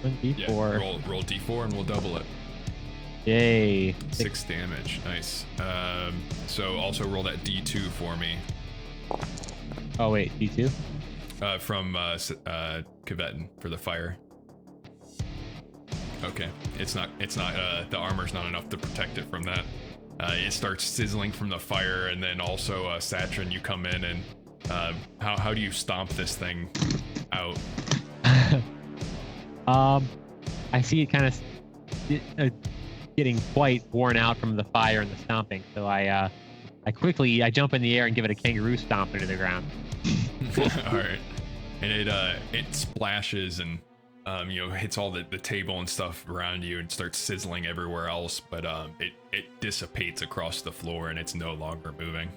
and 1d4. yeah, roll D4 and we'll double it. Yay. 6 damage. Nice. So also roll that D2 for me. Oh wait, d2. From Kvetin for the fire. Okay, it's not the armor's not enough to protect it from that. It starts sizzling from the fire, and then also Satrin, you come in and how do you stomp this thing out? I see it kind of getting quite worn out from the fire and the stomping, so I quickly jump in the air and give it a kangaroo stomp into the ground. All right, and it splashes and hits all the table and stuff around you and starts sizzling everywhere else, but it dissipates across the floor and it's no longer moving.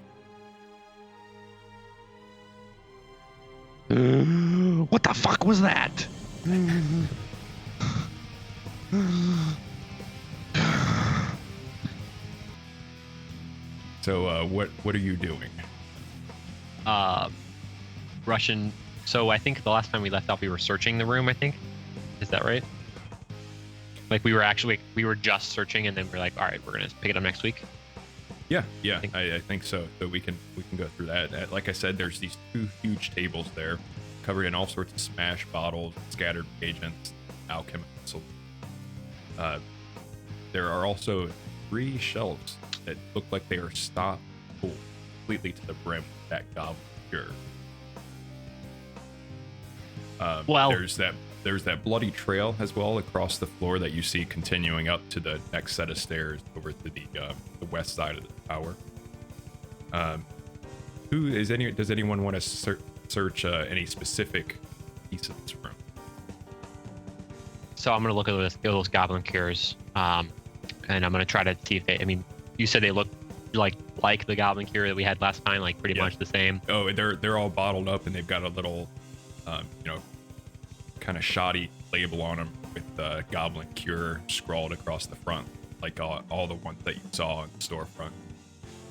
What the fuck was that? So, what are you doing? Russian. So I think the last time we left off, we were searching the room. I think, is that right? Like we were just searching, and then we're like, all right, we're gonna pick it up next week. Yeah, I think so. So we can go through that. Like I said, there's these 2 huge tables there, covered in all sorts of smash bottles, scattered agents, alchemical. There are also 3 shelves that look like they are stocked full, completely to the brim with that Goblin Cure. Well, there's that bloody trail as well across the floor that you see continuing up to the next set of stairs over to the west side of the tower. Does anyone want to search any specific piece of this room? So I'm gonna look at those Goblin Cures, and I'm gonna try to see if they. I mean, you said they look like the Goblin Cure that we had last time, like pretty much the same. Oh, they're all bottled up, and they've got a little, kind of shoddy label on them with Goblin Cure scrawled across the front, like all the ones that you saw in the storefront.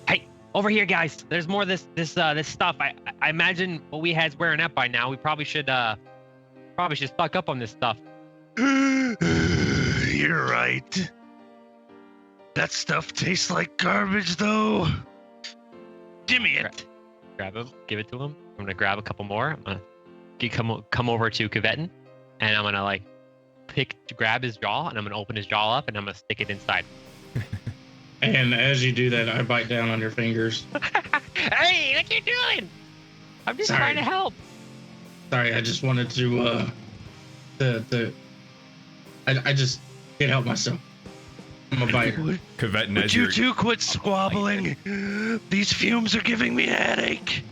Hey, over here, guys! There's more of this stuff. I imagine what we had's wearing out by now. We probably should stock up on this stuff. You're right. That stuff tastes like garbage, though. Give me it. Grab him, give it to him. I'm gonna grab a couple more. I'm gonna come over to Kvetin, and I'm gonna grab his jaw, and I'm gonna open his jaw up, and I'm gonna stick it inside. And as you do that, I bite down on your fingers. Hey, what you doing? I'm just trying to help. Sorry, I just wanted to I just can't help myself. I'm a biter. Kvetin, Would you two quit squabbling? These fumes are giving me a headache.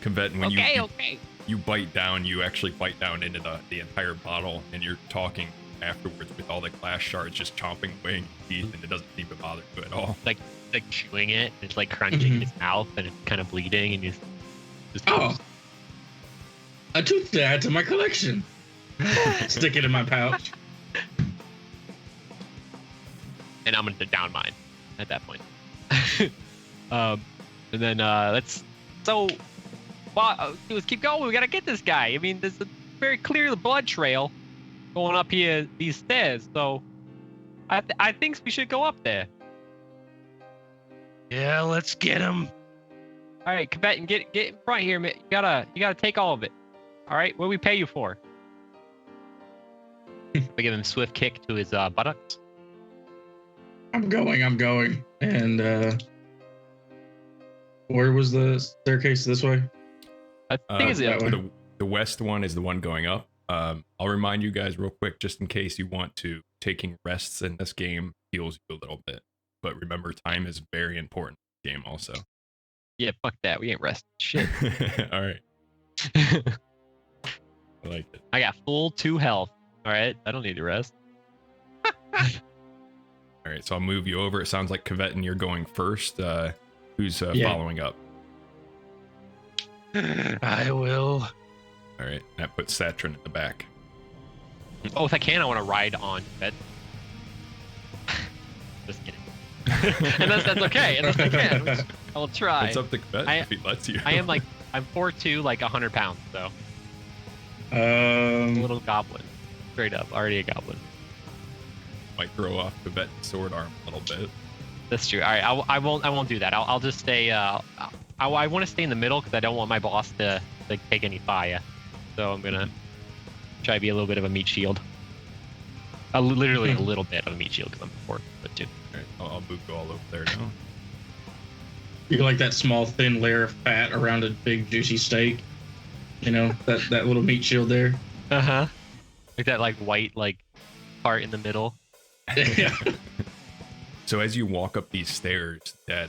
Kvetin, when Okay. you bite down, you actually bite down into the entire bottle, and you're talking afterwards with all the glass shards just chomping away in your teeth, and it doesn't seem to bother you at all. Like chewing it. It's like crunching in his mouth, and it's kind of bleeding, and he's just. Oh, a tooth to add to my collection. Stick it in my pouch. And I'm gonna down mine at that point. And then let's keep going. We gotta get this guy. I mean, there's a very clear blood trail going up here these stairs. So I think we should go up there. Yeah, let's get him. All right, Kvetin, get in front here, man. You gotta take all of it. All right, what do we pay you for? We give him a swift kick to his buttocks. I'm going. And where was the staircase? This way? I think it's that way. The west one is the one going up. I'll remind you guys real quick, just in case you want to. Taking rests in this game heals you a little bit, but remember, time is very important in this game also. Yeah, fuck that. We ain't resting. Shit. All right. I like it. I got full 2 health. All right, I don't need to rest. All right, so I'll move you over. It sounds like Kvetin, you're going first. Who's following up? I will. All right, that puts Satrin in the back. Oh, if I can, I want to ride on bed. Just kidding. And that's okay. Unless I can. I will try. It's up to Kvetin if he lets you. I'm 4'2", like 100 pounds, so. A little goblin. Straight up, already a goblin. Might throw off Kvetin's sword arm a little bit. That's true. All right, I won't do that. I'll just stay. I want to stay in the middle because I don't want my boss to take any fire. So I'm gonna try to be a little bit of a meat shield. Literally a little bit of a meat shield because I'm 4'2". All right, I'll move you all over there now. You like that small thin layer of fat around a big juicy steak? You know, that little meat shield there. Uh-huh. Like that white part in the middle. Yeah. So as you walk up these stairs, that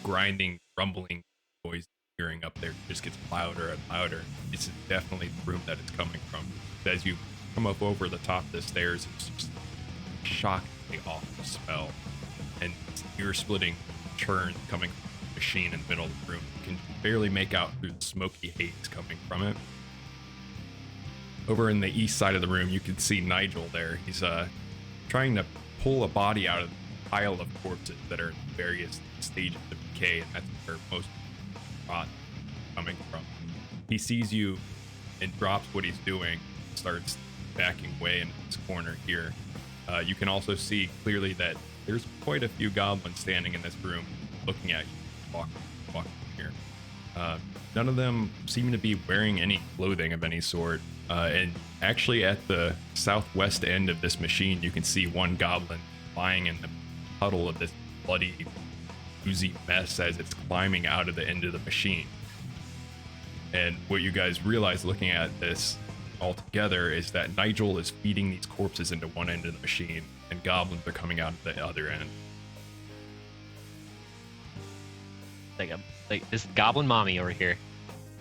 grinding, rumbling noise you're hearing up there just gets louder and louder. This is definitely the room that it's coming from. As you come up over the top of the stairs, it's just shockingly awful smell, and ear-splitting churn coming from machine in the middle of the room. You can barely make out through the smoky haze coming from it. Over in the east side of the room, you can see Nigel there. He's trying to pull a body out of a pile of corpses that are in various stages of decay, and that's where most rot is coming from. He sees you and drops what he's doing, starts backing away into this corner here. You can also see clearly that there's quite a few goblins standing in this room looking at you, walking here. None of them seem to be wearing any clothing of any sort. And actually at the southwest end of this machine, you can see one goblin lying in the puddle of this bloody, oozy mess as it's climbing out of the end of the machine. And what you guys realize looking at this all together is that Nigel is feeding these corpses into one end of the machine, and goblins are coming out of the other end. Like this goblin mommy over here.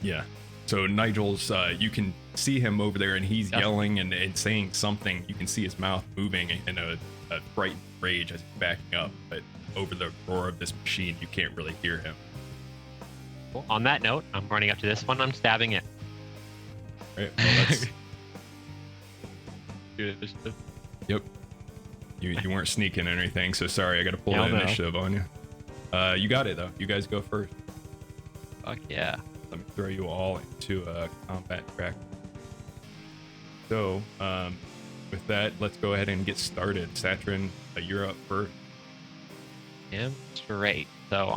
Yeah. So Nigel's, you can see him over there, and he's yelling and saying something. You can see his mouth moving in a frightened rage as he's backing up, but over the roar of this machine, you can't really hear him. Well, on that note, I'm running up to this one. I'm stabbing it. Right. Well, that's... Yep. You weren't sneaking or anything, so sorry. I got to pull the initiative on you. You got it though. You guys go first. Fuck yeah. Let me throw you all into a combat track. So, with that, let's go ahead and get started. Satrin, you're up first. Yeah, straight. So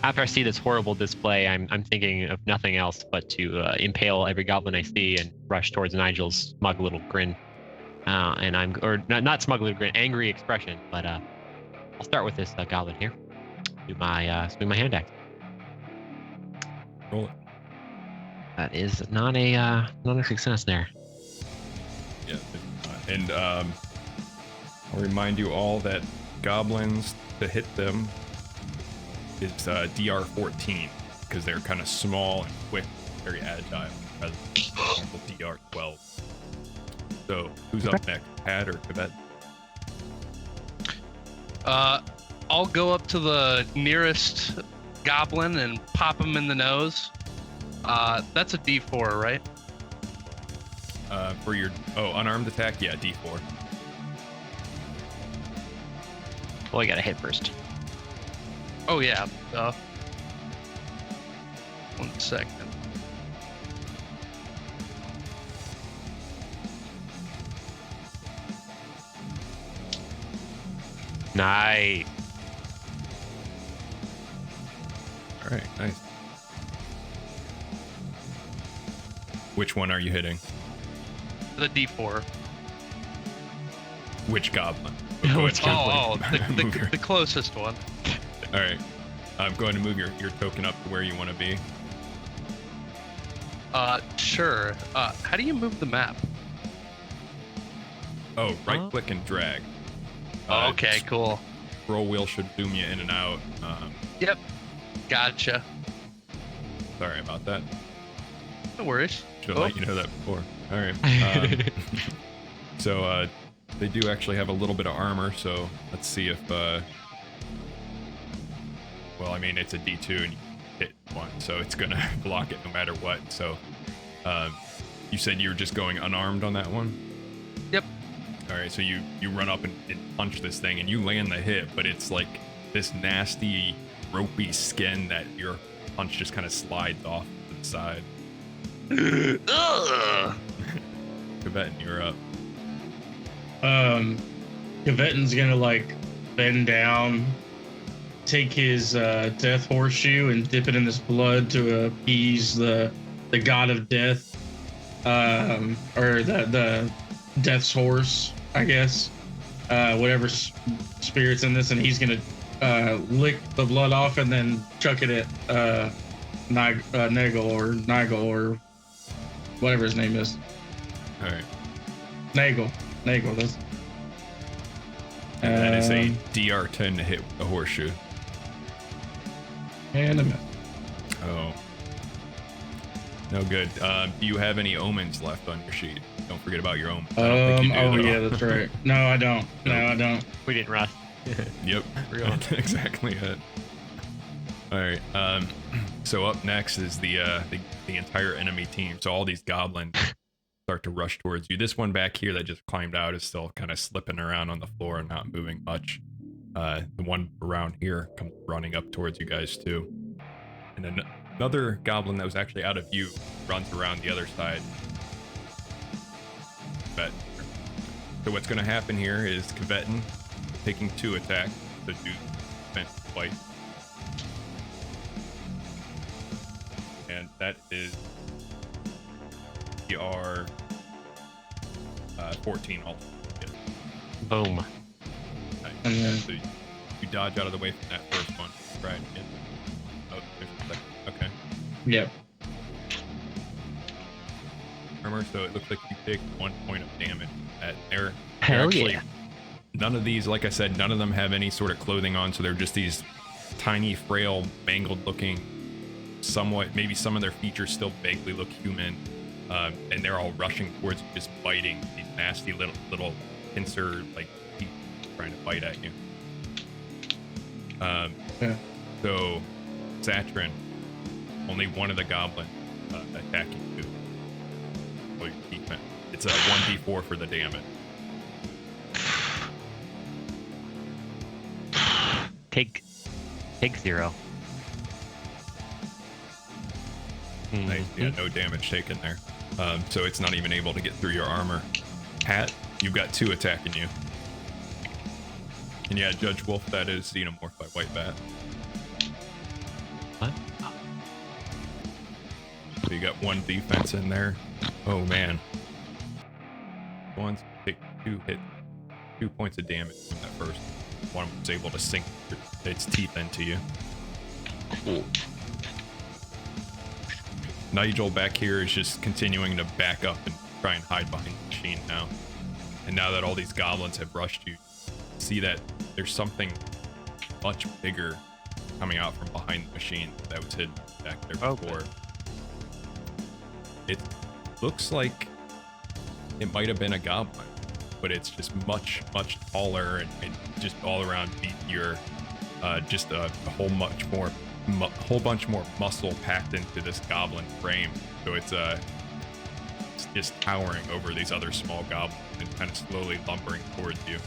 after I see this horrible display, I'm thinking of nothing else but to impale every goblin I see and rush towards Nigel's smug little grin. Not smug little grin, angry expression. But I'll start with this goblin here. Do my swing my hand axe. Roll it. That is not a success there. Yeah, and I'll remind you all that goblins, to hit them, is DR 14 because they're kind of small and quick, very agile, rather than DR 12. So who's up next, Pat or Quebec? I'll go up to the nearest goblin and pop him in the nose. That's a D4, right? For your unarmed attack, yeah, D4. Well, I gotta hit first. Oh yeah. 1 second. Nice. All right, nice. Which one are you hitting? The D4. Which goblin? The closest one. All right. I'm going to move your token up to where you want to be. Sure. How do you move the map? Oh, right click and drag. Okay, cool. Scroll wheel should zoom you in and out. Yep. Gotcha. Sorry about that. No worries. Should have let you know that before. All right. So they do actually have a little bit of armor, so let's see if well, I mean, it's a D2 and you hit one, so it's gonna block it no matter what. So you said you were just going unarmed on that one? Yep. All right, so you run up and punch this thing and you land the hit, but it's like this nasty ropey skin that your punch just kind of slides off to the side. Tibetan, you're up. Gavetin's gonna like bend down, take his death horseshoe and dip it in this blood to appease the god of death, or the death's horse, I guess, whatever spirit's in this, and he's gonna lick the blood off and then chuck it at Nagel or whatever his name is. All right. Nagel. That's. And that is a DR10 to hit a horseshoe. And a miss. Oh. No good. Do you have any omens left on your sheet? Don't forget about your omens. I don't think you do, though. That's right. No, I don't. No, I don't. We didn't rust. Yep. That's exactly it. All right. So up next is the entire enemy team. So all these goblins start to rush towards you. This one back here that just climbed out is still kind of slipping around on the floor and not moving much. The one around here comes running up towards you guys too. And then another goblin that was actually out of view runs around the other side. But so what's going to happen here is Kvetin taking 2 attacks to do defense twice. And that is PR 14 also. Boom. Nice. And then- So you dodge out of the way from that first one. Right. Oh, there's a second. Okay. Yep. Armor, so it looks like you take 1 point of damage. They're Hell actually, yeah. none of these, like I said, none of them have any sort of clothing on, so they're just these tiny, frail, mangled looking, somewhat, maybe some of their features still vaguely look human, and they're all rushing towards you, just biting these nasty little pincer like teeth trying to bite at you. Yeah. So Satrin, only one of the goblins attacking you. Oh, your defense. It's a 1d4 for the damage. Take 0. Nice. Yeah, no damage taken there. So it's not even able to get through your armor. Hat, you've got 2 attacking you. And yeah, Judge Wolf, that is Xenomorph by White Bat. What? So you got 1 defense in there. Oh man. Once take 2 hits, 2 points of damage from that first. One was able to sink its teeth into you. Cool. Nigel back here is just continuing to back up and try and hide behind the machine now. And now that all these goblins have rushed you, see that there's something much bigger coming out from behind the machine that was hidden back there before. It looks like it might have been a goblin, but it's just much taller and just all around beefier. Just a whole bunch more muscle packed into this goblin frame. So it's just towering over these other small goblins and kind of slowly lumbering towards you.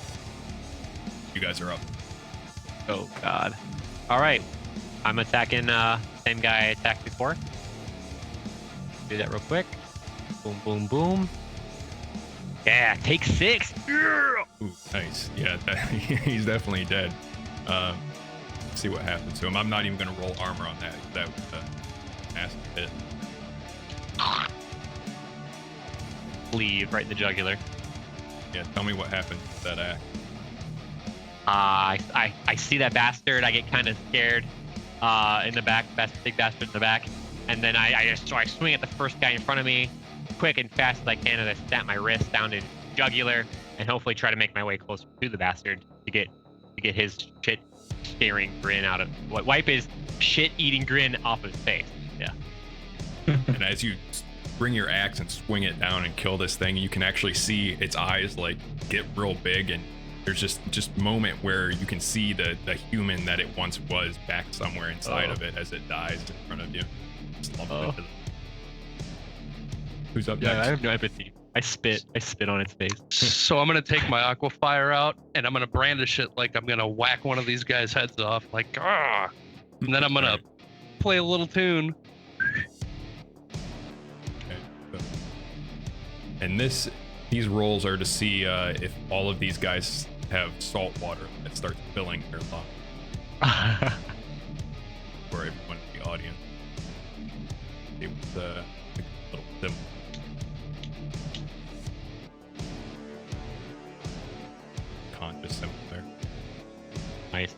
You guys are up. Oh god. All right. I'm attacking same guy I attacked before. Do that real quick. Boom, boom, boom. Yeah, take 6. Ooh, nice. Yeah, he's definitely dead. Let's see what happens to him. I'm not even going to roll armor on that. That was a nasty hit. Leave right in the jugular. Yeah, tell me what happened with that axe. I see that bastard. I get kind of scared in the back, big bastard in the back. And then I swing at the first guy in front of me, quick and fast as I can, and I snap my wrist down to jugular, and hopefully try to make my way closer to the bastard to get his shit staring grin out of wipe his shit eating grin off his face. Yeah. And as you bring your axe and swing it down and kill this thing, you can actually see its eyes like get real big, and there's just moment where you can see the human that it once was back somewhere inside of it as it dies in front of you. Who's up next? I have no empathy. I spit on its face. So I'm gonna take my aqua fire out and I'm gonna brandish it like I'm gonna whack one of these guys' heads off, like ah, and then I'm gonna play a little tune. Okay. So, and these rolls are to see if all of these guys have salt water that starts filling their lungs. For everyone in the audience. It was a little symbol. Conscious symbol there. Nice.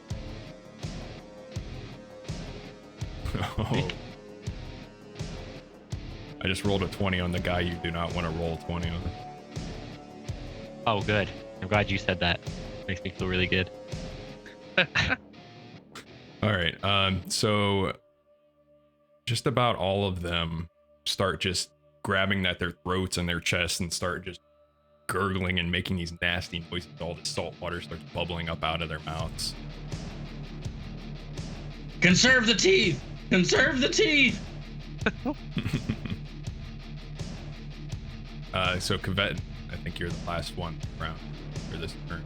Oh. I just rolled a 20 on the guy you do not want to roll 20 on. Oh, good. I'm glad you said that. Makes me feel really good. All right. So just about all of them start just grabbing at their throats and their chests and start just gurgling and making these nasty noises. All the salt water starts bubbling up out of their mouths. Conserve the teeth! Conserve the teeth! So Kvet, I think you're the last one round for this turn.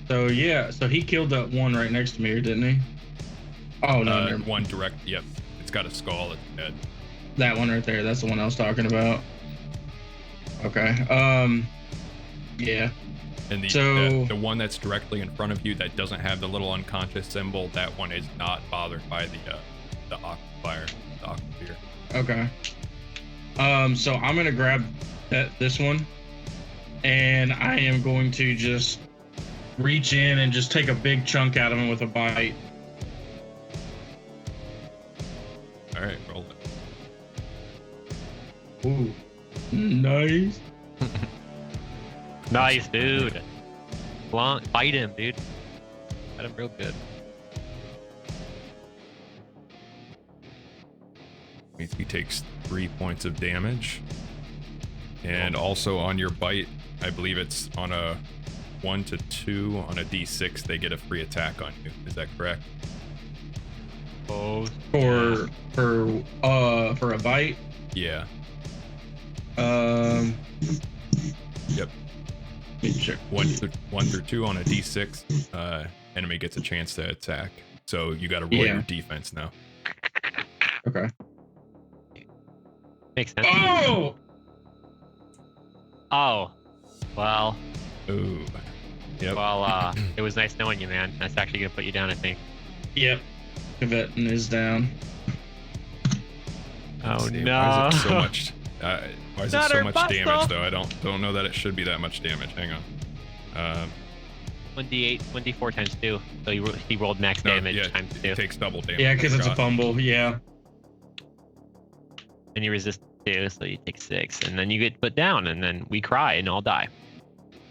So yeah, so he killed that one right next to me, didn't he? Oh no, never mind. One direct. Yep, it's got a skull. It's dead. That one right there. That's the one I was talking about. Okay. Yeah. And the one that's directly in front of you that doesn't have the little unconscious symbol, that one is not bothered by the aquafire, the aquasphere. Okay. So I'm gonna grab this one, and I am going to just reach in and just take a big chunk out of him with a bite. All right, roll it. Ooh, nice. Nice, dude. Fight him, dude. Fight him real good. He takes 3 points of damage. And also on your bite, I believe it's on a 1 to 2 on a D6, they get a free attack on you. Is that correct? Oh. For a bite. Yeah. Yep. Sure. 1 through 2 on a D6, enemy gets a chance to attack. So you got to roll your defense now. Okay. Makes sense. Oh. Well. Ooh. Yep. Well, it was nice knowing you, man. That's actually gonna put you down, I think. Yep. Kvetin is down. Oh see, no! Why is it so much? Why is it so much damage though? I don't know that it should be that much damage. Hang on. 1d8, 1d4 times 2. So he rolled max damage times 2. It takes double damage. Yeah, because it's a fumble. Yeah. And you resist 2, so you take 6, and then you get put down, and then we cry and all die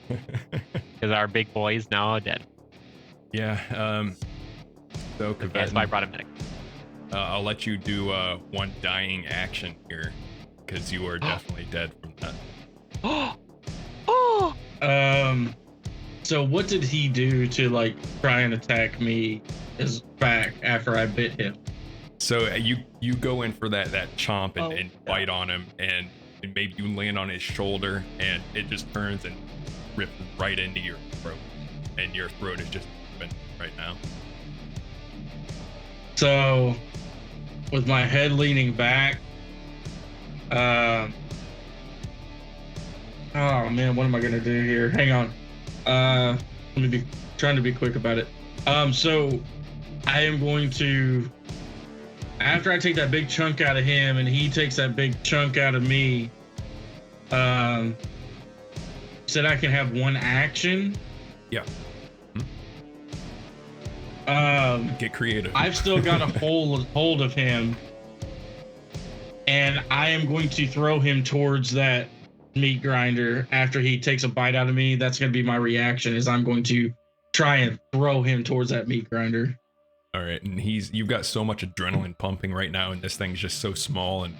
because our big boy is now dead. Yeah. So Kvetin, That's why I brought him back. I'll let you do one dying action here, because you are definitely dead from that. So what did he do to like try and attack me his back after I bit him? So you go in for that chomp and bite on him, and maybe you land on his shoulder, and it just turns and rips right into your throat, and your throat is just open right now. So with my head leaning back, oh man, what am I gonna do here? Hang on. Let me be trying to be quick about it. So I am going to, after I take that big chunk out of him and he takes that big chunk out of me, said I can have one action. Yeah. Get creative. I've still got a hold of him, and I am going to throw him towards that meat grinder after he takes a bite out of me. That's going to be my reaction, is I'm going to try and throw him towards that meat grinder. All right, and you've got so much adrenaline pumping right now, and this thing's just so small and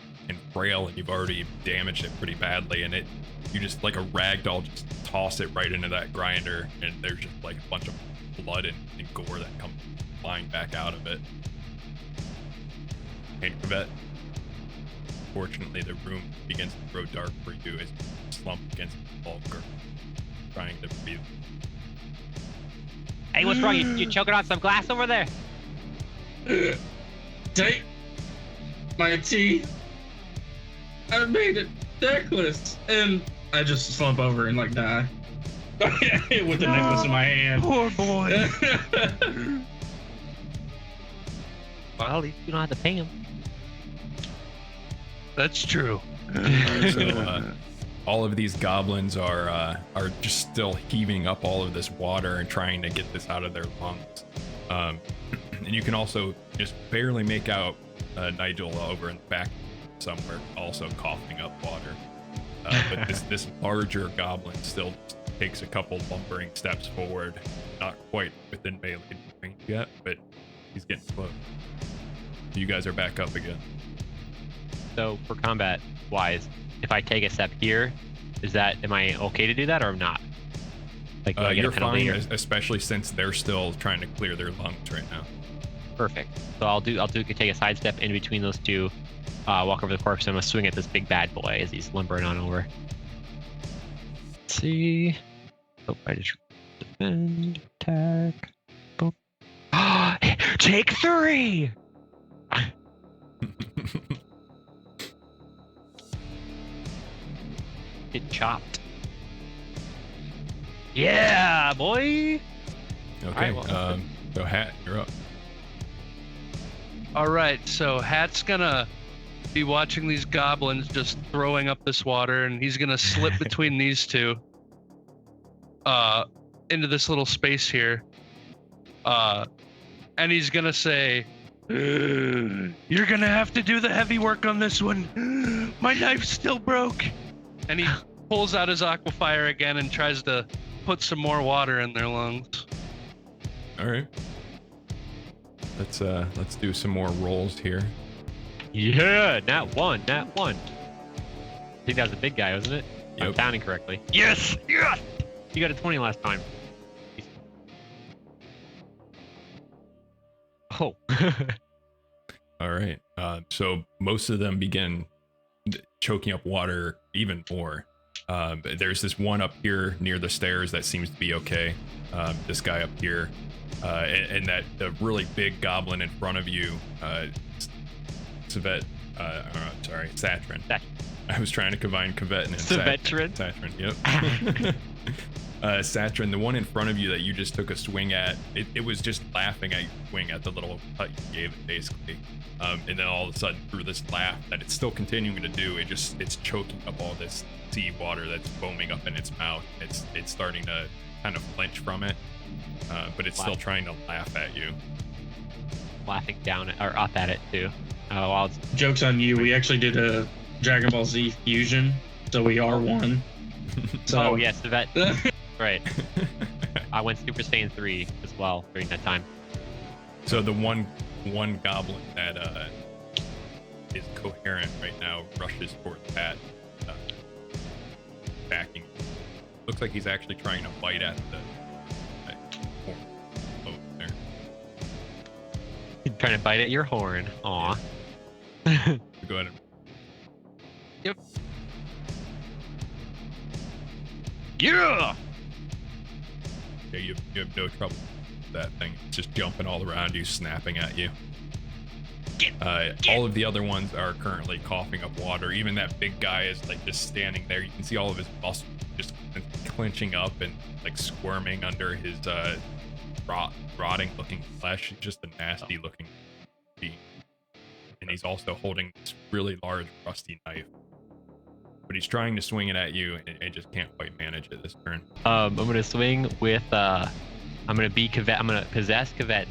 frail, and you've already damaged it pretty badly, and you just like a rag doll just toss it right into that grinder, and there's just like a bunch of blood and gore that comes flying back out of it. And Kvet, fortunately, the room begins to grow dark for you as you slump against the bulk, trying to breathe. Hey, what's wrong? You choking on some glass over there? Take my teeth. I made it necklace, and I just slump over and like die with the necklace in my hand. Poor boy. Well, at least you don't have to pay him. That's true. So, all of these goblins are just still heaving up all of this water and trying to get this out of their lungs. And you can also just barely make out Nigel over in the back somewhere, also coughing up water. But this larger goblin still takes a couple lumbering steps forward, not quite within melee range yet, but he's getting close. You guys are back up again. So for combat wise, if I take a step here, am I okay to do that or not? Like, do I get You're a penalty fine, or- especially since they're still trying to clear their lungs right now. Perfect. So I'll take a sidestep in between those two, walk over the corpse, and I'm gonna swing at this big bad boy as he's lumbering on over. Let's see. Oh, I just defend, attack. Boom. Take 3. Get chopped. Yeah, boy. Okay. Alright, well, So Hat, you're up. All right, so Hat's gonna be watching these goblins just throwing up this water, and he's gonna slip between these two, into this little space here, and he's gonna say, "You're gonna have to do the heavy work on this one. My knife's still broke," and he pulls out his aquafire again and tries to put some more water in their lungs. All right. Let's do some more rolls here. Yeah, nat 1. I think that was a big guy, wasn't it? I'm Yep. counting correctly. Yes! Yes! You got a 20 last time. Oh. All right. So most of them begin choking up water even more. There's this one up here near the stairs that seems to be okay. This guy up here, and that the really big goblin in front of you, Satrin. Satrin. I was trying to combine Covet and Severian. Satrin. Yep. Satrin, the one in front of you that you just took a swing at, it was just laughing at your swing at the little cut you gave it, basically. And then all of a sudden, through this laugh that it's still continuing to do, it's choking up all this sea water that's foaming up in its mouth. It's starting to kind of flinch from it, but it's still trying to laugh at you. Laughing down or up at it too. While it's Joke's on you. We actually did a Dragon Ball Z fusion, so we are one. So, oh yes, the vet. Right. I went Super Saiyan 3 as well during that time. So the one goblin that is coherent right now rushes towards Pat, backing. Looks like he's actually trying to bite at the horn there. Trying to bite at your horn. Aw. Go ahead and Yep. Yeah. yeah, you have no trouble with that thing. It's just jumping all around you, snapping at you. All of the other ones are currently coughing up water. Even that big guy is like just standing there. You can see all of his muscles just clenching up and like squirming under his rotting looking flesh. He's just a nasty looking being. And he's also holding this really large rusty knife. But he's trying to swing it at you and just can't quite manage it this turn. I'm gonna swing with I'm gonna be Covet. I'm gonna possess Covet,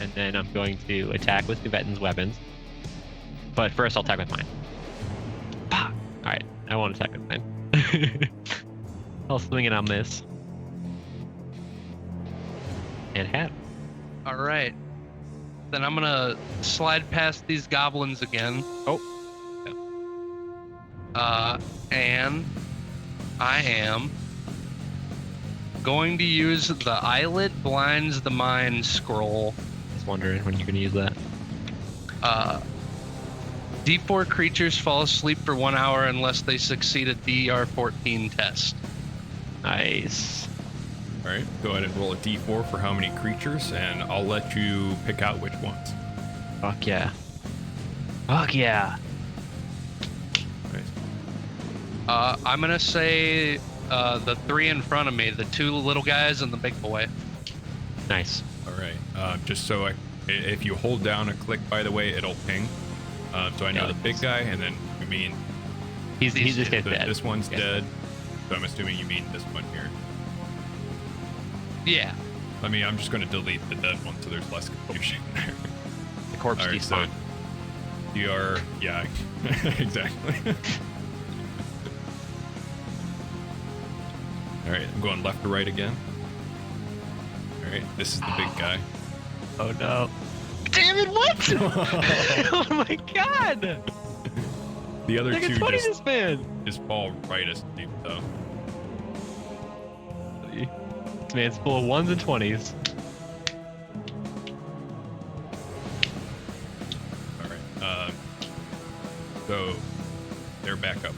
and then I'm going to attack with Covetin's weapons. But first, I'll attack with mine. All right, I won't attack with mine. I'll swing it on this. And Hat. All right. Then I'm gonna slide past these goblins again. Oh. And I am going to use the Eyelid Blinds the Mind scroll. Just wondering when you're gonna use that. D4 creatures fall asleep for 1 hour unless they succeed a DR14 test. Nice. All right, go ahead and roll a d4 for how many creatures, and I'll let you pick out which ones. Fuck yeah. Fuck yeah. Nice. I'm gonna say the 3 in front of me, the 2 little guys and the big boy. Nice. All right, just so if you hold down a click, by the way, it'll ping. So I know Yeah, the big guy, and then you mean He's just dead. this one's Yeah. dead. So I'm assuming you mean this one here. Yeah. I mean, I'm just going to delete the dead one so there's less confusion there. The corpse All right, so despawn. you are, yeah, exactly. All right, I'm going left to right again. All right, this is the big guy. Oh no. Damn it, what? Oh my god! The other Look at two 20 just this man! fall right asleep though. This man's full of 1s and 20s. All right. So they're back up.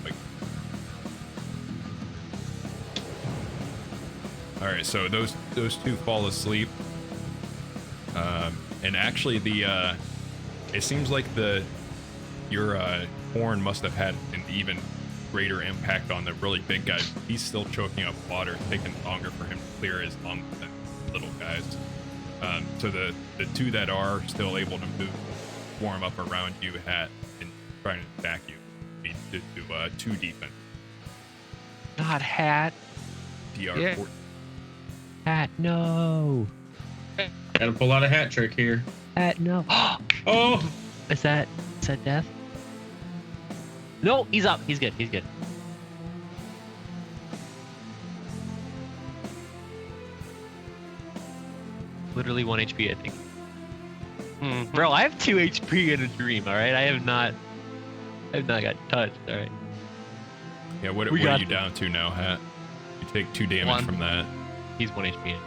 All right. So those two fall asleep. And actually, it seems like your horn must have had an even greater impact on the really big guy. He's still choking up water, it's taking longer for him to clear his lungs than little guys. So the two that are still able to move, form up around you, Hat, and trying to attack you. Need to do 2 defense. God, Hat. DR Yeah. 4. Hat, no. Gotta pull out a hat trick here. Hat, no. Oh! Is that death? No, he's up. He's good. He's good. Literally 1 HP, I think. Bro, I have 2 HP in a dream. All right, I have not got touched. All right. Yeah, what We are got you down to now, Hat? You take 2 damage 1. from that. He's 1 HP in.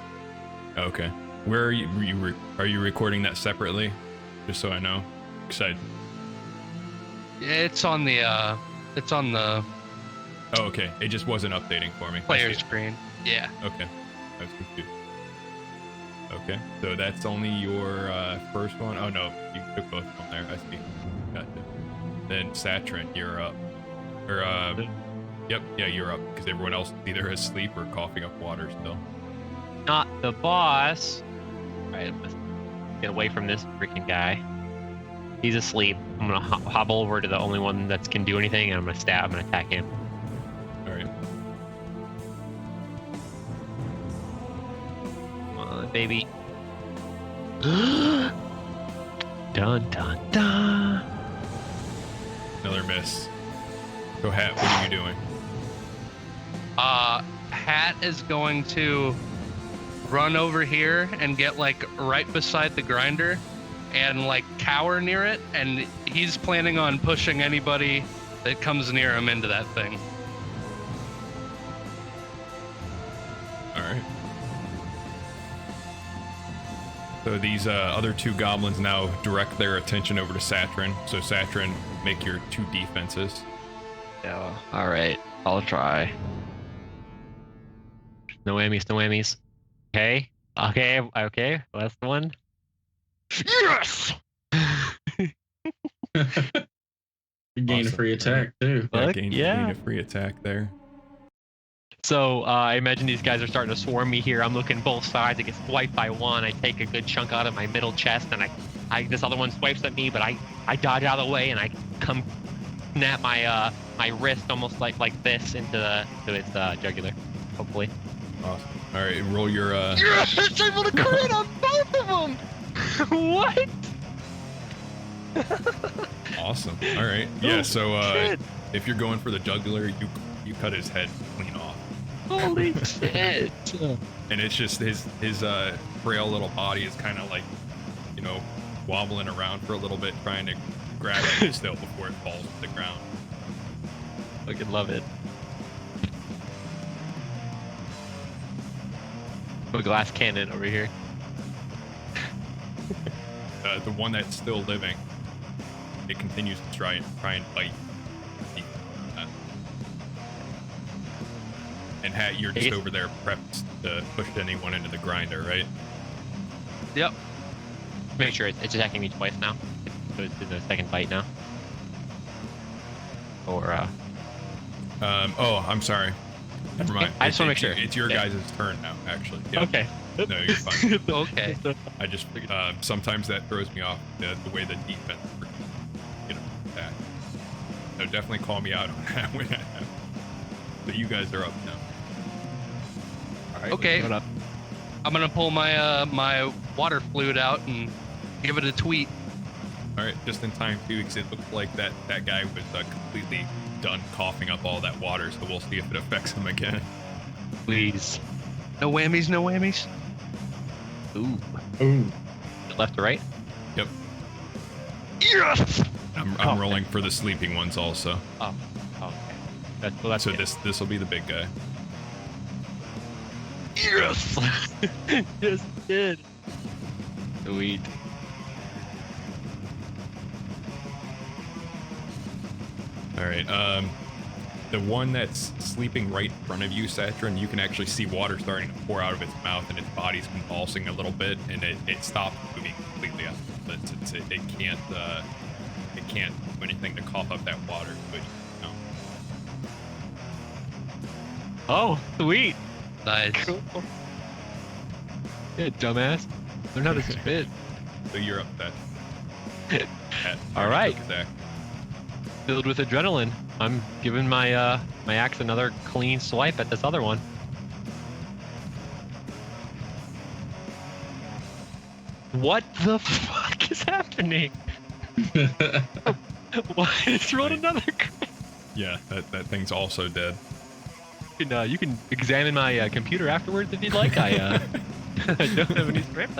Okay. Where are you? Are you recording that separately? Just so I know. Excited. Yeah, it's on the Oh, okay. It just wasn't updating for me. I player see. screen. Yeah. Okay. I was confused. Okay. So that's only your first one? Oh, no. You took both of them there. I see. Gotcha. Then Satrin, you're up. Or, yep. Yeah, you're up. Because everyone else is either asleep or coughing up water still. Not the boss. All right, I'm gonna get away from this freaking guy. He's asleep. I'm gonna hobble over to the only one that can do anything, and I'm gonna attack him. All right. Come on, baby. Dun dun dun. Another miss. So, Hat, what are you doing? Hat is going to run over here and get like right beside the grinder and like cower near it, and he's planning on pushing anybody that comes near him into that thing. All right. So these other 2 goblins now direct their attention over to Satrin. So Satrin, make your 2 defenses. Yeah. All right. I'll try. No whammies. No whammies. Okay. Okay. Okay. Last one. Yes. You gain a Awesome. free attack too. Fuck, Gain yeah. a free attack there. So I imagine these guys are starting to swarm me here. I'm looking both sides. I get swiped by one. I take a good chunk out of my middle chest, and I this other one swipes at me, but I dodge out of the way, and I come snap my my wrist almost like this into its jugular. Hopefully. Awesome. All right, roll your. Yes, I'm able to crit on both of them. What? Awesome. All right. Yeah. Oh, So shit. if you're going for the jugular, you cut his head clean off, Holy shit. and it's just his frail little body is kind of like, wobbling around for a little bit, trying to grab it still before it falls to the ground. Fucking love it. A glass cannon over here. The one that's still living, it continues to try and bite. And Hat, you're just over there prepped to push anyone into the grinder, right? Yep. Make sure it's attacking me twice now. So it's in the second bite now. Or Oh, I'm sorry. Never mind. I just wanna make sure. It's your Yeah. guys' turn now, actually. Yeah. okay. No, you're fine. Okay. I just sometimes that throws me off the way the defense, attack. So definitely call me out on that when that happens. So you guys are up now. All right. Okay. What up? I'm gonna pull my my water fluid out and give it a tweet. All right, just in time too, because it looked like that guy was completely done coughing up all that water. So we'll see if it affects him again. Please. No whammies, no whammies. Ooh. Ooh. Left to right? Yep. Yes. I'm Oh, rolling for the sleeping ones also. Oh. Okay. That's So good. this will be the big guy. Yes. Yes, he did. Sweet. All right. The one that's sleeping right in front of you, Satrin, you can actually see water starting to pour out of its mouth, and its body's convulsing a little bit, and it stops moving completely. It can't do anything to cough up that water, but no. Oh, sweet. Nice. Cool. Yeah, dumbass. Learn how to spit. So you're up that. All right. Zach. Filled with adrenaline. I'm giving my my axe another clean swipe at this other one. What the fuck is happening? Why is rolled another crit? Yeah, that thing's also dead. You can examine my computer afterwards if you'd like. I I don't have any strength.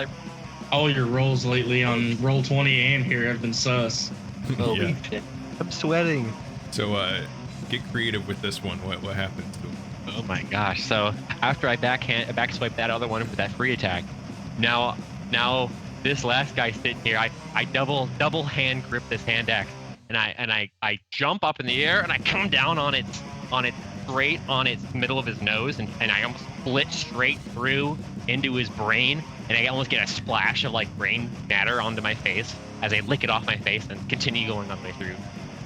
All your rolls lately on Roll20 and here have been sus. Holy Yeah. shit. I'm sweating. So get creative with this one. What happened to him? Oh my gosh. So after I back swipe that other one with that free attack, now this last guy sitting here, I double hand grip this hand axe, and I jump up in the air and I come down on its straight on its middle of his nose, and I almost split straight through into his brain, and I almost get a splash of like brain matter onto my face as I lick it off my face and continue going all the way through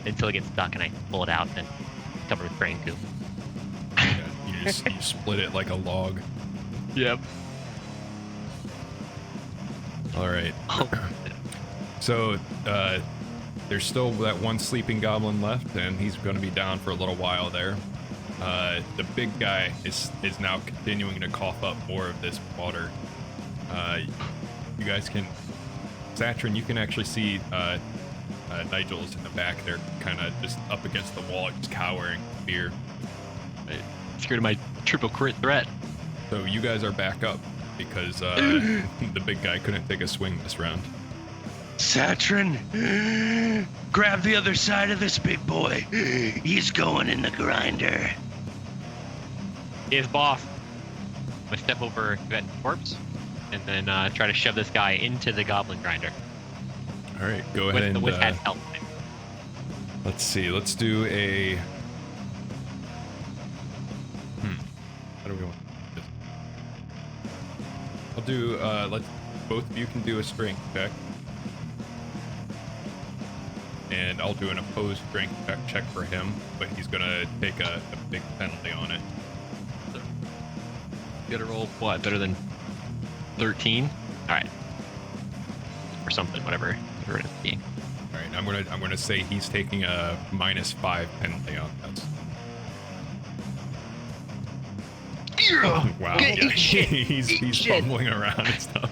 until it gets stuck and I pull it out and cover with brain goo. Yeah, you split it like a log. Yep. All right. So there's still that one sleeping goblin left, and he's going to be down for a little while there. The big guy is now continuing to cough up more of this water. You guys can, Satrin, you can actually see Nigel's in the back there, kind of just up against the wall, just cowering in fear. Scared of my triple crit threat. So you guys are back up because the big guy couldn't take a swing this round. Satrin, grab the other side of this big boy. He's going in the grinder. Is boss. I'm gonna step over that corpse and then try to shove this guy into the Goblin Grinder. All right, go ahead With and that help. let's see. Let's do a. How do we want this? I'll do. Let's. Both of you can do a strength check, and I'll do an opposed strength check for him, but he's gonna take a big penalty on it. You gotta roll what? Better than 13? Alright. Or something, whatever it is being. Alright, I'm gonna say he's taking a -5 penalty on this. Wow, yeah, he's fumbling around and stuff.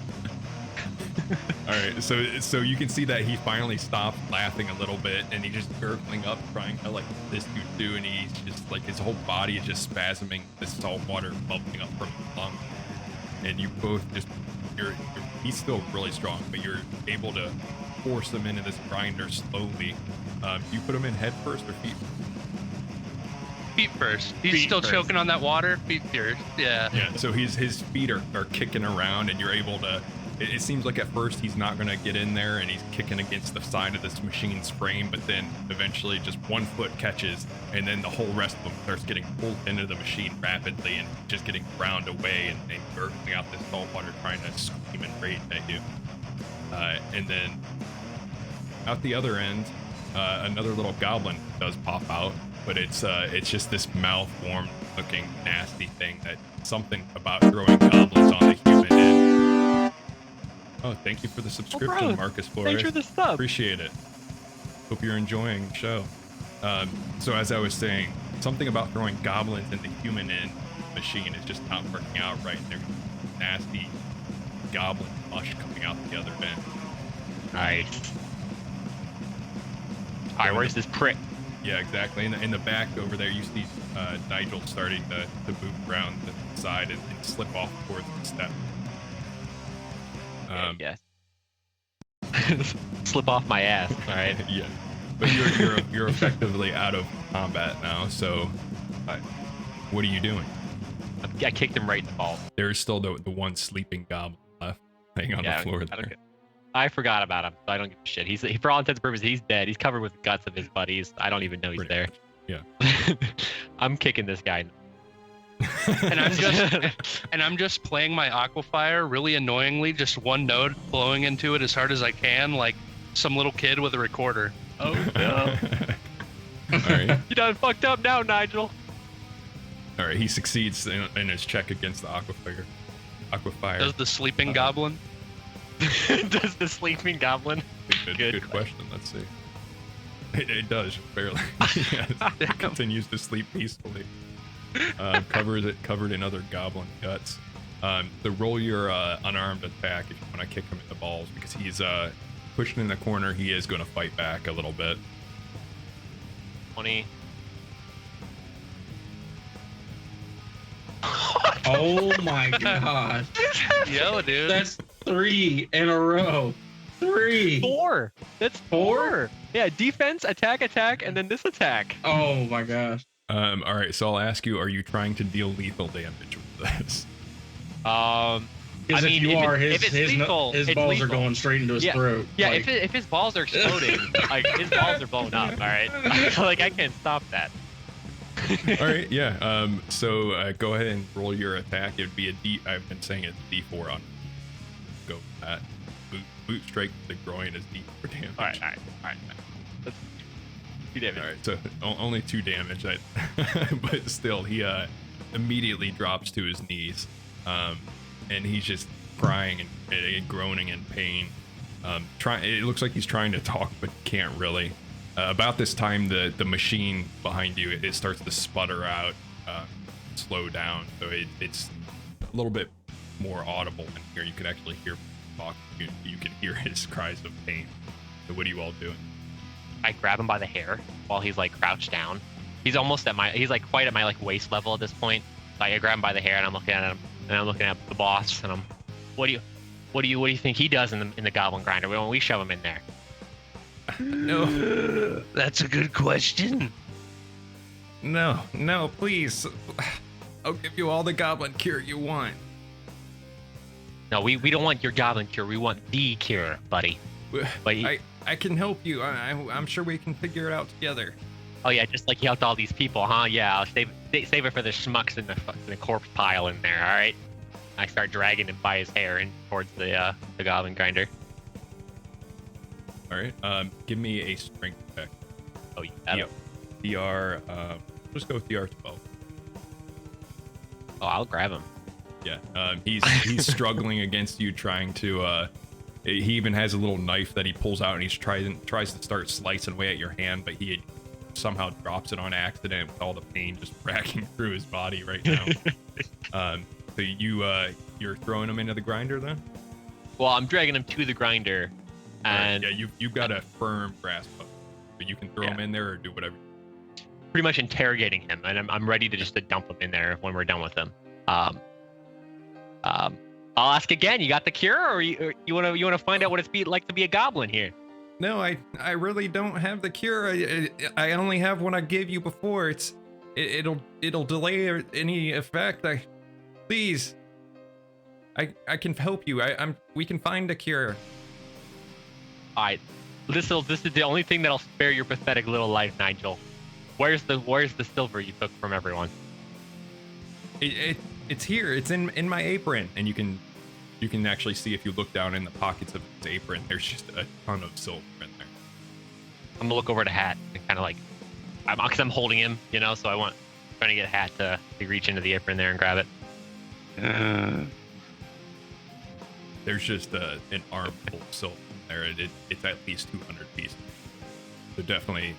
Alright, so you can see that he finally stopped laughing a little bit, and he's just gurgling up, trying to like this dude do, and he's just like his whole body is just spasming, this salt water bubbling up from his lungs. And you both just he's still really strong, but you're able to force him into this grinder slowly. You put him in head first or feet? Feet first. He's Feet still first. choking on that water. Feet first. Yeah. Yeah, so his feet are kicking around, and you're able to. It seems like at first he's not going to get in there, and he's kicking against the side of this machine's frame, but then eventually just one foot catches, and then the whole rest of him starts getting pulled into the machine rapidly and just getting ground away and gurgling out this salt water, trying to scream and rage at you. And then out the other end, another little goblin does pop out, but it's just this mouth-warmed looking nasty thing that something about throwing goblins on the human is. Oh, thank you for the subscription, bro. Marcus Flores. Thanks for the sub. Appreciate it. Hope you're enjoying the show. So as I was saying, something about throwing goblins in the human end machine is just not working out right. There's nasty goblin mush coming out the other end. Nice. Alright, where's this prick? Yeah, exactly. In the back over there, you see Nigel starting to move around the side and slip off towards the step. Yes. Slip off my ass. Alright. Yeah, but you're effectively out of combat now. So, what are you doing? I'm I kicked him right in the balls. There's still the one sleeping goblin left laying on the floor there. I forgot about him, so I don't give a shit. He's for all intents and purposes, he's dead. He's covered with the guts of his buddies. I don't even know he's Pretty there. much, yeah. I'm kicking this guy. And I'm just playing my Aquafire really annoyingly, just one note, blowing into it as hard as I can, like some little kid with a recorder. Oh no! All right. You done fucked up now, Nigel. All right. He succeeds in his check against the Aquafire. Does the sleeping goblin? Does the sleeping goblin? Good question. Let's see. It does barely. Yes, it continues to sleep peacefully. Covered in other goblin guts. To roll your unarmed attack if you want to kick him in the balls, because he's pushing in the corner. He is going to fight back a little bit. 20. Oh my god. Yo, dude. That's 3 in a row. 3. 4. That's 4. Yeah, defense, attack, and then this attack. Oh my gosh. All right. So I'll ask you: are you trying to deal lethal damage with this? Because if you are, his lethal, balls lethal. are going straight into his throat. Yeah, like, if his balls are exploding, like his balls are blowing up. All right, like I can't stop that. All right. Yeah. So go ahead and roll your attack. It'd be a D. I've been saying it's D4 on. Go with that. Boot strike to the groin is D4 damage. All right. That's 2 damage. All right, so only 2 damage, but still, he immediately drops to his knees, and he's just crying and groaning in pain. It looks like he's trying to talk, but can't really. About this time, the machine behind you, it starts to sputter out, slow down, so it's a little bit more audible in here. You can actually hear him talk. You can hear his cries of pain. So what are you all doing? I grab him by the hair while he's like crouched down. He's almost he's like quite at my like waist level at this point. So I grab him by the hair and I'm looking at him and I'm looking at the boss and what do you think he does in the Goblin Grinder when we shove him in there? No. That's a good question. No, please. I'll give you all the Goblin Cure you want. No, we don't want your Goblin Cure. We want the cure, buddy. But I can help you. I'm sure we can figure it out together. Oh yeah, just like you helped all these people, huh? Yeah, I'll save it for the schmucks in the corpse pile in there. All right. I start dragging him by his hair in towards the Goblin Grinder. All right. Give me a strength check. Oh yeah. DR. Just go with DR 12. Oh, I'll grab him. Yeah. He's struggling against you, trying to. He even has a little knife that he pulls out, and he tries to start slicing away at your hand, but he somehow drops it on accident with all the pain just racking through his body right now. So you're throwing him into the grinder then? Well, I'm dragging him to the grinder, and right, yeah, you've got a firm grasp of him, but you can throw him in there or do whatever. Pretty much interrogating him, and I'm ready to just dump him in there when we're done with him. I'll ask again. You got the cure, or you want to find out what it's like to be a goblin here? No, I really don't have the cure. I only have what I gave you before. It'll delay any effect. Please. I can help you. We can find a cure. All right. This is the only thing that'll spare your pathetic little life, Nigel. Where's the silver you took from everyone? It's here. It's in my apron, and you can actually see if you look down in the pockets of his apron. There's just a ton of silver in there. I'm gonna look over to Hat and kind of like, because I'm holding him, so trying to get Hat to reach into the apron there and grab it. There's just an armful of silver there. It's at least 200 pieces. So definitely,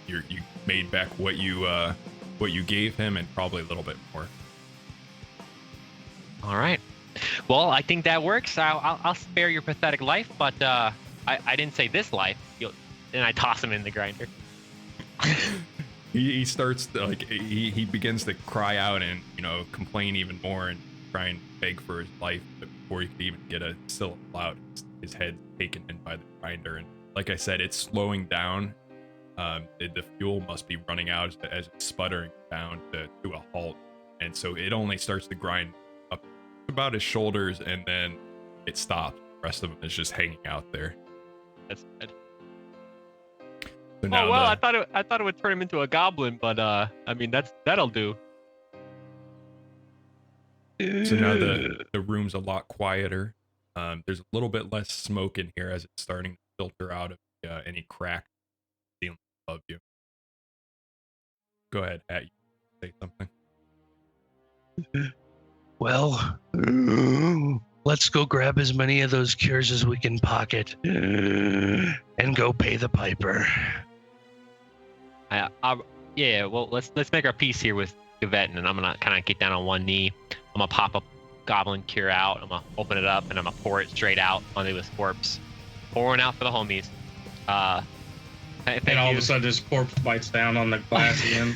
you made back what you gave him, and probably a little bit more. All right. Well, I think that works. I'll spare your pathetic life, but I didn't say this life. And I toss him in the grinder. He starts to, he begins to cry out and complain even more and try and beg for his life, but before he could even get a syllable out, his head taken in by the grinder. And like I said, it's slowing down. The fuel must be running out as it's sputtering down to a halt. and so it only starts to grind up about his shoulders, and then it stops. The rest of him is just hanging out there. That's good. So now Oh well, I thought it would turn him into a goblin, but I mean that'll do. So now the room's a lot quieter. There's a little bit less smoke in here as it's starting to filter out of any crack ceiling above you. Go ahead, Hat. You say something. Well, let's go grab as many of those cures as we can pocket and go pay the piper. Yeah, well, let's make our peace here with Yvette, and I'm gonna kind of get down on one knee. I'm gonna pop a Goblin Cure out. I'm gonna open it up, and I'm gonna pour it straight out onto his corpse. Pouring out for the homies. And all of a sudden, his corpse bites down on the glass again.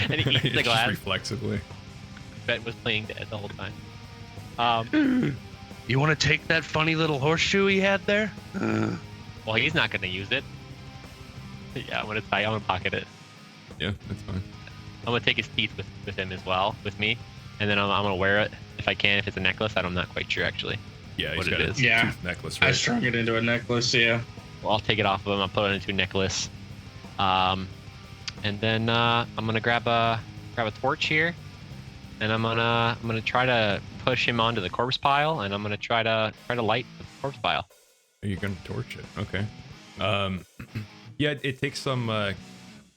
And he eats the glass. Just reflexively. Yvette was playing dead the whole time. You want to take that funny little horseshoe he had there? Well, he's not gonna use it. Yeah, I'm gonna pocket it. Yeah, that's fine. I'm gonna take his teeth with him as well, with me, and then I'm gonna wear it if I can. If it's a necklace, I'm not quite sure actually. Yeah, what he's got it a is. Yeah. tooth necklace, right? I strung it into a necklace, yeah. Well, I'll take it off of him. I'll put it into a necklace, and then I'm gonna grab a torch here, and I'm gonna try to push him onto the corpse pile, and I'm gonna try to light the corpse pile. Are you gonna torch it? Okay. Yeah, it takes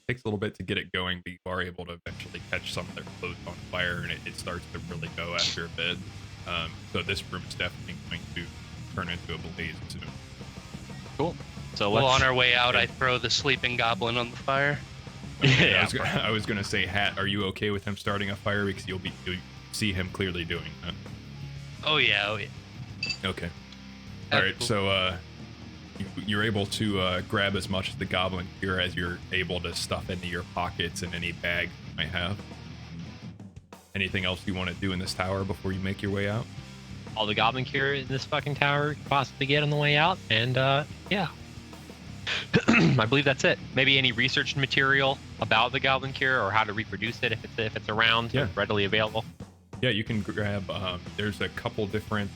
takes a little bit to get it going, but you are able to eventually catch some of their clothes on fire, and it starts to really go after a bit. So this room is definitely going to turn into a blaze soon. Cool. So Well, on our way out, I throw the sleeping goblin on the fire. Yeah, I was gonna say, Hat, are you okay with him starting a fire, because you'll see him clearly doing that? Oh yeah. Okay. All right. Cool. So you're able to grab as much of the Goblin Cure as you're able to stuff into your pockets and any bag you might have. Anything else you want to do in this tower before you make your way out? all the Goblin Cure in this fucking tower you could possibly get on the way out, and yeah. I believe that's it. Maybe any research material about the Goblin Cure or how to reproduce it if it's around, Yeah. readily available. Yeah, you can grab. There's a couple different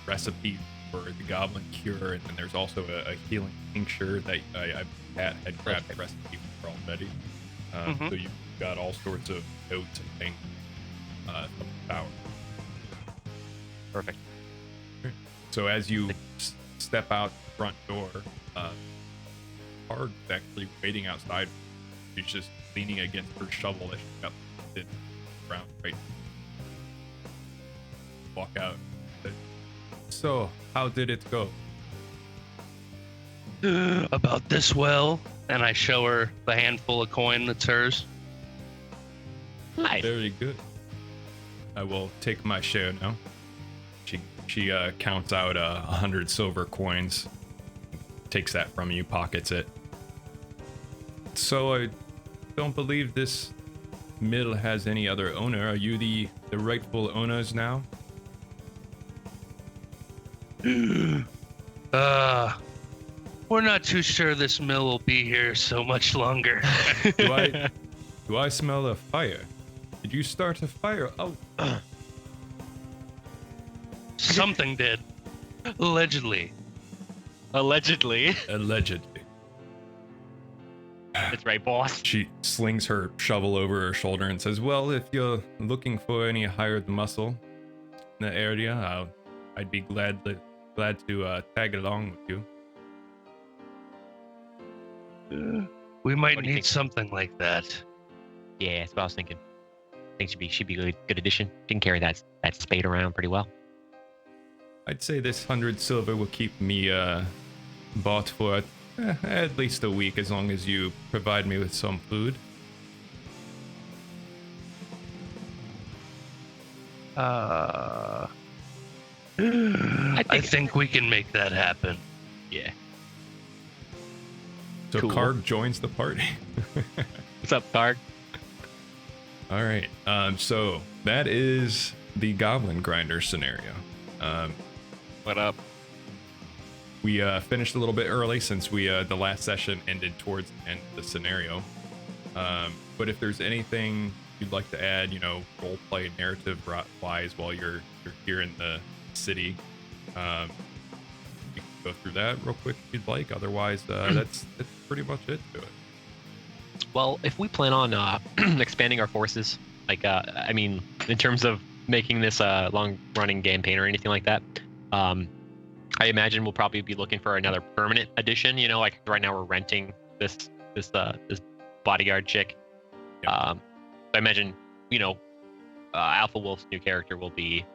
recipes for the Goblin Cure, and then there's also a healing tincture that I had grabbed the recipe for already. So you've got all sorts of notes and things from the tower. Perfect. So as you step out the front door, Borg is actually waiting outside. She's just leaning against her shovel as she got it around right. Walk out. So, how did it go? About this well, and I show her the handful of coin that's hers. Nice. Very good. I will take my share now. She counts out 100 silver coins, takes that from you, pockets it. So I don't believe this mill has any other owner. Are you the rightful owners now? We're not too sure this mill will be here so much longer. Do I smell a fire? Did you start a fire? Oh. Something did. Allegedly. Allegedly. Allegedly. That's right, boss. She slings her shovel over her shoulder and says, well, if you're looking for any hired muscle in the area, I'd be glad to tag along with you. We might What do you need think? something like that. Yeah, that's what I was thinking. I think she'd be a good addition. She can carry that spade around pretty well. I'd say this 100 silver will keep me bought for at least a week, as long as you provide me with some food. I think- think we can make that happen. Yeah. So Cool. Karg joins the party. What's up, Karg? All right. So that is the Goblin Grinder scenario. What up? We finished a little bit early since the last session ended towards the end of the scenario. But if there's anything you'd like to add, role play narrative wise while you're here in the city, we can go through that real quick if you'd like. Otherwise, that's pretty much it to it. Well, if we plan on expanding our forces, like in terms of making this a long-running campaign or anything like that, I imagine we'll probably be looking for another permanent addition. Like right now we're renting this bodyguard chick. Yeah. I imagine Alpha Wolf's new character will be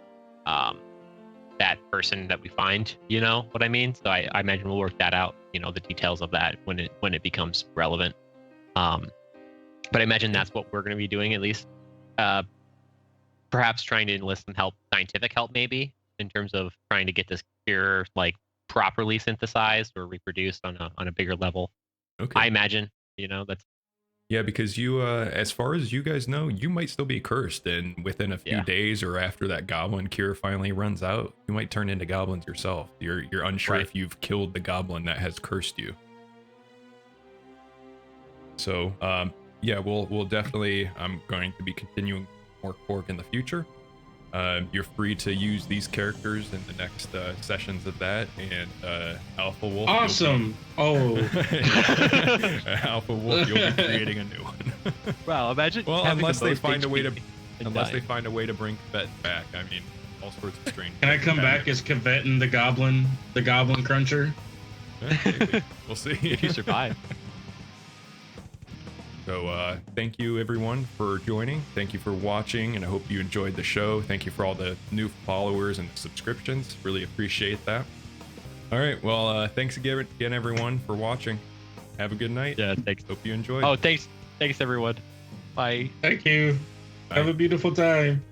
that person that we find. You know what I mean? So I imagine we'll work that out. The details of that when it becomes relevant. But I imagine that's what we're going to be doing, at least. Perhaps trying to enlist some help, scientific help, maybe, in terms of trying to get this cure like properly synthesized or reproduced on a bigger level. Okay. I imagine, that's. Yeah, because you, as far as you guys know, you might still be cursed, and within a few days or after that Goblin Cure finally runs out, you might turn into goblins yourself. You're unsure if you've killed the goblin that has cursed you. So, yeah, we'll definitely. I'm going to be continuing more Borg in the future. You're free to use these characters in the next sessions of that, and Alpha Wolf. Awesome! Oh, Alpha Wolf, you'll be creating a new one. Wow, imagine. Well, unless they find a way to, they find a way to bring Kvet back. I mean, all sorts of strange. can I come back as Kvet and the Goblin Cruncher? Maybe. We'll see if you survive. So thank you everyone for joining. Thank you for watching, and I hope you enjoyed the show. Thank you for all the new followers and subscriptions. Really appreciate that. All right, well, thanks again everyone for watching. Have a good night. Yeah, thanks. Hope you enjoyed. Oh, thanks everyone. Bye. Thank you. Bye. Have a beautiful time.